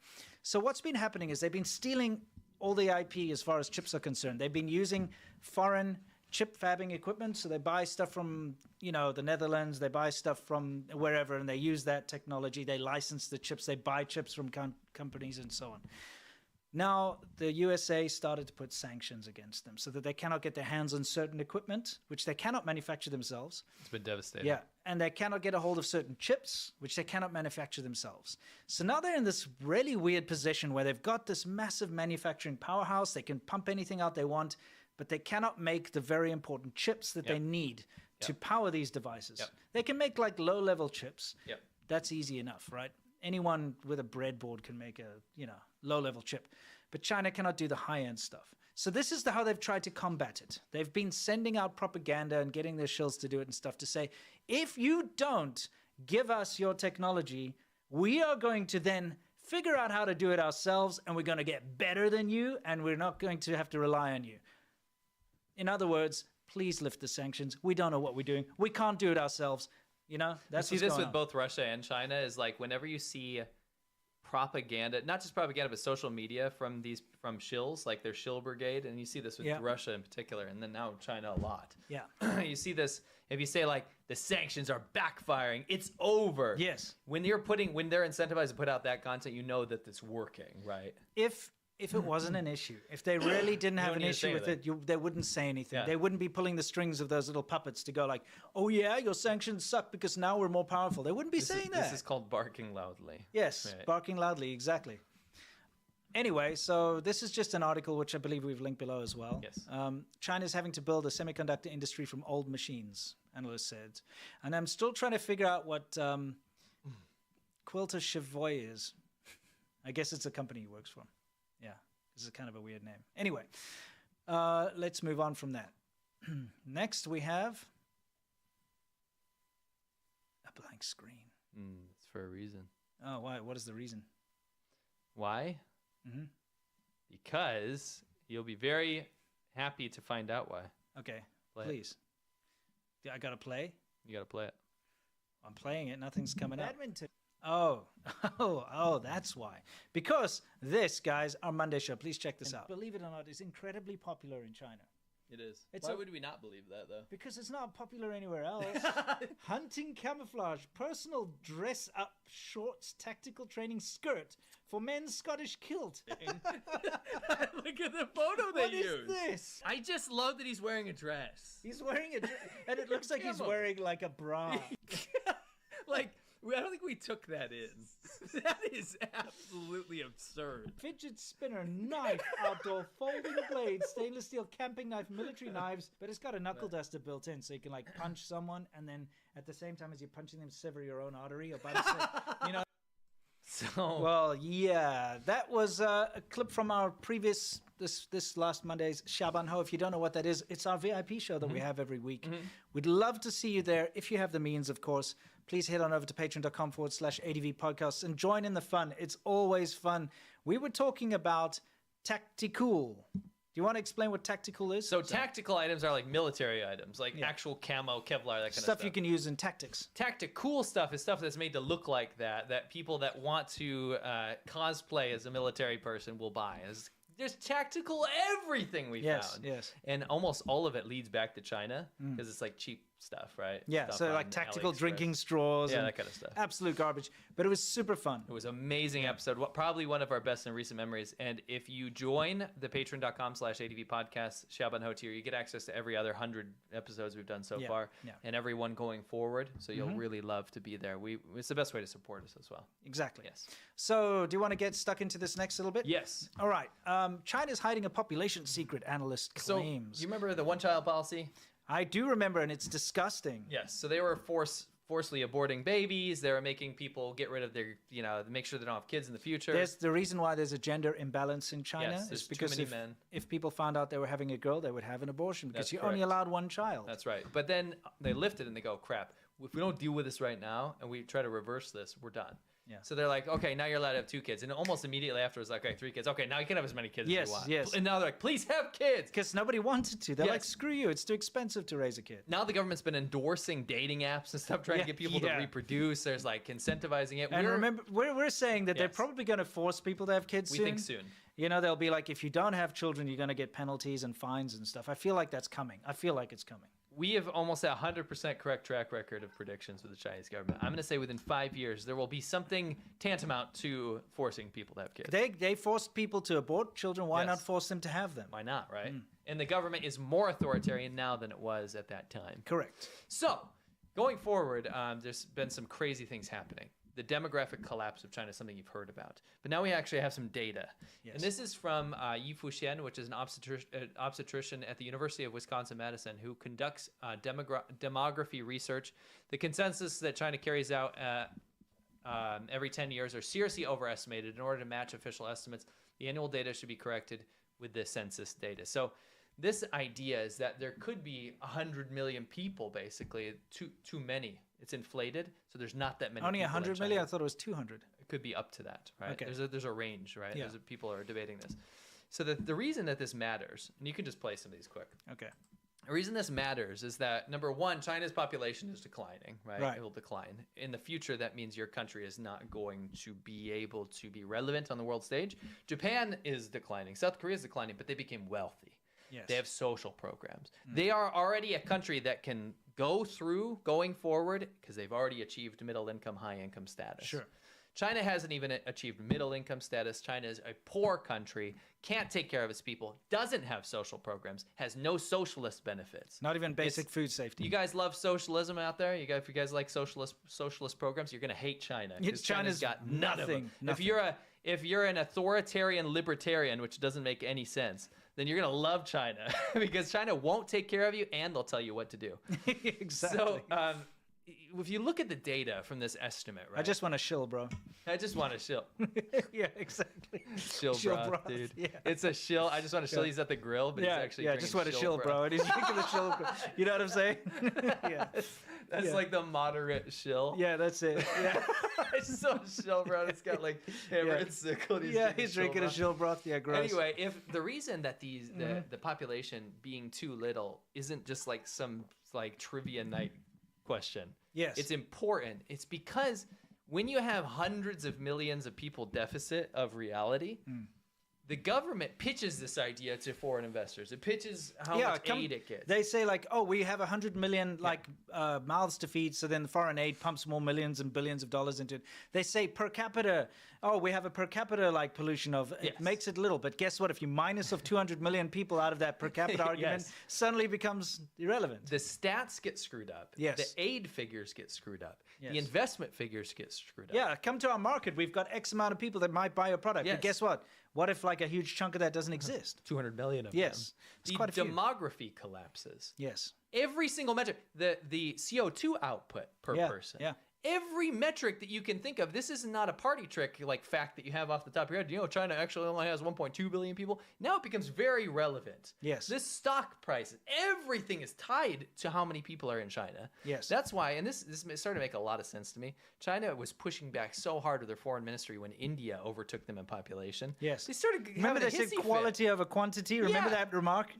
So what's been happening is they've been stealing all the IP as far as chips are concerned. They've been using foreign chip fabbing equipment. So they buy stuff from, the Netherlands, they buy stuff from wherever, and they use that technology. They license the chips, they buy chips from companies and so on. Now, the USA started to put sanctions against them so that they cannot get their hands on certain equipment, which they cannot manufacture themselves. It's been devastating. Yeah, and they cannot get a hold of certain chips, which they cannot manufacture themselves. So now they're in this really weird position where they've got this massive manufacturing powerhouse. They can pump anything out they want, but they cannot make the very important chips that they need to power these devices. They can make like low-level chips. That's easy enough, right? Anyone with a breadboard can make a, low-level chip. But China cannot do the high-end stuff. So this is how they've tried to combat it. They've been sending out propaganda and getting their shills to do it and stuff to say, if you don't give us your technology, we are going to then figure out how to do it ourselves, and we're going to get better than you, and we're not going to have to rely on you. In other words, please lift the sanctions. We don't know what we're doing. We can't do it ourselves. That's see what's this going with on. both Russia and China is like whenever you see propaganda, not just propaganda, but social media from shills, like their shill brigade, and you see this with Russia in particular, and then now China a lot. Yeah. You see this if you say like the sanctions are backfiring, it's over. Yes. When they're incentivized to put out that content, you know that it's working, right? If it wasn't an issue, if they really didn't have an need to say issue with it, they wouldn't say anything. Yeah. They wouldn't be pulling the strings of those little puppets to go like, oh yeah, your sanctions suck because now we're more powerful. They wouldn't be saying that. This is called barking loudly. Yes, Right. barking loudly, exactly. Anyway, so this is just an article which I believe we've linked below as well. Yes. China's having to build a semiconductor industry from old machines, analysts said. And I'm still trying to figure out what Quilter Chavoy is. I guess it's a company he works for. Yeah, this is kind of a weird name. Anyway, let's move on from that. Next, we have a blank screen. It's for a reason. Oh, why? What is the reason? Why? Mm-hmm. Because you'll be very happy to find out why. Okay, Play it. please. Yeah, I gotta play. You got to play it. I'm playing it. Nothing's coming up. Oh, that's why. Because this, guys, our Monday show. Please check this out. Believe it or not, is incredibly popular in China. It is. It's Why a- would we not believe that, though? Because it's not popular anywhere else. Hunting camouflage, personal dress-up shorts, tactical training skirt for men's Scottish kilt. Look at the photo What is this? I just love that he's wearing a dress. He's wearing a dress, and it looks like he's Camo. wearing like a bra. Like, I don't think we took that in. That is absolutely absurd. Fidget spinner, knife, outdoor folding blade, stainless steel camping knife, military knives, but it's got a knuckle duster built in, so you can like punch someone, and then at the same time as you're punching them, sever your own artery or bicep. So, Well, yeah, that was a clip from our previous this last Monday's Shaban Ho. If you don't know what that is, it's our VIP show that we have every week. We'd love to see you there if you have the means, of course. Please head on over to patreon.com/ADV podcasts and join in the fun. It's always fun. We were talking about tactical. Do you want to explain what tactical is? so tactical items are like military items, like actual camo, Kevlar, that kind of stuff. stuff you can use in tactics. Tactical stuff is stuff that's made to look like that people that want to cosplay as a military person will buy. There's tactical everything we found. Yes. And almost all of it leads back to China because it's like cheap stuff, right? Yeah, Stuff so on like tactical AliExpress. drinking straws. Yeah, and that kind of stuff. Absolute garbage. But it was super fun. It was an amazing episode. Probably one of our best in recent memories. And if you join the patreon.com/ADV podcast, Shaban Ho tier, you get access to every other 100 episodes we've done so far yeah. and every one going forward. So you'll really love to be there. It's the best way to support us as well. Exactly. Yes. So, do you want to get stuck into this next little bit? Yes. All right. China's hiding a population secret, analyst claims. So you remember the one-child policy? I do remember, and it's disgusting. Yes. So they were forcefully aborting babies. They were making people get rid of their, make sure they don't have kids in the future. There's the reason why there's a gender imbalance in China Yes, is there's too because many men. if people found out they were having a girl, they would have an abortion because That's you're only correct. allowed one child. That's right. But then they lift it and they go, crap, if we don't deal with this right now and we try to reverse this, we're done. Yeah. So they're like, okay, now you're allowed to have 2 kids. And almost immediately afterwards, like, okay, 3 kids. Okay, now you can have as many kids as Yes, you want. yes. And now they're like, please have kids. Because nobody wanted to. They're like, Yes. screw you. It's too expensive to raise a kid. Now the government's been endorsing dating apps and stuff, trying Yeah, to get people yeah. to reproduce. There's like incentivizing it. And remember, we're saying that they're Yes. probably going to force people to have kids we soon. think soon. They'll be like, if you don't have children, you're going to get penalties and fines and stuff. I feel like that's coming. I feel like it's coming. We have almost a 100% correct track record of predictions with the Chinese government. I'm going to say within 5 years, there will be something tantamount to forcing people to have kids. They forced people to abort children. Why Yes. not force them to have them? Why not, right? And the government is more authoritarian now than it was at that time. Correct. So, Going forward, there's been some crazy things happening. The demographic collapse of China is something you've heard about. But now we actually have some data. Yes. And this is from Yi Fuxian, which is an obstetrician at the University of Wisconsin-Madison who conducts demography research. The consensus that China carries out every 10 years are seriously overestimated. In order to match official estimates, the annual data should be corrected with the census data. So this idea is that there could be 100 million people, basically, too many. It's inflated, so there's not that many Only people in 100 China. million? I thought it was 200. It could be up to that, right? Okay. There's a range, right? Yeah. People are debating this. So the reason that this matters, and you can just play some of these quick. Okay. The reason this matters is that, number one, China's population is declining, right? Right. It will decline. In the future, that means your country is not going to be able to be relevant on the world stage. Japan is declining. South Korea is declining, but they became wealthy. Yes. They have social programs. They are already a country that can go through going forward because they've already achieved middle income, high income status. Sure. China hasn't even achieved middle income status. China is a poor country, can't take care of its people, doesn't have social programs, has no socialist benefits. Not even basic food safety. You guys love socialism out there? If you guys like socialist programs, you're gonna hate China because China's got none of them. nothing. If you're an authoritarian libertarian, which doesn't make any sense, then you're gonna love China because China won't take care of you and they'll tell you what to do. Exactly. So if you look at the data from this estimate, right? I just want to shill, bro. I just want to shill. Yeah, exactly. Shill broth, dude. Yeah. It's a shill. I just want to shill. He's at the grill, but he's actually yeah, drinking just want to shill, bro. broth. And he's drinking the shill. You know what I'm saying? Yeah. That's Yeah. like the moderate shill. Yeah, that's it. Yeah. I saw a shill broth. It's got like hammer and sickle. And He's drinking a shill broth. Yeah, gross. Anyway, if the reason that the population being too little isn't just like some like trivia night question. Yes. It's important. It's because when you have hundreds of millions of people deficit of reality, the government pitches this idea to foreign investors. It pitches how much aid it gets. They say like, oh, we have 100 million mouths to feed, so then the foreign aid pumps more millions and billions of dollars into it. They say per capita, oh, we have a per capita like pollution of, it makes it little, but guess what? If you minus of 200 million people out of that per capita argument, suddenly becomes irrelevant. The stats get screwed up. Yes. The aid figures get screwed up. Yes. The investment figures get screwed up. Yeah, come to our market. We've got X amount of people that might buy your product. Yes. But guess what? What if like a huge chunk of that doesn't exist? 200 million of Yes. them. It's The quite a few. demography collapses. Yes. Every single metric, the CO2 output per person. Yeah. Every metric that you can think of, this is not a party trick like fact that you have off the top of your head. You know, China actually only has 1.2 billion people. Now it becomes very relevant. Yes. This stock price, everything is tied to how many people are in China. Yes. That's why, and this started to make a lot of sense to me. China was pushing back so hard with their foreign ministry when India overtook them in population. Yes. They started Remember having they a said hissy quality over quantity? Remember that remark?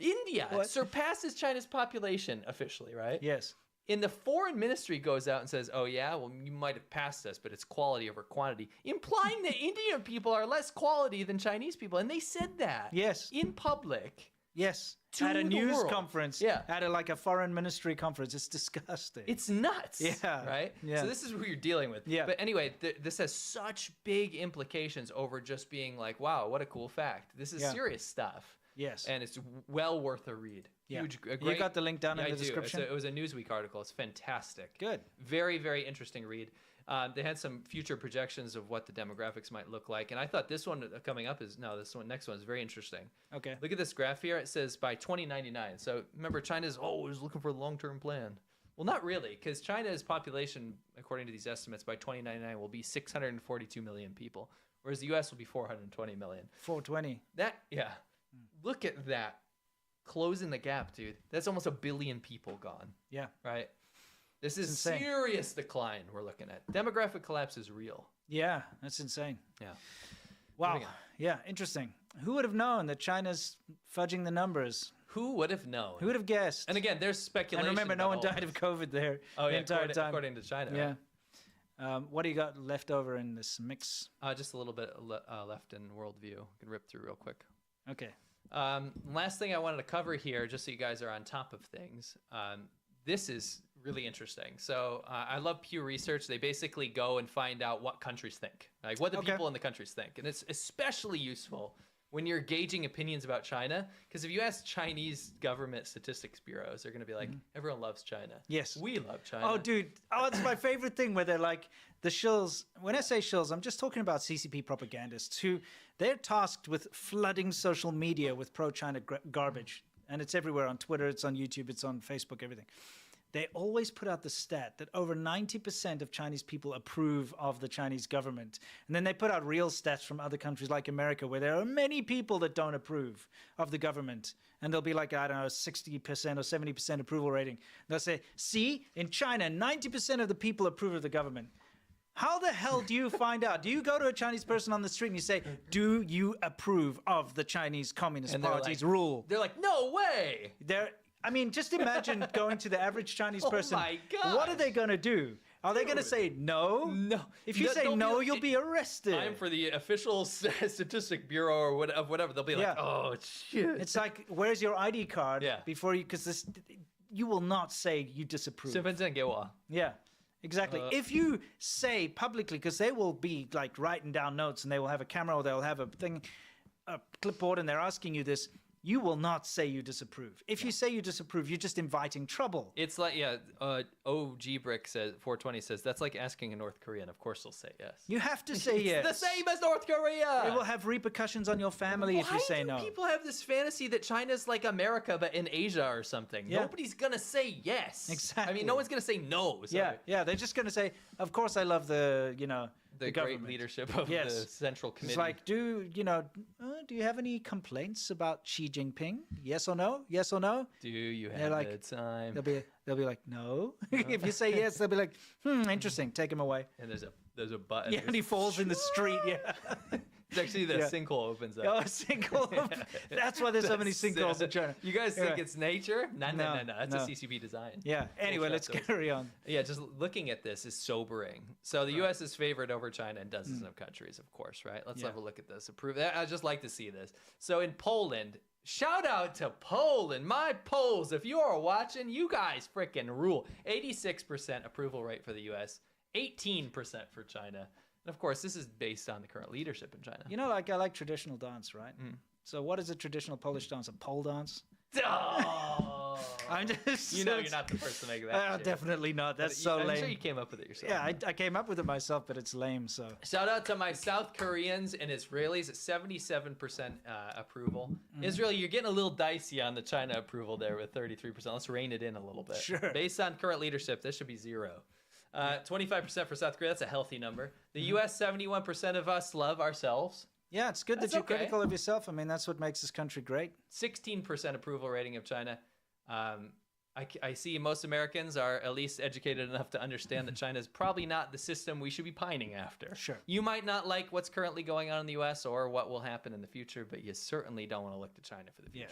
India surpasses China's population officially, right? Yes. And the foreign ministry goes out and says, oh, yeah, well, you might have passed us, but it's quality over quantity, implying that Indian people are less quality than Chinese people. And they said that. Yes. In public. Yes. To at a the news world. conference. Yeah. At a foreign ministry conference. It's disgusting. It's nuts. Yeah. Right? Yeah. So this is what you're dealing with. Yeah. But anyway, this has such big implications over just being like, wow, what a cool fact. This is serious stuff. Yes. And it's well worth a read. Yeah. Huge, a You great, got the link down in I the do. description? It was a Newsweek article. It's fantastic. Good. Very, very interesting read. They had some future projections of what the demographics might look like. And I thought this one coming up next one is very interesting. Okay. Look at this graph here. It says by 2099. So remember, China's always looking for a long-term plan. Well, not really, because China's population, according to these estimates, by 2099 will be 642 million people, whereas the U.S. will be 420 million. 420. Look at that. Closing the gap, dude. That's almost 1 billion people gone. Yeah. Right? This is insane. Serious decline we're looking at. Demographic collapse is real. Yeah, that's insane. Yeah. Wow. Moving on. Yeah, interesting. Who would have known that China's fudging the numbers? Who would have known? Who would have guessed? And again, there's speculation. And remember, no about one all died this. of COVID there Oh, the yeah, entire time. according to China. Yeah. Right? What do you got left over in this mix? Just a little bit left in worldview. I can rip through real quick. Okay. Last thing I wanted to cover here, just so you guys are on top of things. This is really interesting. So I love Pew Research. They basically go and find out what countries think, like what the people in the countries think. And it's especially useful when you're gauging opinions about China, because if you ask Chinese government statistics bureaus, they're going to be like, everyone loves China. Yes. We love China. Oh, dude. Oh, it's my favorite thing where they're like, the shills. When I say shills, I'm just talking about CCP propagandists who they're tasked with flooding social media with pro-China garbage. And it's everywhere on Twitter, it's on YouTube, it's on Facebook, everything. They always put out the stat that over 90% of Chinese people approve of the Chinese government. And then they put out real stats from other countries like America where there are many people that don't approve of the government. And they'll be like, I don't know, 60% or 70% approval rating. They'll say, see, in China, 90% of the people approve of the government. How the hell do you find out? Do you go to a Chinese person on the street and you say, do you approve of the Chinese Communist Party's rule? They're like, no way. I mean, just imagine going to the average Chinese person. Oh my gosh. What are they going to do? Are they going to say no? No. If you say no, you'll be arrested. I'm for the official statistic bureau or whatever. They'll be like, oh, shit. It's like, where's your ID card? Yeah. Before you, because you will not say you disapprove. 身份证给我. Yeah. Exactly. If you say publicly, because they will be like writing down notes and they will have a camera or they'll have a clipboard and they're asking you this, you will not say you disapprove. If you say you disapprove, you're just inviting trouble. It's like, OG Brick says, 420 says, that's like asking a North Korean. Of course they'll say yes. You have to say yes. It's the same as North Korea. It will have repercussions on your family if you say no. Why do people have this fantasy that China's like America but in Asia or something? Yeah. Nobody's going to say yes. Exactly. I mean, no one's going to say no. So Yeah, they're just going to say, of course I love the great government. leadership of the Central Committee. It's like, do you have any complaints about Xi Jinping? Yes or no? Yes or no? Do you have the time? They'll be like, no. If you say yes, they'll be like, interesting. Take him away. And there's a button. Yeah, and he falls in the street. Yeah. It's actually the sinkhole opens up. Oh, a sinkhole. That's why there's so many sinkholes in China. You guys think it's nature? No. That's no. a CCP design. Yeah. Anyway, let's carry on. Yeah, just looking at this is sobering. So the U.S. is favored over China in dozens of countries, of course, right? Let's have a look at this. I'd just like to see this. So in Poland, shout out to Poland. My Poles, if you are watching, you guys freaking rule. 86% approval rate for the U.S., 18% for China. And of course, this is based on the current leadership in China. You know, I like traditional dance, right? So what is a traditional Polish dance? A pole dance? Oh. I'm just, you're not the person to make that shit. Definitely not. That's so lame. I'm sure you came up with it yourself. Yeah, I came up with it myself, but it's lame, so. Shout out to my South Koreans and Israelis at 77% approval. Israel, you're getting a little dicey on the China approval there with 33%. Let's rein it in a little bit. Sure. Based on current leadership, this should be 0. 25% for South Korea. That's a healthy number. The U.S., 71% of us love ourselves. Yeah, it's good that you're critical of yourself. I mean, that's what makes this country great. 16% approval rating of China. I see most Americans are at least educated enough to understand that China is probably not the system we should be pining after. Sure. You might not like what's currently going on in the U.S. or what will happen in the future, but you certainly don't want to look to China for the future.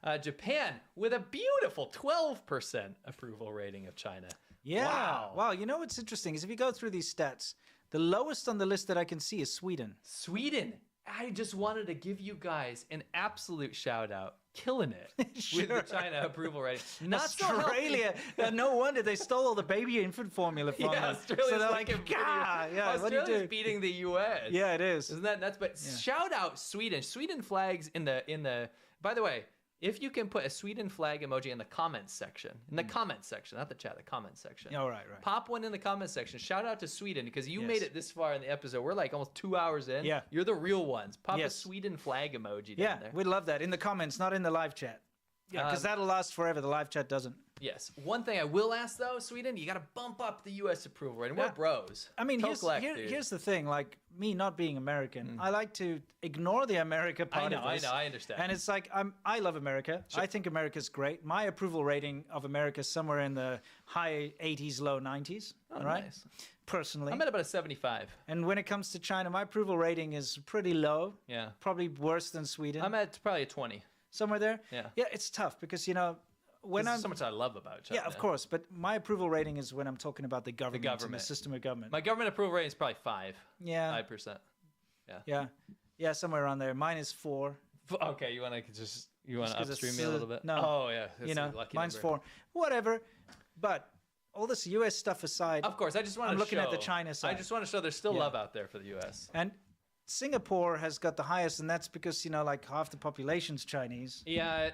Yes. Japan with a beautiful 12% approval rating of China. Yeah. Wow. You know what's interesting is if you go through these stats, the lowest on the list that I can see is Sweden. Sweden. I just wanted to give you guys an absolute shout out. Killing it with the China approval rating. Not Australia. No wonder they stole all the baby infant formula from them. Australia's so they're like Australia's beating the U.S. Yeah, it is. Isn't that nuts? But shout out Sweden. Sweden flags in the. By the way, if you can put a Sweden flag emoji in the comments section, comments section, not the chat, the comments section. Oh, right. Pop one in the comments section. Shout out to Sweden because you made it this far in the episode. We're like almost 2 hours in. Yeah. You're the real ones. Pop a Sweden flag emoji down there. We'd love that. In the comments, not in the live chat. Yeah, because that'll last forever. The live chat doesn't. Yes. One thing I will ask, though, Sweden, you got to bump up the U.S. approval rating. We're bros. I mean, here's the thing. Like, me not being American, I like to ignore the America part of this. I understand. And it's like, I love America. Sure. I think America's great. My approval rating of America is somewhere in the high 80s, low 90s. Oh, all right? Nice. Personally. I'm at about a 75. And when it comes to China, my approval rating is pretty low. Yeah. Probably worse than Sweden. I'm at probably a 20. Somewhere there? Yeah. Yeah, it's tough because, when There's so much I love about China. Yeah, of course. But my approval rating is when I'm talking about the government. And the system of government. My government approval rating is probably 5. Yeah. 5%. Yeah. Yeah, somewhere around there. Mine is 4. Okay, you want to upstream me a little bit? No. Oh, yeah. That's mine's number. 4. Whatever. But all this U.S. stuff aside. Of course, I just want to I'm looking at the China side. I just want to show there's still love out there for the U.S. And Singapore has got the highest, and that's because, like half the population's Chinese. Yeah,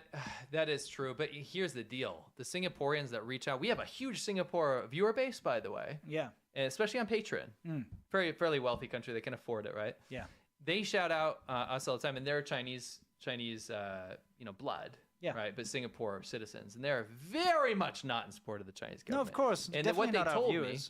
that is true. But here's the deal. The Singaporeans that reach out, we have a huge Singapore viewer base, by the way. Yeah. And especially on Patreon. Fairly wealthy country. They can afford it, right? Yeah. They shout out us all the time, and they're Chinese, blood. Yeah. Right. But Singapore citizens, and they're very much not in support of the Chinese government. No, of course. And definitely what they not our told me, viewers.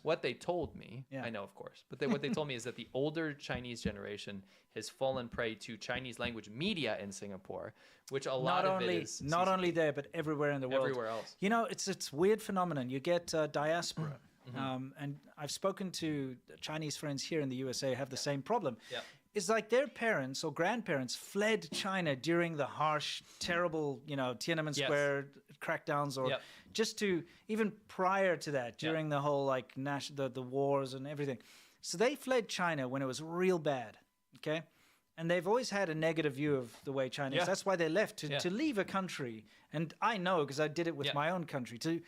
Yeah. I know, of course, but what they told me is that the older Chinese generation has fallen prey to Chinese language media in Singapore, which a lot of it is not only there, but everywhere in the world. Everywhere else. It's weird phenomenon. You get diaspora. And I've spoken to Chinese friends here in the USA who have the same problem. Yeah. It's like their parents or grandparents fled China during the harsh, terrible, Tiananmen Square crackdowns, or just to even prior to that, during the whole the wars and everything. So they fled China when it was real bad. Okay. And they've always had a negative view of the way China is. That's why they left, to leave a country. And I know, because I did it with my own country, to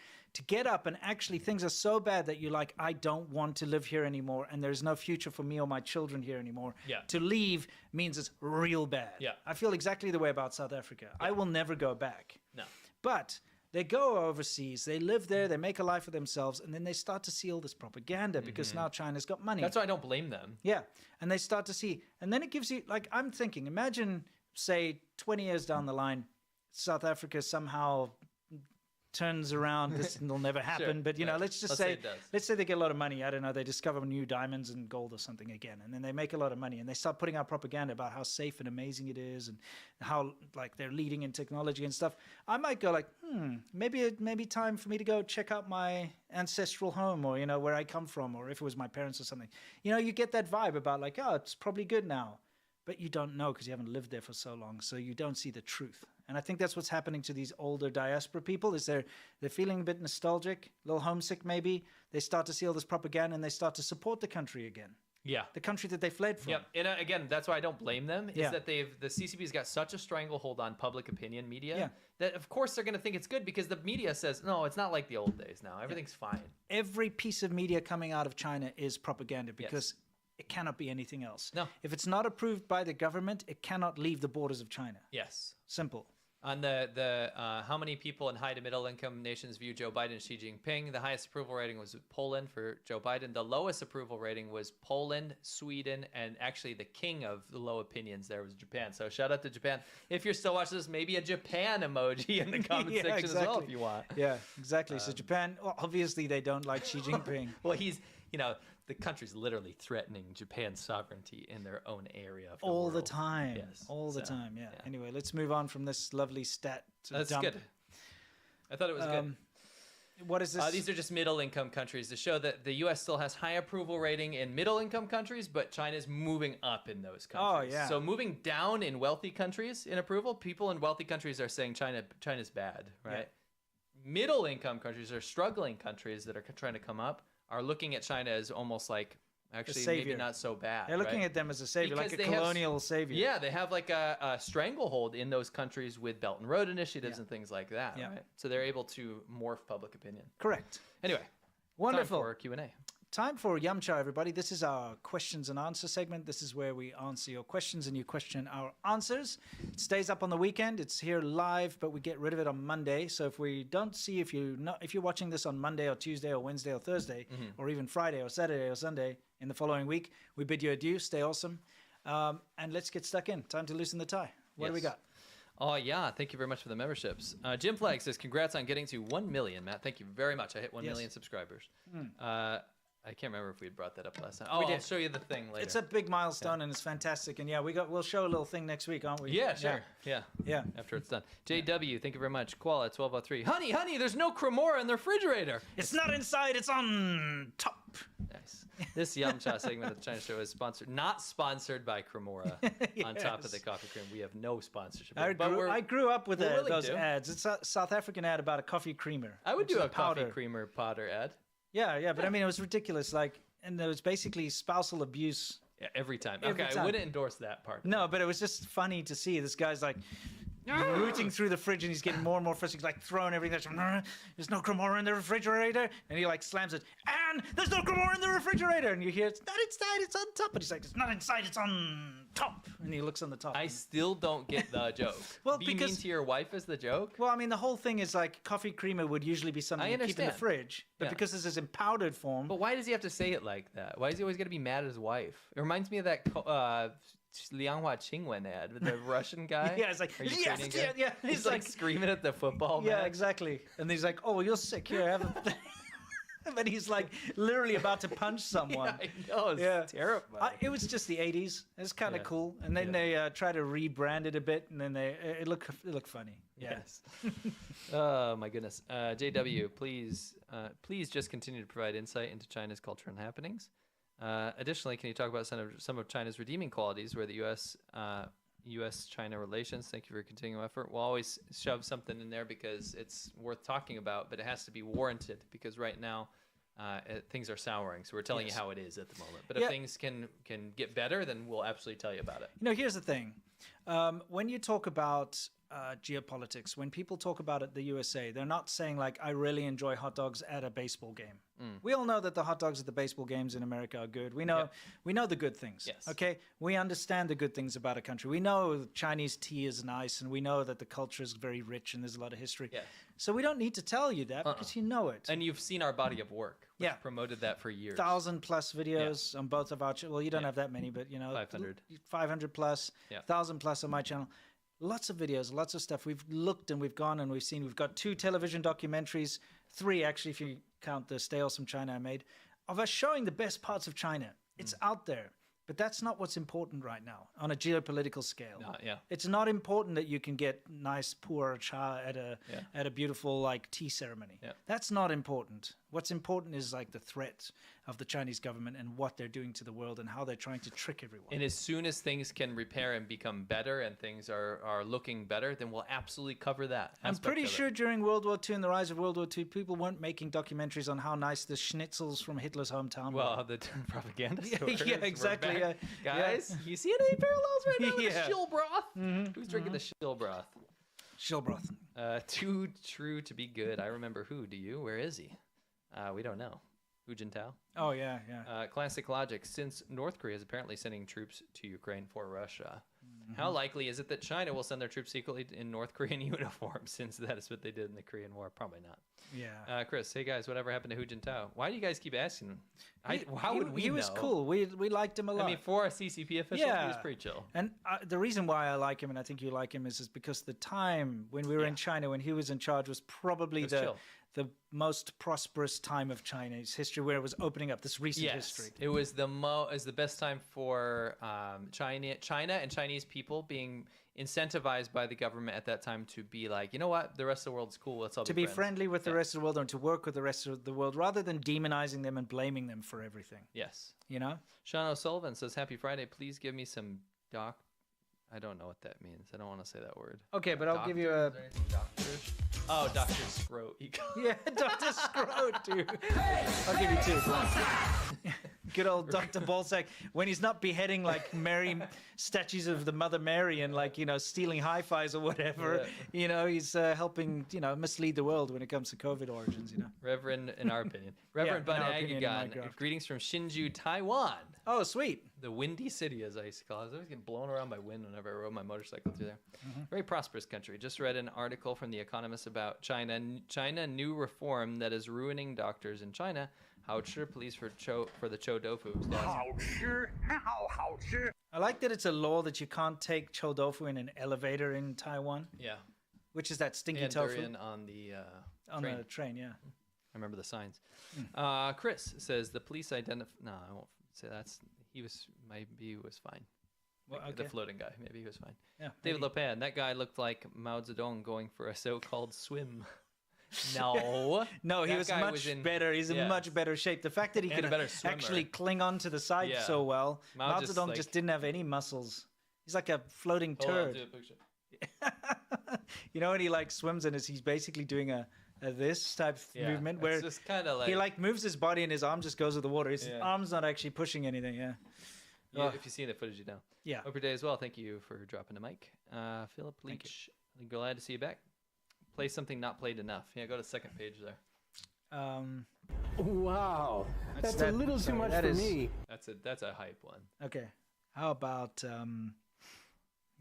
get up and actually things are so bad that you're like, I don't want to live here anymore, and there's no future for me or my children here anymore. Yeah. To leave means it's real bad. Yeah. I feel exactly the way about South Africa. I will never go back. No. But they go overseas, they live there, they make a life for themselves, and then they start to see all this propaganda because now China's got money. That's why I don't blame them. Yeah. And they start to see, and then it gives you, I'm thinking, imagine, say, 20 years down the line, South Africa somehow turns around. This will never happen, but let's say they get a lot of money. I don't know, they discover new diamonds and gold or something again, and then they make a lot of money, and they start putting out propaganda about how safe and amazing it is, and how they're leading in technology and stuff. I might go maybe time for me to go check out my ancestral home, or where I come from, or if it was my parents or something. You get that vibe about it's probably good now. But you don't know because you haven't lived there for so long, so you don't see the truth. And I think that's what's happening to these older diaspora people, is they're feeling a bit nostalgic, a little homesick maybe. They start to see all this propaganda, and they start to support the country again. Yeah. The country that they fled from. Yeah. And again, that's why I don't blame them, is that the CCP's got such a stranglehold on public opinion media that of course they're going to think it's good, because the media says, no, it's not like the old days now. Everything's fine. Every piece of media coming out of China is propaganda, because it cannot be anything else. No. If it's not approved by the government, it cannot leave the borders of China. Yes. Simple. On the how many people in high to middle income nations view Joe Biden and Xi Jinping, the highest approval rating was Poland for Joe Biden. The lowest approval rating was Poland, Sweden, and actually the king of the low opinions there was Japan. So shout out to Japan. If you're still watching this, maybe a Japan emoji in the comment section as well if you want. Yeah, exactly. So Japan, obviously they don't like Xi Jinping. Well, he's, the country's literally threatening Japan's sovereignty in their own area of the all world. the time. Yes. All the time, yeah. Anyway, let's move on from this lovely stat. That's dump. good. I thought it was good. What is this? These are just middle-income countries to show that the U.S. still has high approval rating in middle-income countries, but China's moving up in those countries. Oh, yeah. So moving down in wealthy countries in approval, people in wealthy countries are saying China's bad, right? Yeah. Middle-income countries or struggling countries that are trying to come up are looking at China as almost like, actually maybe not so bad. They're looking at them as a savior, because like a colonial savior. Yeah, they have like a stranglehold in those countries with Belt and Road initiatives and things like that, right? So they're able to morph public opinion. Correct. Anyway, wonderful. Time for Q&A. Time for Yamcha, everybody. This is our questions and answer segment. This is where we answer your questions and you question our answers. It stays up on the weekend. It's here live, but we get rid of it on Monday. So if we don't see, if you're watching this on Monday or Tuesday or Wednesday or Thursday, or even Friday or Saturday or Sunday in the following week, we bid you adieu. Stay awesome. And let's get stuck in. Time to loosen the tie. What do we got? Oh, yeah. Thank you very much for the memberships. Jim Flag says, congrats on getting to 1 million, Matt. Thank you very much. I hit 1 million subscribers. I can't remember if we had brought that up last time. Oh, I'll show you the thing later. It's a big milestone and it's fantastic. And we'll show a little thing next week, aren't we? Yeah, sure. Yeah. After it's done. JW, thank you very much. Koala 1203. Honey, there's no Cremora in the refrigerator. It's not inside, it's on top. Nice. This Yamcha segment of the China Show is not sponsored by Cremora. On top of the coffee cream, we have no sponsorship. I grew up with those ads. It's a South African ad about a coffee creamer. I would do a coffee creamer powder ad. Yeah, but I mean, it was ridiculous. And it was basically spousal abuse. Yeah, every time. Okay, I wouldn't endorse that part. No, but it was just funny to see. This guy's like rooting through the fridge, and he's getting more and more frustrated. He's like throwing everything. There's no Cremora in the refrigerator, and he like slams it. on! There's no grimoire in the refrigerator! And you hear, it's not inside, it's on top. And he's like, it's not inside, it's on top. And he looks on the top. I still don't get the joke. Well, Be mean because- to your wife is the joke? Well, I mean, the whole thing is like coffee creamer would usually be something I you keep in the understand. fridge. But Yeah. because this is in powdered form. But why does he have to say it like that? Why is he always got to be mad at his wife? It reminds me of that Lianghua Qingwen ad with the Russian guy. Yeah, it's like, or yes, Ukrainian guy. yeah. He's like screaming at the football Yeah, match. exactly. And he's like, oh, you're sick. Here, have a... But he's like literally about to punch someone. I know, it's terrifying. It was just the 80s. It's kind of Yeah. cool. And then they try to rebrand it a bit, and then it looked funny. Yeah. Yes. Oh my goodness. JW, please just continue to provide insight into China's culture and happenings. Additionally, can you talk about some of China's redeeming qualities where the U.S.-China relations? Thank you for your continuing effort. We'll always shove something in there because it's worth talking about, but it has to be warranted because right now things are souring. So we're telling you how it is at the moment. But if things can get better, then we'll absolutely tell you about it. You know, here's the thing. When you talk about geopolitics, when people talk about it, the USA, they're not saying like, I really enjoy hot dogs at a baseball game. We all know that the hot dogs at the baseball games in America are good. We know the good things. Yes. Okay. We understand the good things about a country. We know Chinese tea is nice, and we know that the culture is very rich and there's a lot of history. Yeah. So we don't need to tell you that because you know it. And you've seen our body of work. We've Yeah. promoted that for years. 1,000+ videos on both of our well, you don't have that many, but you know, 500 plus, 1,000 plus on my channel. Lots of videos, lots of stuff. We've looked and we've gone and we've seen. We've got 2 television documentaries, 3 actually, if you count the Stay Awesome China I made, of us showing the best parts of China. It's out there. But that's not what's important right now on a geopolitical scale. It's not important that you can get nice pu'er cha at a beautiful like tea ceremony. That's not important. What's important is like the threat of the Chinese government and what they're doing to the world and how they're trying to trick everyone. And as soon as things can repair and become better and things are looking better, then we'll absolutely cover that. I'm pretty sure during World War II and the rise of World War II, people weren't making documentaries on how nice the schnitzels from Hitler's hometown were. Well, the propaganda. Yeah, exactly. Yeah. Guys, you see any parallels right now with Yeah. the shill broth? Who's drinking the shill broth? Shill broth. Too true to be good. I remember who. Do you? Where is he? We don't know. Hu Jintao? Oh, yeah. Classic logic. Since North Korea is apparently sending troops to Ukraine for Russia, how likely is it that China will send their troops secretly in North Korean uniform, since that is what they did in the Korean War? Probably not. Yeah. Chris, hey guys, whatever happened to Hu Jintao? Why do you guys keep asking him? How would we He know? was cool. We liked him a lot. I mean, for a CCP official, he was pretty chill. And the reason why I like him, and I think you like him, is because the time when we were in China, when he was in charge, was probably the most prosperous time of Chinese history, where it was opening up this recent history. It was the best time for China and Chinese people being incentivized by the government at that time to be like, you know what, the rest of the world's cool. Let's all to be friendly with the rest of the world and to work with the rest of the world, rather than demonizing them and blaming them for everything. Yes. You know. Sean O'Sullivan says, "Happy Friday. Please give me some doc." I don't know what that means. I don't want to say that word. Okay, but I'll give you a. Doctors? Oh, Dr. Scroat. Yeah, Dr. Scroat, dude. I'll give you 2. Good old Dr. Balzac, when he's not beheading like Mary statues of the Mother Mary and like, you know, stealing hi-fis or whatever. You know, he's helping, you know, mislead the world when it comes to COVID origins, you know. Reverend, in our opinion. Reverend Bun Agagon, greetings from Hsinchu, Taiwan. Oh, sweet. The windy city, as I used to call it. I was always getting blown around by wind whenever I rode my motorcycle through there. Very prosperous country. Just read an article from The Economist about China. China, new reform that is ruining doctors in China. Hao Chi, please for the Chou Tofu. I like that it's a law that you can't take Chou tofu in an elevator in Taiwan. Yeah. Which is that stinky and tofu. Durian on the train. The train, yeah. I remember the signs. Chris says the police identify. No, I won't say that's. Maybe he was fine. Well, okay. The floating guy. Maybe he was fine. Yeah. David Lopan. That guy looked like Mao Zedong going for a so-called swim. No. No, he was much better. He's in much better shape. The fact that he could actually cling on to the side so well. Mao Zedong just didn't have any muscles. He's like a floating turd. I'll do a picture. You know, when he like swims in, he's basically doing a this type of movement where it's just kind of like he like moves his body and his arm just goes with the water. His arm's not actually pushing anything. Yeah. If you see the footage, you know. Yeah. Hope your day as well. Thank you for dropping the mic. Philip Leach. Glad to see you back. Play something not played enough. Yeah, go to the second page there. Wow, that's a that- little too sorry, much that for is- me. That's a hype one. Okay. How about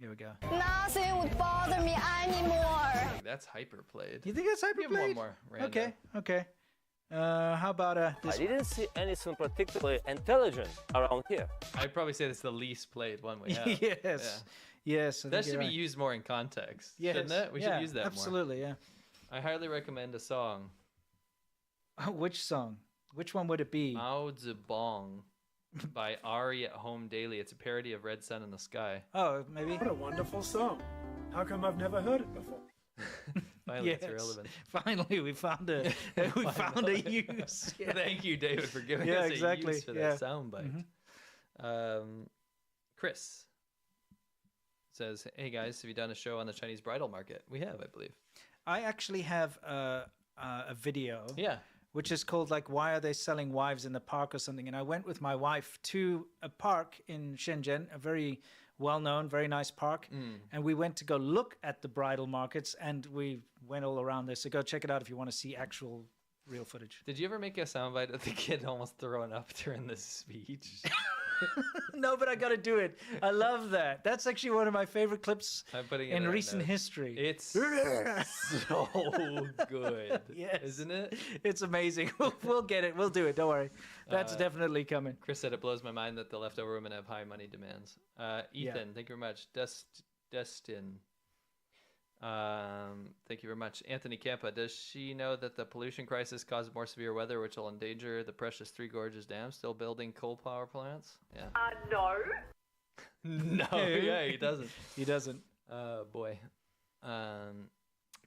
here we go. Nothing would bother me anymore. That's hyper played. You think that's hyperplayed? Give him one more. Random. Okay. Okay. How about this? I didn't see anything particularly intelligent around here. I'd probably say that's the least played one we have. Yes. Yes. I That think should you're be right. used more in context, Yes. shouldn't it? We Yeah, should use that absolutely, yeah. more. I highly recommend a song. Which song? Which one would it be? Mao Zedong by Ari at Home Daily. It's a parody of Red Sun in the Sky. Oh, maybe. What a wonderful song. How come I've never heard it before? Finally, Yes. it's relevant. Finally, we found a found a use. Yeah. Thank you, David, for giving Yeah, us a exactly. use for Yeah. that soundbite. Chris says, "Hey guys, have you done a show on the Chinese bridal market?" We have, I believe. I actually have a video. Yeah. Which is called like "Why Are They Selling Wives in the Park" or something. And I went with my wife to a park in Shenzhen, a very well-known, very nice park. And we went to go look at the bridal markets, and we went all around there. So go check it out if you want to see actual real footage. Did you ever make a soundbite of the kid almost throwing up during this speech? No, but I got to do it. I love that. That's actually one of my favorite clips I'm putting it in our recent notes. history. It's so good, Yes. isn't it? It's amazing. We'll get it. We'll do it. Don't worry. That's definitely coming. Chris said it blows my mind that the leftover women have high money demands. Ethan, thank you very much. Destin, thank you very much. Anthony Campa, does she know that the pollution crisis caused more severe weather, which will endanger the precious Three Gorges Dam? Still building coal power plants? Yeah. No. No, yeah, he doesn't. He doesn't. Boy.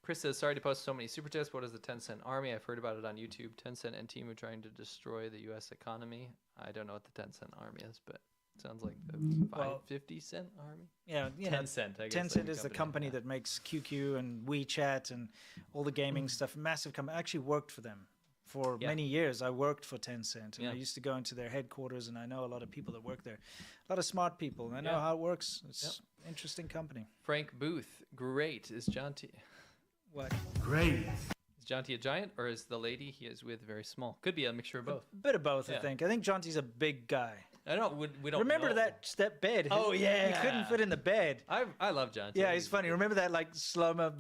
Chris says, sorry to post so many super chats. What is the 10-cent army? I've heard about it on YouTube. 10-cent and team are trying to destroy the U.S. economy. I don't know what the 10-cent army is, but it sounds like the 50-cent army. Yeah, 10 cent. I guess. Tencent is the company that makes QQ and WeChat and all the gaming stuff. Massive company. I actually worked for them for many years. I worked for Tencent, and I used to go into their headquarters, and I know a lot of people that work there. A lot of smart people, and I know how it works. It's an interesting company. Frank Booth, great. Is John T? What? Great. Is John T a giant, or is the lady he is with very small? Could be a mixture of both. A bit of both, I Yeah. think. I think Jonty's a big guy. I don't. We don't Remember know. that bed? Oh, He yeah. couldn't fit in the bed. I love John T. Yeah, he's funny. Remember that like slow mo?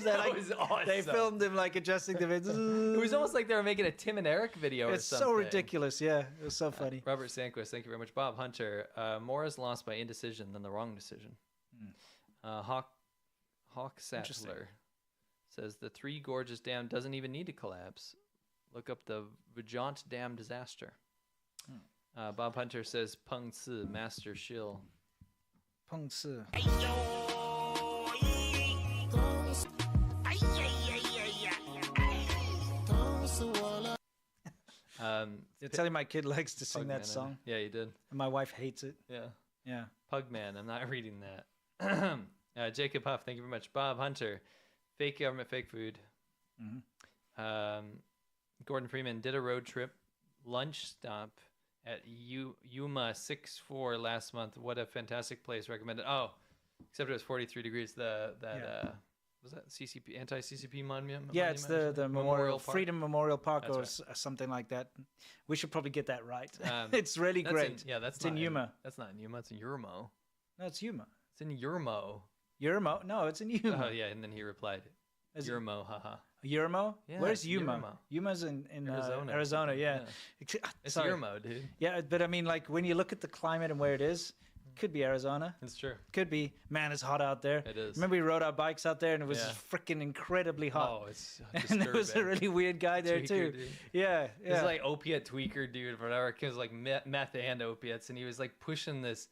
That was awesome. They filmed him like adjusting the bed. It was almost like they were making a Tim and Eric video It's or something. so ridiculous. Yeah, it was so funny. Robert Sanquist, thank you very much. Bob Hunter, more is lost by indecision than the wrong decision. Hawk Sattler says the Three Gorges Dam doesn't even need to collapse. Look up the Vajont Dam disaster. Bob Hunter says Peng Si, Master Shill. Peng Si. You're telling my kid likes to sing that song? Yeah, you did. And my wife hates it. Yeah. Yeah. Pugman, I'm not reading that. Jacob Huff, thank you very much. Bob Hunter, fake government, fake food. Gordon Freeman did a road trip lunch stop at Yuma 6-4 last month. What a fantastic place. Recommended. Oh, except it was 43 degrees. Was that CCP, anti-CCP monument? Yeah, it's the Memorial Park? Freedom Memorial Park That's or right. something like that. We should probably get that right. It's really That's great. That's it's in Yuma. That's not in Yuma. It's in Yurmo. No, it's Yuma. It's in Yurmo. Yurmo? No, it's in Yuma. Oh yeah, and then he replied, Yurmo, haha. Yurmo? Yeah, Where's Yuma? Yurmo. Yuma's in Arizona. Arizona, yeah. It's Sorry. Yurmo, dude. Yeah, but I mean, like, when you look at the climate and where it is, could be Arizona. It's true. Could be. Man, it's hot out there. It is. Remember we rode our bikes out there and it was Yeah. freaking incredibly hot. Oh, it's and there was a disturbing. really weird guy there Tweaker, too. dude. Yeah, yeah. This like opiate tweaker dude, whatever. It was like meth and opiates, and he was like pushing this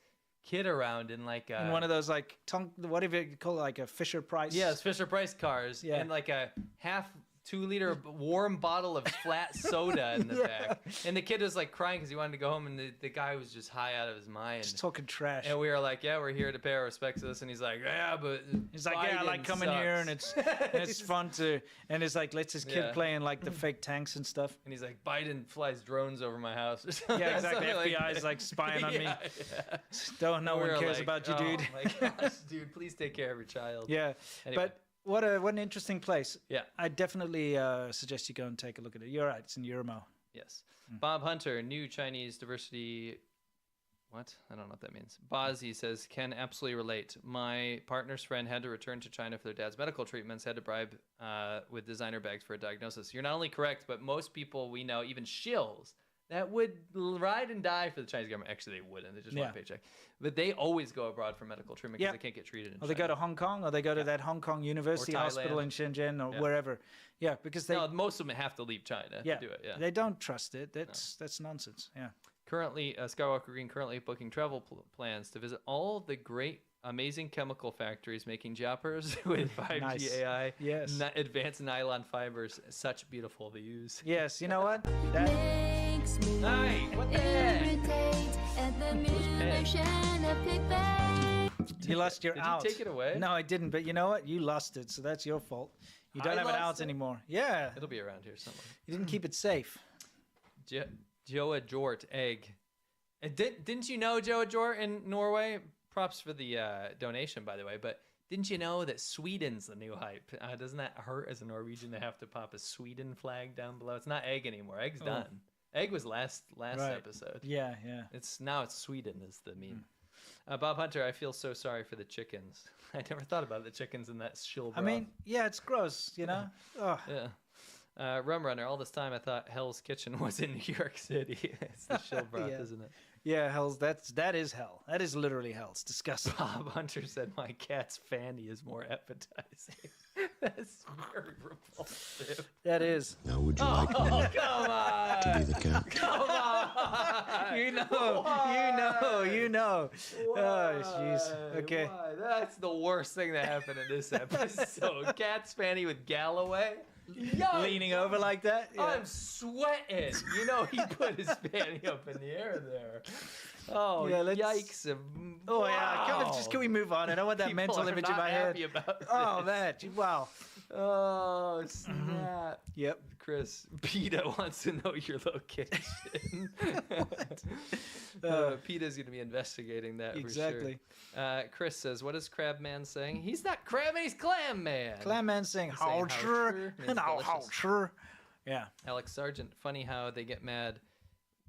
kid around in like in one of those like what do you call it, like a Fisher Price? yeah, it's Fisher Price cars, Yeah. and like a half 2-liter warm bottle of flat soda in the back. And the kid was like crying because he wanted to go home, and the guy was just high out of his mind. Just talking trash. And we were like, yeah, we're here to pay our respects to this. And he's like, yeah, but He's like, yeah, I like Biden coming here and sucks." it's fun to, and it's like, let's this kid Yeah. playing like the fake tanks and stuff. And he's like, Biden flies drones over my house. Or something. Yeah, exactly. Something FBI's like spying on me. Yeah. No And one we were cares like, about you, oh dude. my gosh, dude, please take care of your child. Yeah, Anyway. but What an interesting place. Yeah. I definitely suggest you go and take a look at it. You're right. It's in Yurmo. Yes. Bob Hunter, new Chinese diversity. What? I don't know what that means. Bozzy says, can absolutely relate. My partner's friend had to return to China for their dad's medical treatments, had to bribe with designer bags for a diagnosis. You're not only correct, but most people we know, even shills, that would ride and die for the Chinese government. Actually, they wouldn't. They just want a paycheck. But they always go abroad for medical treatment because they can't get treated in China. They go to Hong Kong, or they go to that Hong Kong University Hospital in Shenzhen, or wherever. Yeah, because they... No, most of them have to leave China to do it. Yeah. They don't trust it. That's nonsense. Yeah. Currently, Skywalker Green currently booking travel plans to visit all the great, amazing chemical factories making Jappers with 5G AI, advanced nylon fibers. Such beautiful views. Yes, you know what? Hey, what the heck? You lost your out. Did you take it away? No, I didn't. But you know what? You lost it, so that's your fault. You don't have an out anymore. Yeah. It'll be around here somewhere. You didn't keep it safe. Joa Jort egg. Didn't you know Joa Jort in Norway? Props for the donation, by the way. But didn't you know that Sweden's the new hype? Doesn't that hurt as a Norwegian to have to pop a Sweden flag down below? It's not egg anymore. Egg's done. Egg was last episode. Yeah. It's Sweden is the meme. Bob Hunter, I feel so sorry for the chickens. I never thought about the chickens in that shill broth. I mean, yeah, it's gross, you know? Oh. Yeah. Rum Runner, all this time I thought Hell's Kitchen was in New York City. It's the shill broth, isn't it? Yeah, that is hell. That is literally hell. It's disgusting. Bob Hunter said my cat's fanny is more appetizing. That's very repulsive. That is. Now, would you like me come on. to be the cat? Come on. You know. Oh, jeez. Okay. Why? That's the worst thing that happened in this episode. Cat's fanny with Galloway. Yikes. Leaning over like that? Yeah. I'm sweating. You know, he put his fanny up in the air there. Oh, yeah, yikes. Oh, yeah. Can we move on? I don't want that mental image in my head. Oh, that. Wow. Oh, snap. Yep. Chris, PETA wants to know your location. PETA's going to be investigating that exactly. for sure. Chris says, what is Crabman saying? He's not Crab Man, he's Clam Man. Clam Man saying, how true. How true. Yeah. Alex Sargent, funny how they get mad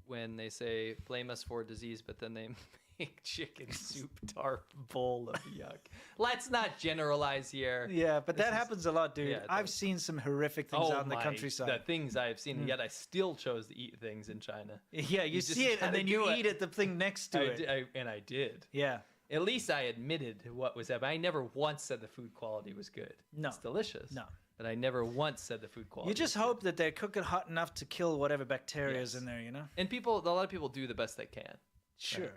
when they say, blame us for disease, but then they make chicken soup tart bowl of yuck. Let's not generalize here. Yeah, but that happens a lot, dude. Yeah, I've seen some horrific things out in the countryside. The things I've seen, yet I still chose to eat things in China. Yeah, you see it, and then you eat it, the thing next to it. I did. Yeah. At least I admitted what was happening. I never once said the food quality was good. No. It's delicious. No. But I never once said the food quality. You just hope that they cook it hot enough to kill whatever bacteria is in there, you know? And a lot of people do the best they can. Sure. Right?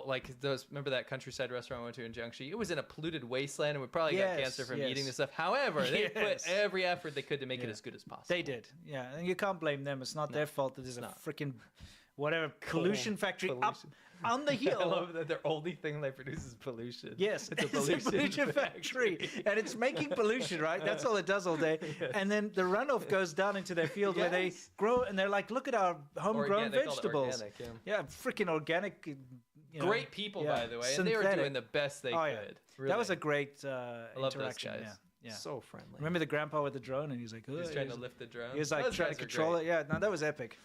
Like those. Remember that countryside restaurant I went to in Jiangxi? It was in a polluted wasteland, and we probably got cancer from eating this stuff. However, they put every effort they could to make it as good as possible. They did, yeah, and you can't blame them. It's not their fault that there's a freaking whatever pollution factory up on the hill. I love that their only thing they produce is pollution. Yes, it's a pollution factory, and it's making pollution, right? That's all it does all day. Yes. And then the runoff goes down into their field where they grow, and they're like, look at our homegrown vegetables. Organic, yeah, freaking organic. Great people, by the way, and they were doing the best they could. Really. That was a great I love interaction. Those guys. Yeah. So friendly. Remember the grandpa with the drone, and he's like, he's trying to lift the drone. He was like trying to control it. Yeah, no, that was epic.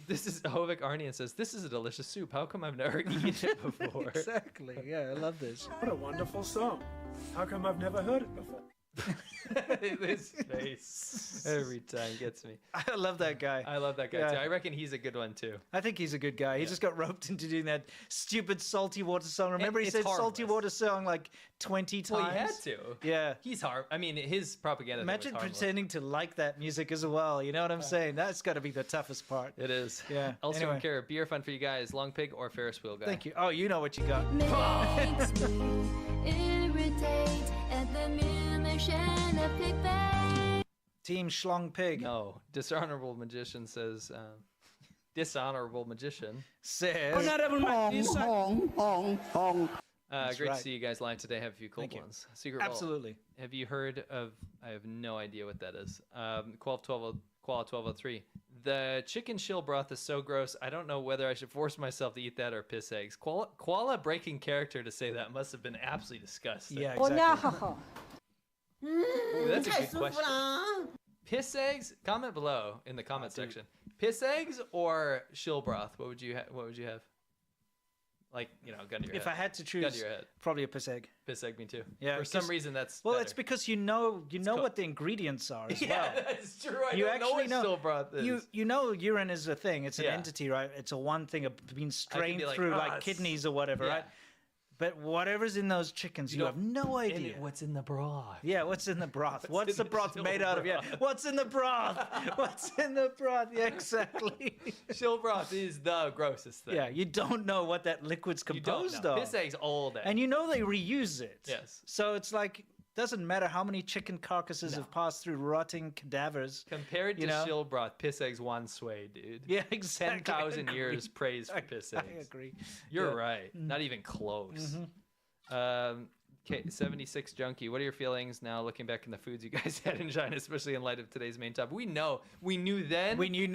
This is Hovik Arnian says, this is a delicious soup. How come I've never eaten it before? Exactly. Yeah, I love this. What a wonderful song. How come I've never heard it before? This face every time gets me. I love that guy. I love that guy too. I reckon he's a good one too. I think he's a good guy. He just got roped into doing that stupid Salty Water song. Remember he said harmless. Salty Water song like 20 times? Well, he had to. Yeah. He's I mean, his propaganda. Imagine pretending to like that music as well. You know what I'm saying? That's got to be the toughest part. It is. Yeah. Also, anyway. Care. Beer fun for you guys. Long Pig or Ferris wheel guy? Thank you. Oh, you know what you got. Makes me irritate at the mission of Pig Bay. Team Schlong Pig. No. Dishonorable Magician says. Dishonorable Magician says. Great to see you guys live today. Have a few cool ones. Secret Absolutely. Vault. Have you heard of? I have no idea what that is. Qual 1203. The chicken shill broth is so gross. I don't know whether I should force myself to eat that or piss eggs. Koala breaking character to say that must have been absolutely disgusting. Yeah, exactly. Ooh, that's a good question. Piss eggs? Comment below in the comment section. Piss eggs or shill broth? What would you have? Like, gun to your head. If I had to gun to choose, your head. probably a piss egg. Piss egg, me too. Yeah. For some reason, that's well. better. It's because you know what the ingredients are as yeah, well. that's true. I You don't know actually what shill broth is. You know urine is a thing. It's an Yeah. entity, right? It's a one thing being strained like, through "Oh, like it's-" kidneys or whatever, Yeah. right? But whatever's in those chickens, you have no idea. What's in the broth? Yeah, what's in the broth? What's in the the broth shill made out of? Yeah, broth? what's in the broth? What's in the broth? Yeah, exactly. Shill broth is the grossest thing. Yeah, you don't know what that liquid's You don't composed know. of. Piss egg's old egg. And you know they reuse it. Yes. So it's like, doesn't matter how many chicken carcasses have passed through rotting cadavers. Compared you to know? shill broth, piss eggs one sway, dude. Yeah, exactly. 10,000 years praise for piss eggs. I agree. You're Yeah. right. Not even close. Mhm. Okay, 76 Junkie. What are your feelings now looking back in the foods you guys had in China, especially in light of today's main topic? We knew then. We knew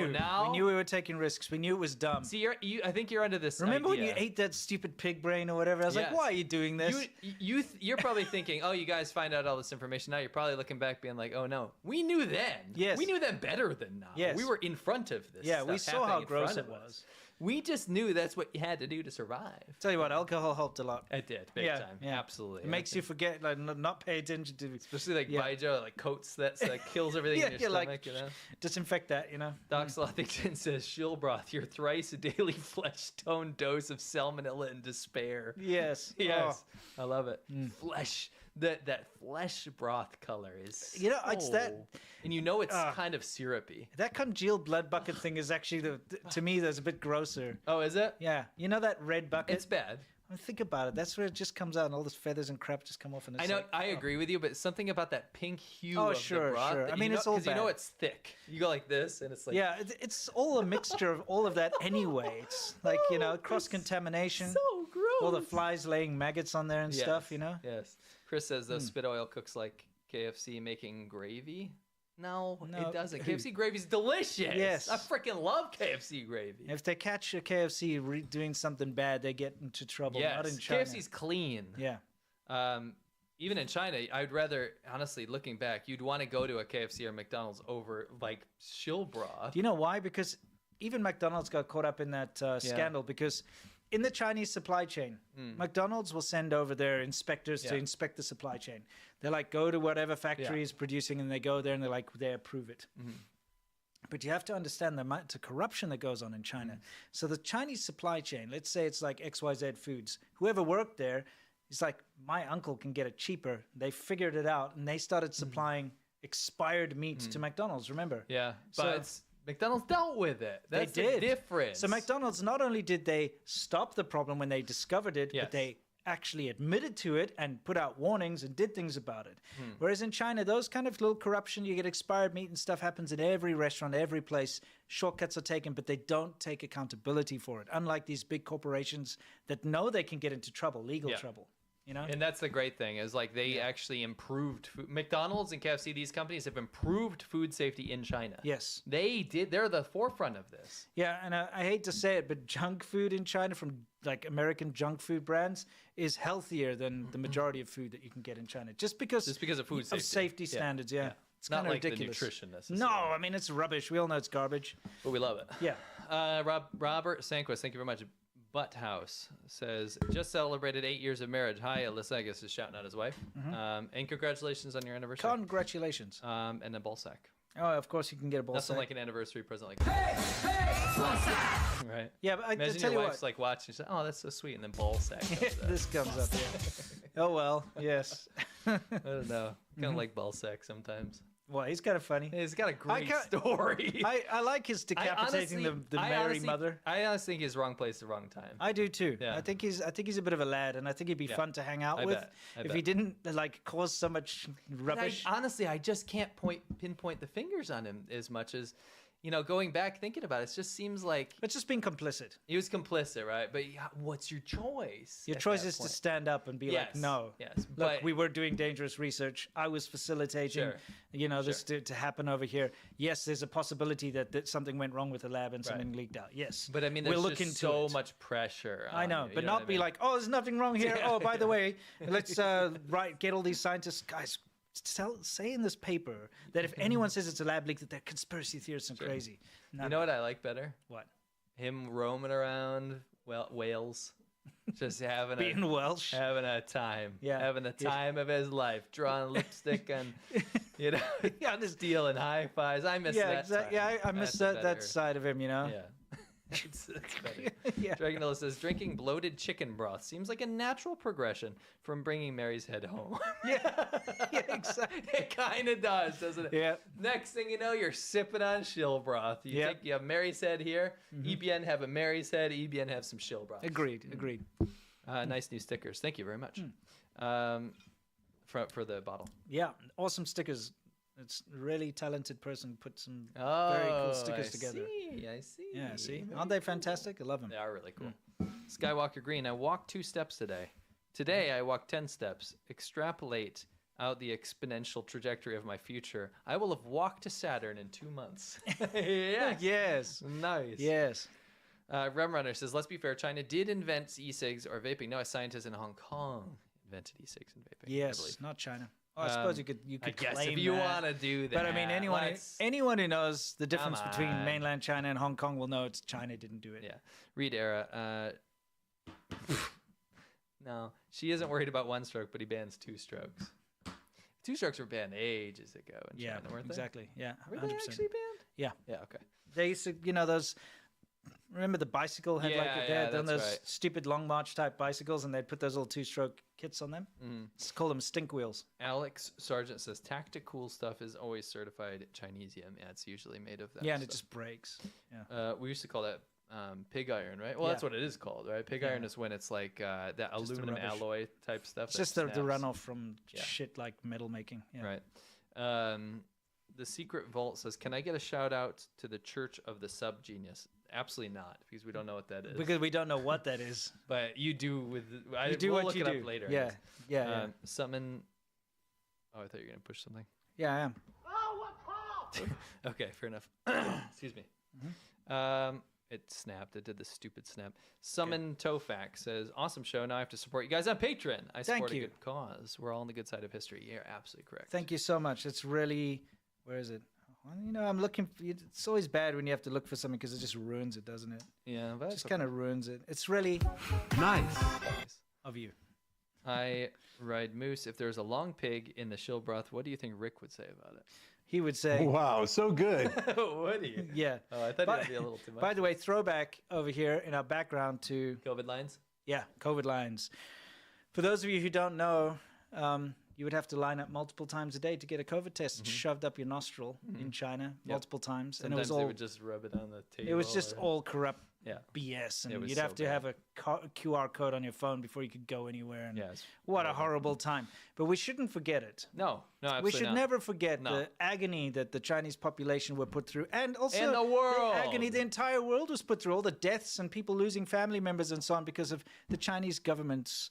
now. We knew we were taking risks. We knew it was dumb. See, I think you're under this. Remember when you idea. ate that stupid pig brain or whatever? I was like, Yes. why are you doing this? You're probably thinking, oh, you guys find out all this information now. You're probably looking back, being like, oh no, we knew then. Yes. We knew then better than now. Yes. We were in front of this. Yeah, we stuff saw how happening in gross front it of us. was. We just knew that's what you had to do to survive. Tell you what, alcohol helped a lot. It did, big time. Absolutely. It makes you forget, like, not pay attention to. Especially like Baijiu, like coats that kills everything in your you're stomach, like, you know? disinfect that, you know? Doc Slothington says, shill broth, your thrice daily flesh-toned dose of salmonella and despair. Yes. Yes. I love it. Flesh. That flesh broth color is You know, it's that- and it's kind of syrupy. That congealed blood bucket thing is actually, to me, that's a bit grosser. Oh, is it? Yeah. You know that red bucket? It's bad. I mean, think about it. That's where it just comes out and all those feathers and crap just come off. And it's I know. like, I agree with you, but something about that pink hue Oh, of sure, the broth. sure. that I mean, you it's know, all 'cause you know bad. it's thick. You go like this, and it's like yeah, it's all a mixture of all of that anyway. It's like, cross contamination. so gross. All the flies laying maggots on there and stuff, you know? Yes. Chris says though spit oil cooks like KFC making gravy. No, No, it doesn't. who- KFC gravy's delicious. Yes. I freaking love KFC gravy. If they catch a KFC doing something bad, they get into trouble. Not in Yes, China. KFC's clean. Yeah. Even in China, I'd rather, honestly, looking back, you'd want to go to a KFC or McDonald's over like shill broth. Do you know why? Because even McDonald's got caught up in that scandal because in the Chinese supply chain, McDonald's will send over their inspectors to inspect the supply chain. They're like, go to whatever factory is producing, and they go there and they're like, they approve it. But you have to understand the amount of corruption that goes on in China. So the Chinese supply chain, let's say it's like XYZ Foods, whoever worked there is like, my uncle can get it cheaper. They figured it out, and they started supplying expired meat to McDonald's, remember? Yeah, So- but McDonald's dealt with it. That's they did. the difference. So McDonald's, not only did they stop the problem when they discovered it, Yes. but they actually admitted to it and put out warnings and did things about it. Whereas in China, those kind of little corruption, you get expired meat and stuff happens in every restaurant, every place. Shortcuts are taken, but they don't take accountability for it. Unlike these big corporations that know they can get into trouble, legal trouble. You know? And that's the great thing is like they actually improved food. McDonald's and KFC, these companies have improved food safety in China. Yes. They did. They're the forefront of this. Yeah, and I hate to say it, but junk food in China from like American junk food brands is healthier than the majority of food that you can get in China, just because of food safety. safety standards. Yeah, it's Not kind of like ridiculous. the nutrition necessarily. No, I mean it's rubbish. We all know it's garbage. But we love it. Yeah. Robert Sanquist, thank you very much. Butt House says, just celebrated 8 years of marriage. Hi, Alyssa, I guess, is shouting out his wife. And congratulations on your anniversary. Congratulations. And a ball sack. Oh, of course you can get a ball Nothing sack. like an anniversary present like that. Right. Yeah, but I Imagine tell your you wife's what. like watching, she's like, oh, that's so sweet, and then ball sack comes out. This comes up. Yeah. Oh well. Yes. I don't know. Kind of like ball sack sometimes. Well, he's kind of funny. He's got a great story. I like his decapitating the Mary mother. I honestly think he's wrong place, the wrong time. I do too. Yeah. I think he's a bit of a lad, and I think he'd be fun to hang out I with bet. I if bet. he didn't like cause so much rubbish. Honestly, I just can't pinpoint the fingers on him as much as going back thinking about it, it just seems like It's just being complicit. he was complicit, right? But what's your choice? Your at choice that is to point? stand up and be like, Yes, no. yes, Look, but- we were doing dangerous research. I was facilitating, Sure. this to happen over here. Yes, there's a possibility that something went wrong with the lab and something leaked out. Yes. But I mean, we'll there's look just into so it. much pressure. I on know, you, but you know not what I be mean? like, oh, there's nothing wrong here. Yeah. Oh, by the way, let's get all these scientists, guys, say in this paper that if anyone says it's a lab leak, that they're conspiracy theorists and crazy. No, You know what I like better? What? Him roaming around Wales, just having Being Welsh. having a time, Yeah. having the time of his life, drawing lipstick and Yeah, just dealing high fives. I miss Yeah, that. exactly. side. Yeah, I miss That's that better. side of him. Yeah. It's better. Dragonella says drinking bloated chicken broth seems like a natural progression from bringing Mary's head home. yeah, exactly. It kind of does, doesn't it? Yeah. Next thing you know, you're sipping on shill broth. You have Mary's head here. EBN have a Mary's head. EBN have some shill broth. Agreed. Nice new stickers. Thank you very much. For the bottle. Yeah, awesome stickers. It's a really talented person put some very cool stickers together. I see. Yeah, see? Aren't they fantastic? I love them. They are really cool. Skywalker Green, I walked 2 steps today. Today, I walked 10 steps. Extrapolate out the exponential trajectory of my future. I will have walked to Saturn in 2 months. Yeah. Yes. Nice. Yes. Remrunner says, let's be fair, China did invent e-cigs or vaping. No, a scientist in Hong Kong invented e-cigs and vaping. I Yes, believe. not China. Oh, I suppose you could I guess claim if you that. want to do that. But I mean, anyone who knows the difference Come between on. mainland China and Hong Kong will know it's China didn't do it. Yeah. Read Era. No, she isn't worried about 1 stroke, but he bans 2 strokes. 2 strokes were banned ages ago in Yeah, China, weren't they? exactly. Yeah, Were 100%. they actually banned? Yeah. Yeah, okay. They used to, those. Remember the bicycle had Yeah, they had done that's those right. stupid long march type bicycles, and they'd put those little 2-stroke kits on them. Let's call them stink wheels. Alex Sargent says tactical stuff is always certified Chinesium. Yeah, it's usually made of that. Yeah, and it stuff. just breaks. Yeah. We used to call that pig iron, right? Well, that's Yeah. what it is called, right? Pig iron is when it's like that Just the aluminum rubbish. alloy type stuff. It's that just the snaps. runoff from Yeah. shit like metal making. Yeah. Right. The Secret Vault says, can I get a shout out to the Church of the Sub Genius? Absolutely not, because we don't know what that is. Because we don't know what that is. But you do with You do we'll what look you it do. up later. I Yeah, guess. yeah. Summon. Oh, I thought you were gonna push something. Yeah, I am. Okay, fair enough. Excuse me. It snapped. It did the stupid snap. Summon Tofak says, awesome show. Now I have to support you guys on Patreon. I Thank support you. a good cause. We're all on the good side of history. You're absolutely correct. Thank you so much. It's really, where is it? Well, I'm looking for, it's always bad when you have to look for something because it just ruins it, doesn't it? Yeah, but It just kind of ruins it. It's really nice of you. I ride moose. If there's a long pig in the shill broth, what do you think Rick would say about it? He would say, Wow, so good. Would he? Yeah. Oh, I thought it would be a little too much. By the way, throwback over here in our background to COVID lines. Yeah, COVID lines. For those of you who don't know, you would have to line up multiple times a day to get a COVID test shoved up your nostril in China multiple times, Sometimes and it was they all would just rub it on the table. it was just or- all corrupt Yeah. BS, It and was you'd so have to bad. have a QR code on your phone before you could go anywhere. And Yeah, it's what a horrible time! But we shouldn't forget it. No, absolutely we should not. never forget No. the agony that the Chinese population were put through, and also And the world. agony the entire world was put through. All the deaths and people losing family members and so on because of the Chinese government's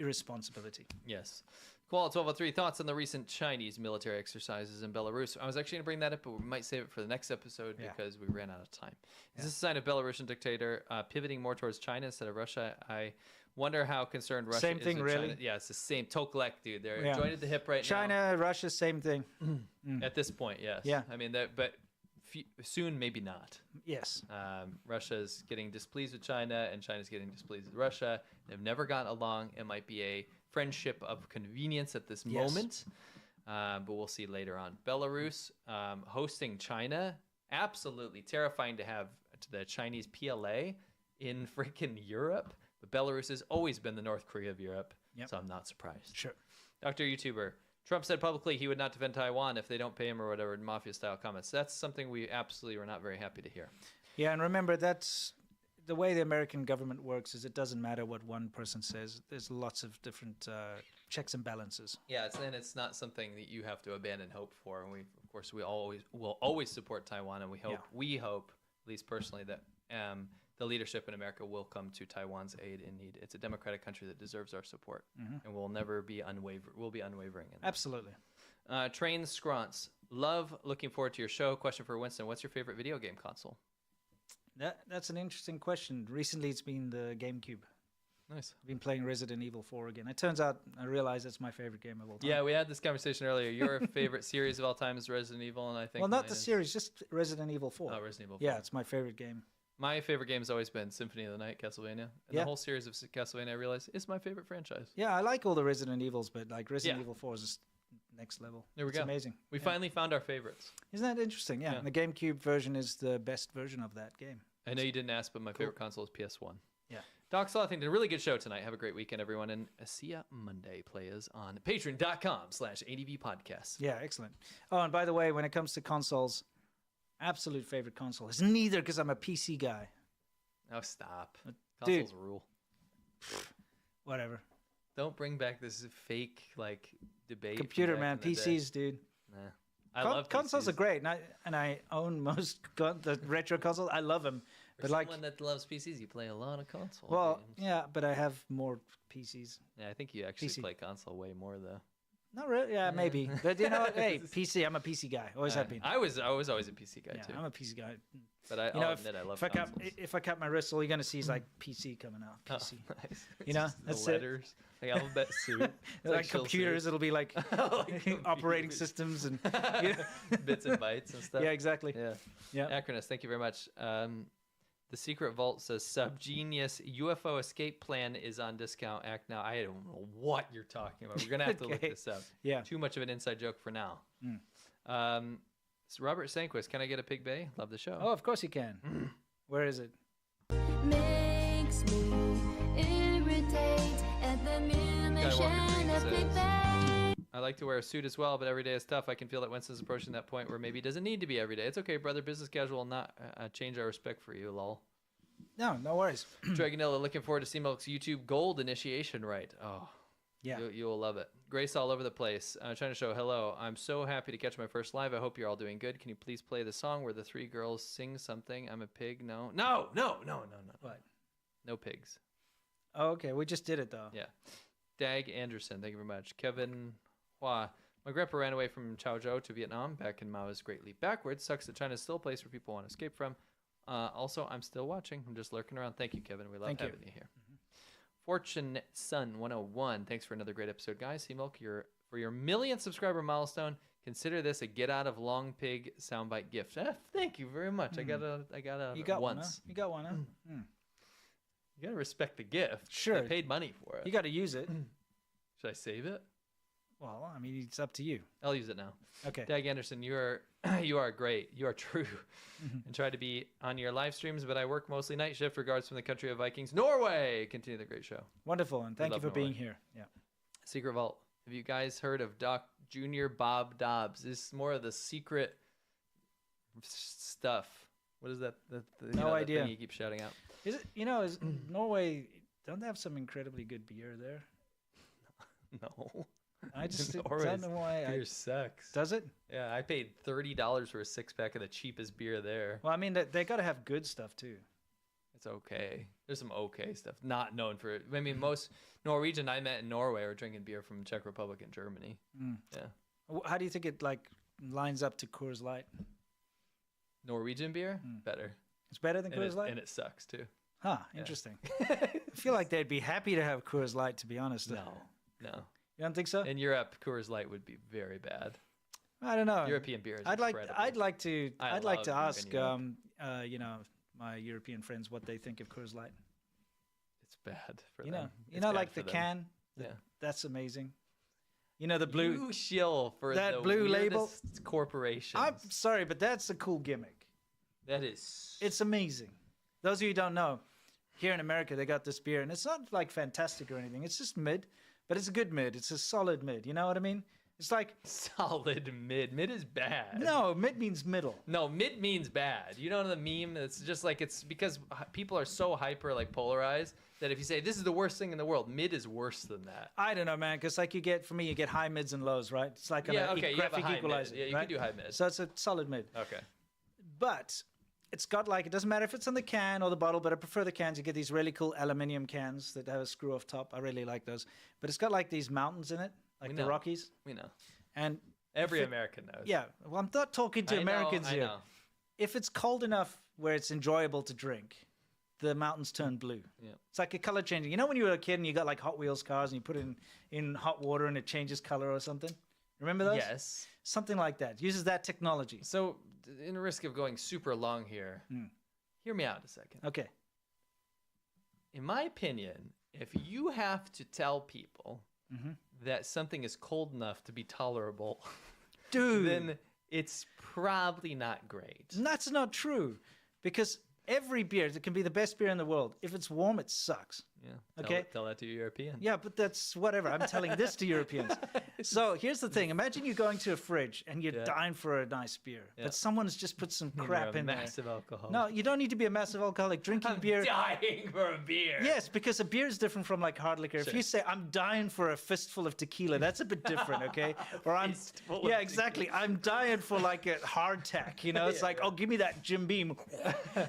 irresponsibility. Yes. Koala 1203, thoughts on the recent Chinese military exercises in Belarus? I was actually going to bring that up, but we might save it for the next episode because we ran out of time. Is this a sign of Belarusian dictator pivoting more towards China instead of Russia? I wonder how concerned Russia Same is thing, with really. China. Yeah, it's the same. Toklek, dude. They're Yeah. joined at the hip right China, Russia, same thing. now. At this point, yes. Yeah. I mean, but soon, maybe not. Yes. Russia's getting displeased with China, and China's getting displeased with Russia. They've never gotten along. It might be a friendship of convenience at this Yes. moment, but we'll see later on. Belarus hosting China, absolutely terrifying to have the Chinese PLA in freaking Europe. But Belarus has always been the North Korea of Europe, so I'm not surprised. Sure. Dr. YouTuber, Trump said publicly he would not defend Taiwan if they don't pay him or whatever, mafia-style comments. That's something we absolutely were not very happy to hear. Yeah, and remember, that's the way the American government works is it doesn't matter what one person says. There's lots of different checks and balances. Yeah, it's not something that you have to abandon hope for. And we, of Of course, we will always support Taiwan, and we hope, at least personally, that the leadership in America will come to Taiwan's aid in need. It's a democratic country that deserves our support, and we'll never be We'll be unwavering in that. Absolutely. Train Scronce, looking forward to your show. Question for Winston: what's your favorite video game console? That's an interesting question. Recently, it's been the GameCube. Nice. I've been playing Resident Evil 4 again. It turns out I realized it's my favorite game of all time. Yeah, we had this conversation earlier. Your favorite series of all time is Resident Evil, and I think. Well, not the series, just Resident Evil 4. Oh, Resident Evil 4. Yeah, it's my favorite game. My favorite game has always been Symphony of the Night, Castlevania. And the whole series of Castlevania, I realize, is my favorite franchise. Yeah, I like all the Resident Evils, but like Resident Evil 4 is just next level. There we it's go. Amazing. We finally found our favorites. Isn't that interesting? Yeah. And the GameCube version is the best version of that game. I know you didn't ask, but my favorite console is PS1. Yeah. Doc Slothington, a really good show tonight. Have a great weekend, everyone. And see ya Monday. Play us on patreon.com/ADVpodcast. Yeah, excellent. Oh, and by the way, when it comes to consoles, absolute favorite console is neither, because I'm a PC guy. Oh, stop. Dude. Consoles rule. Whatever. Don't bring back this fake, debate. Computer, man. PCs, dude. Nah. I love consoles PCs. are great, and I own most the retro consoles. I love them. For but someone that loves PCs, you play a lot of console well, games. yeah, but I have more PCs. Yeah, I think you actually play console way more, though. Not really. Yeah, maybe. But you know what? Hey, PC. I'm a PC guy. Always have been. I was always a PC guy, too. I'm a PC guy. But I'll admit I love consoles. If I cut my wrist, all you're going to see is PC coming out. PC. Oh, nice. You know? That's the letters. Like alphabet soup. Like computers, it'll be like operating systems and bits and bytes and stuff. Yeah, exactly. Yeah. Acronis, thank you very much. The Secret Vault says Subgenius UFO escape plan is on discount. Act now. I don't know what you're talking about. We're gonna have to look this up. Yeah. Too much of an inside joke for now. So Robert Sanquist, can I get a Pig Bay? Love the show. Oh, of course you can. Where is it? Makes me irritate at the mention of Pig Bay. I like to wear a suit as well, but every day is tough. I can feel that Winston's approaching that point where maybe it doesn't need to be every day. It's okay, brother. Business casual will not change our respect for you, lol. No worries. Dragonella, looking forward to C-Milk's YouTube Gold initiation rite. Oh, yeah. You will love it. Grace all over the place. Trying to show hello. I'm so happy to catch my first live. I hope you're all doing good. Can you please play the song where the three girls sing something? I'm a pig. No. What? No pigs. Oh, okay. We just did it, though. Yeah. Dag Anderson, thank you very much. Kevin Hua. My grandpa ran away from Chaozhou to Vietnam back in Mao's Great Leap Backwards. Sucks that China's still a place where people want to escape from. Also, I'm still watching. I'm just lurking around. Thank you, Kevin. We love having you here. Fortune Sun 101. Thanks for another great episode, guys. C-Milk, for your millionth subscriber milestone, consider this a get out of Long Pig soundbite gift. Thank you very much. I got a You got once. one, huh? You got one, huh? You gotta respect the gift. Sure. I paid money for it. You got to use it. Should I save it? Well, I mean, it's up to you. I'll use it now. Okay. Dag Anderson, you are great. You are true. And try to be on your live streams, but I work mostly night shift. Regards from the country of Vikings, Norway. Continue the great show. Wonderful, and thank you love for being Norway. here. Yeah. Secret Vault. Have you guys heard of Doc Jr. Bob Dobbs? This is more of the secret stuff. What is that? No idea. That thing you keep shouting out. Is it? Is Norway? Don't they have some incredibly good beer there? No. I just Norway's don't know why. Beer sucks. Does it? Yeah, I paid $30 for a 6-pack of the cheapest beer there. Well, I mean, they got to have good stuff too. It's okay. There's some okay stuff. Not known for it. I mean, most Norwegian I met in Norway are drinking beer from Czech Republic and Germany. Yeah. How do you think it lines up to Coors Light? Norwegian beer? Better. It's better than Coors Light? And it sucks too. Huh, interesting. I feel like they'd be happy to have Coors Light, to be honest. No. You don't think so? In Europe, Coors Light would be very bad. I don't know. European beer is I'd like to love ask beer in my European friends what they think of Coors Light. It's bad for you them. know, It's bad like for the them. can. Yeah. That's amazing. You know the blue. You shill for that the blue label weirdest corporations. I'm sorry, but that's a cool gimmick. That is. It's amazing. Those of you who don't know, here in America they got this beer, and it's not like fantastic or anything. It's just mid, but it's a good mid. It's a solid mid. You know what I mean? It's like solid mid. Mid is bad. No, mid means middle. No, mid means bad. You know the meme? It's just like it's because people are so hyper like polarized that if you say this is the worst thing in the world, mid is worse than that. I don't know, man, because like you get, for me, you get high mids and lows, right? It's like Yeah, okay, you have a graphic high equalizer. mid. Yeah, you right? can do high mid. So it's a solid mid. Okay. But it's got like, it doesn't matter if it's on the can or the bottle, but I prefer the cans. You get these really cool aluminium cans that have a screw off top. I really like those. But it's got like these mountains in it, like the Rockies. We know. And every American knows. Yeah. Well, I'm not talking to Americans I here. know. If it's cold enough where it's enjoyable to drink, the mountains turn blue. Yeah. It's like a color changing. You know when you were a kid and you got like Hot Wheels cars and you put it in hot water and it changes color or something? Remember those? Yes. Something like that. It uses that technology. So, in risk of going super long here, hear me out a second. Okay. In my opinion, if you have to tell people that something is cold enough to be tolerable, dude, then it's probably not great. That's not true, because every beer, it can be the best beer in the world. If it's warm, it sucks. Yeah. Okay. Tell that to your European. Yeah, but that's whatever. I'm telling this to Europeans. So here's the thing. Imagine you going to a fridge and you're dying for a nice beer, but someone's just put some crap in there. Massive alcohol. No, you don't need to be a massive alcoholic. Drinking beer. Dying for a beer. Yes, because a beer is different from like hard liquor. If you say I'm dying for a fistful of tequila, that's a bit different, okay? Or I'm exactly. I'm dying for like a hardtack. You know, it's like, oh, give me that Jim Beam.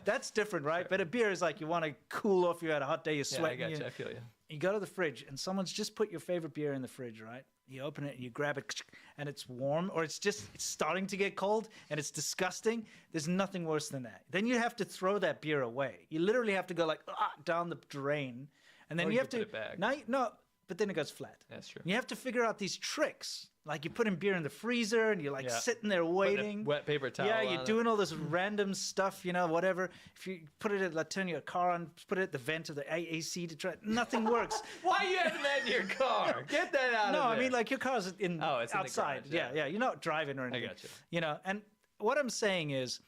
That's different, right? But a beer is like you want to cool off. You had a hot day. You're sweating. I gotcha. I feel you. You go to the fridge and someone's just put your favorite beer in the fridge, right? You open it and you grab it and it's warm, or it's starting to get cold and it's disgusting. There's nothing worse than that. Then you have to throw that beer away. You literally have to go like down the drain, and then you have to put it back. But then it goes flat. That's true. You have to figure out these tricks. Like you put in beer in the freezer and you're like sitting there waiting. Wet paper towel. Yeah, you're doing all this random stuff, you know, whatever. If you put it at, turn your car on, put it at the vent of the AC to try, nothing works. Why are you having that in your car? Get that out of there. No, I mean like your car's it's outside. in the garage, Yeah, you're not driving or anything. I got you. You know, and what I'm saying is,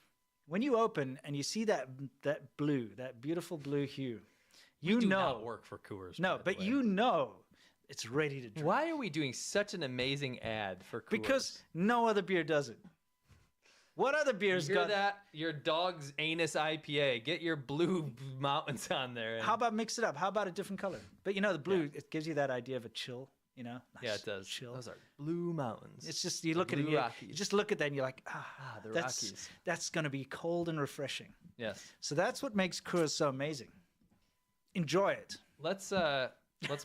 when you open and you see that blue, that beautiful blue hue, you do know not work for Coors. No, but you know it's ready to drink. Why are we doing such an amazing ad for Coors? Because no other beer does it. What other beers Hear got that? Your dog's anus IPA. Get your blue mountains on there. How about mix it up? How about a different color? But you know, the blue, it gives you that idea of a chill, you know? Nice, yeah, it does. Chill. Those are blue mountains. It's just, you look at it, you just look at that and you're like, the that's, Rockies. That's going to be cold and refreshing. Yes. So that's what makes Coors so amazing. Enjoy it. Let's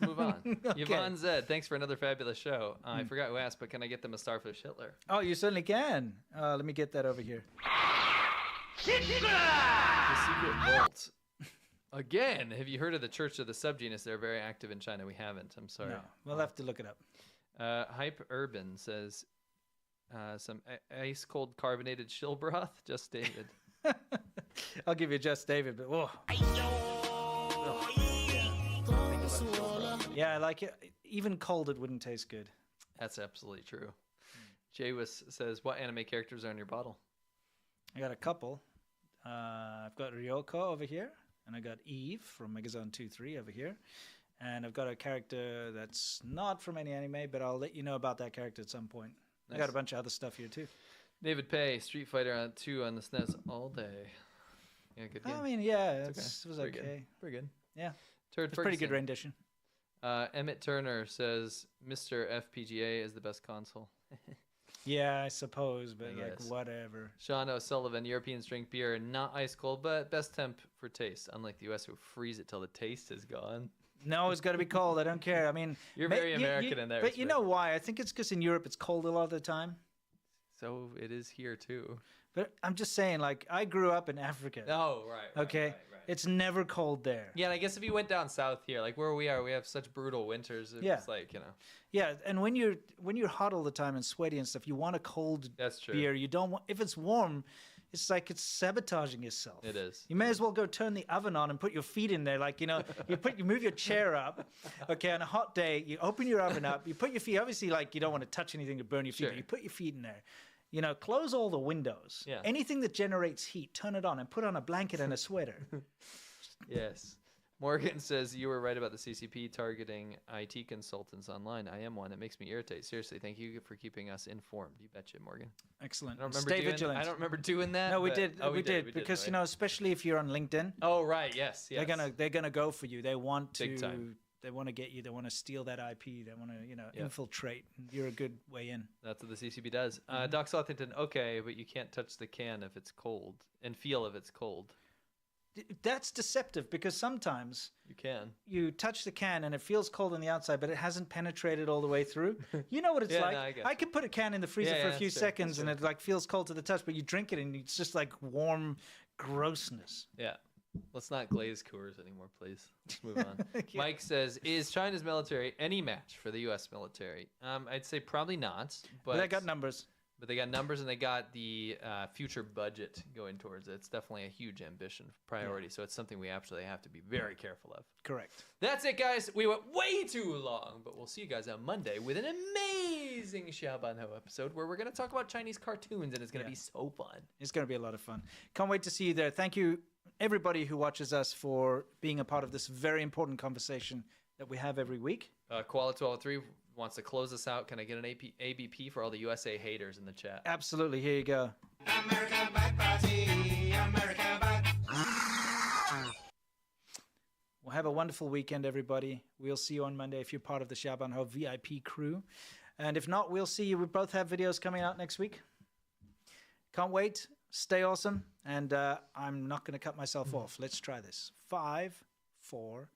move on. Okay. Yvonne Zed, thanks for another fabulous show. I forgot who asked, but can I get them a Starfish Hitler? Oh, you certainly can. Let me get that over here. The Secret Vault. Again, have you heard of the Church of the Subgenus? They're very active in China. We haven't. I'm sorry. No, we'll have to look it up. Hype Urban says some ice cold carbonated shill broth. Just David. I'll give you Just David, but whoa. Yeah, I like it. Even cold, it wouldn't taste good. That's absolutely true. Jaywis says, what anime characters are in your bottle? I got a couple. I've got Ryoko over here, and I got Eve from Megazone 2-3 over here. And I've got a character that's not from any anime, but I'll let you know about that character at some point. Nice. I got a bunch of other stuff here, too. David Pay, Street Fighter 2 on the SNES all day. Yeah, good game. I mean, yeah, it okay. was okay. Pretty good. Yeah. Turd it's a pretty good rendition. Emmett Turner says Mr. FPGA is the best console. Yeah, I suppose, but like whatever. Sean O'Sullivan, Europeans drink beer not ice cold, but best temp for taste. Unlike the US, who freeze it till the taste is gone. No, it's got to be cold. I don't care. I mean, you're very American in there. But you know why? I think it's because in Europe it's cold a lot of the time. So it is here too. But I'm just saying, like, I grew up in Africa. Oh, right. Okay. Right. It's never cold there. Yeah, and I guess if you went down south here, like where we are, we have such brutal winters. It's like, you know. Yeah, and when you're hot all the time and sweaty and stuff, you want a cold beer. You don't want, if it's warm, it's like it's sabotaging yourself. It is. You may as well go turn the oven on and put your feet in there. Like, you know, you move your chair up. Okay, on a hot day, you open your oven up, you put your feet, obviously, like, you don't want to touch anything to burn your feet, but you put your feet in there. You know, close all the windows. Yeah. Anything that generates heat, turn it on and put on a blanket and a sweater. Yes. Morgan says, you were right about the CCP targeting IT consultants online. I am one. It makes me irritate. Seriously, thank you for keeping us informed. You betcha, Morgan. Excellent. I don't remember Stay doing, vigilant. I don't remember doing that. No, we but- did. Oh, we did because right. you know, especially if you're on LinkedIn. Oh, right. Yes. Yes. They're gonna go for you. They want Big to. time. They want to get you. They want to steal that IP. They want to, Yeah. infiltrate. You're a good way in. That's what the CCP does. Doc Southington, okay, but you can't touch the can if it's cold and feel if it's cold. That's deceptive because sometimes You can. you touch the can and it feels cold on the outside, but it hasn't penetrated all the way through. You know what it's Yeah, like. no, I get I you. can put a can in the freezer Yeah, for a yeah, few that's fair, seconds that's and it like feels cold to the touch, but you drink it and it's just like warm grossness. Yeah. Let's not glaze Coors anymore, please. Let's move on. Mike says, is China's military any match for the U.S. military? I'd say probably not. But But they got numbers. But they got numbers and they got the future budget going towards it. It's definitely a huge ambition priority. So it's something we actually have to be very careful of. Correct. That's it, guys. We went way too long, but we'll see you guys on Monday with an amazing Xiaobanhou episode where we're going to talk about Chinese cartoons, and it's going to be so fun. It's going to be a lot of fun. Can't wait to see you there. Thank you, everybody who watches us, for being a part of this very important conversation that we have every week. Koala1203 wants to close us out. Can I get an ABP for all the USA haters in the chat? Absolutely. Here you go. America Back Party, America Back. Well, have a wonderful weekend, everybody. We'll see you on Monday if you're part of the Xiaobanhou VIP crew. And if not, we'll see you. We both have videos coming out next week. Can't wait. Stay awesome. And I'm not going to cut myself off. Let's try this. 5, 4.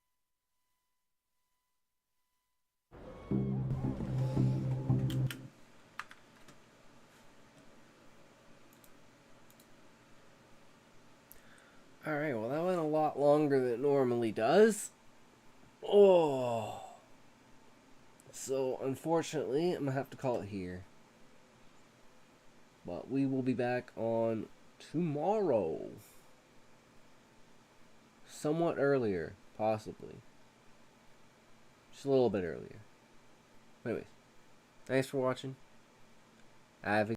Alright, well that went a lot longer than it normally does. Oh. So, unfortunately, I'm going to have to call it here. But we will be back on tomorrow. Somewhat earlier, possibly. Just a little bit earlier. Anyways, thanks for watching. Have a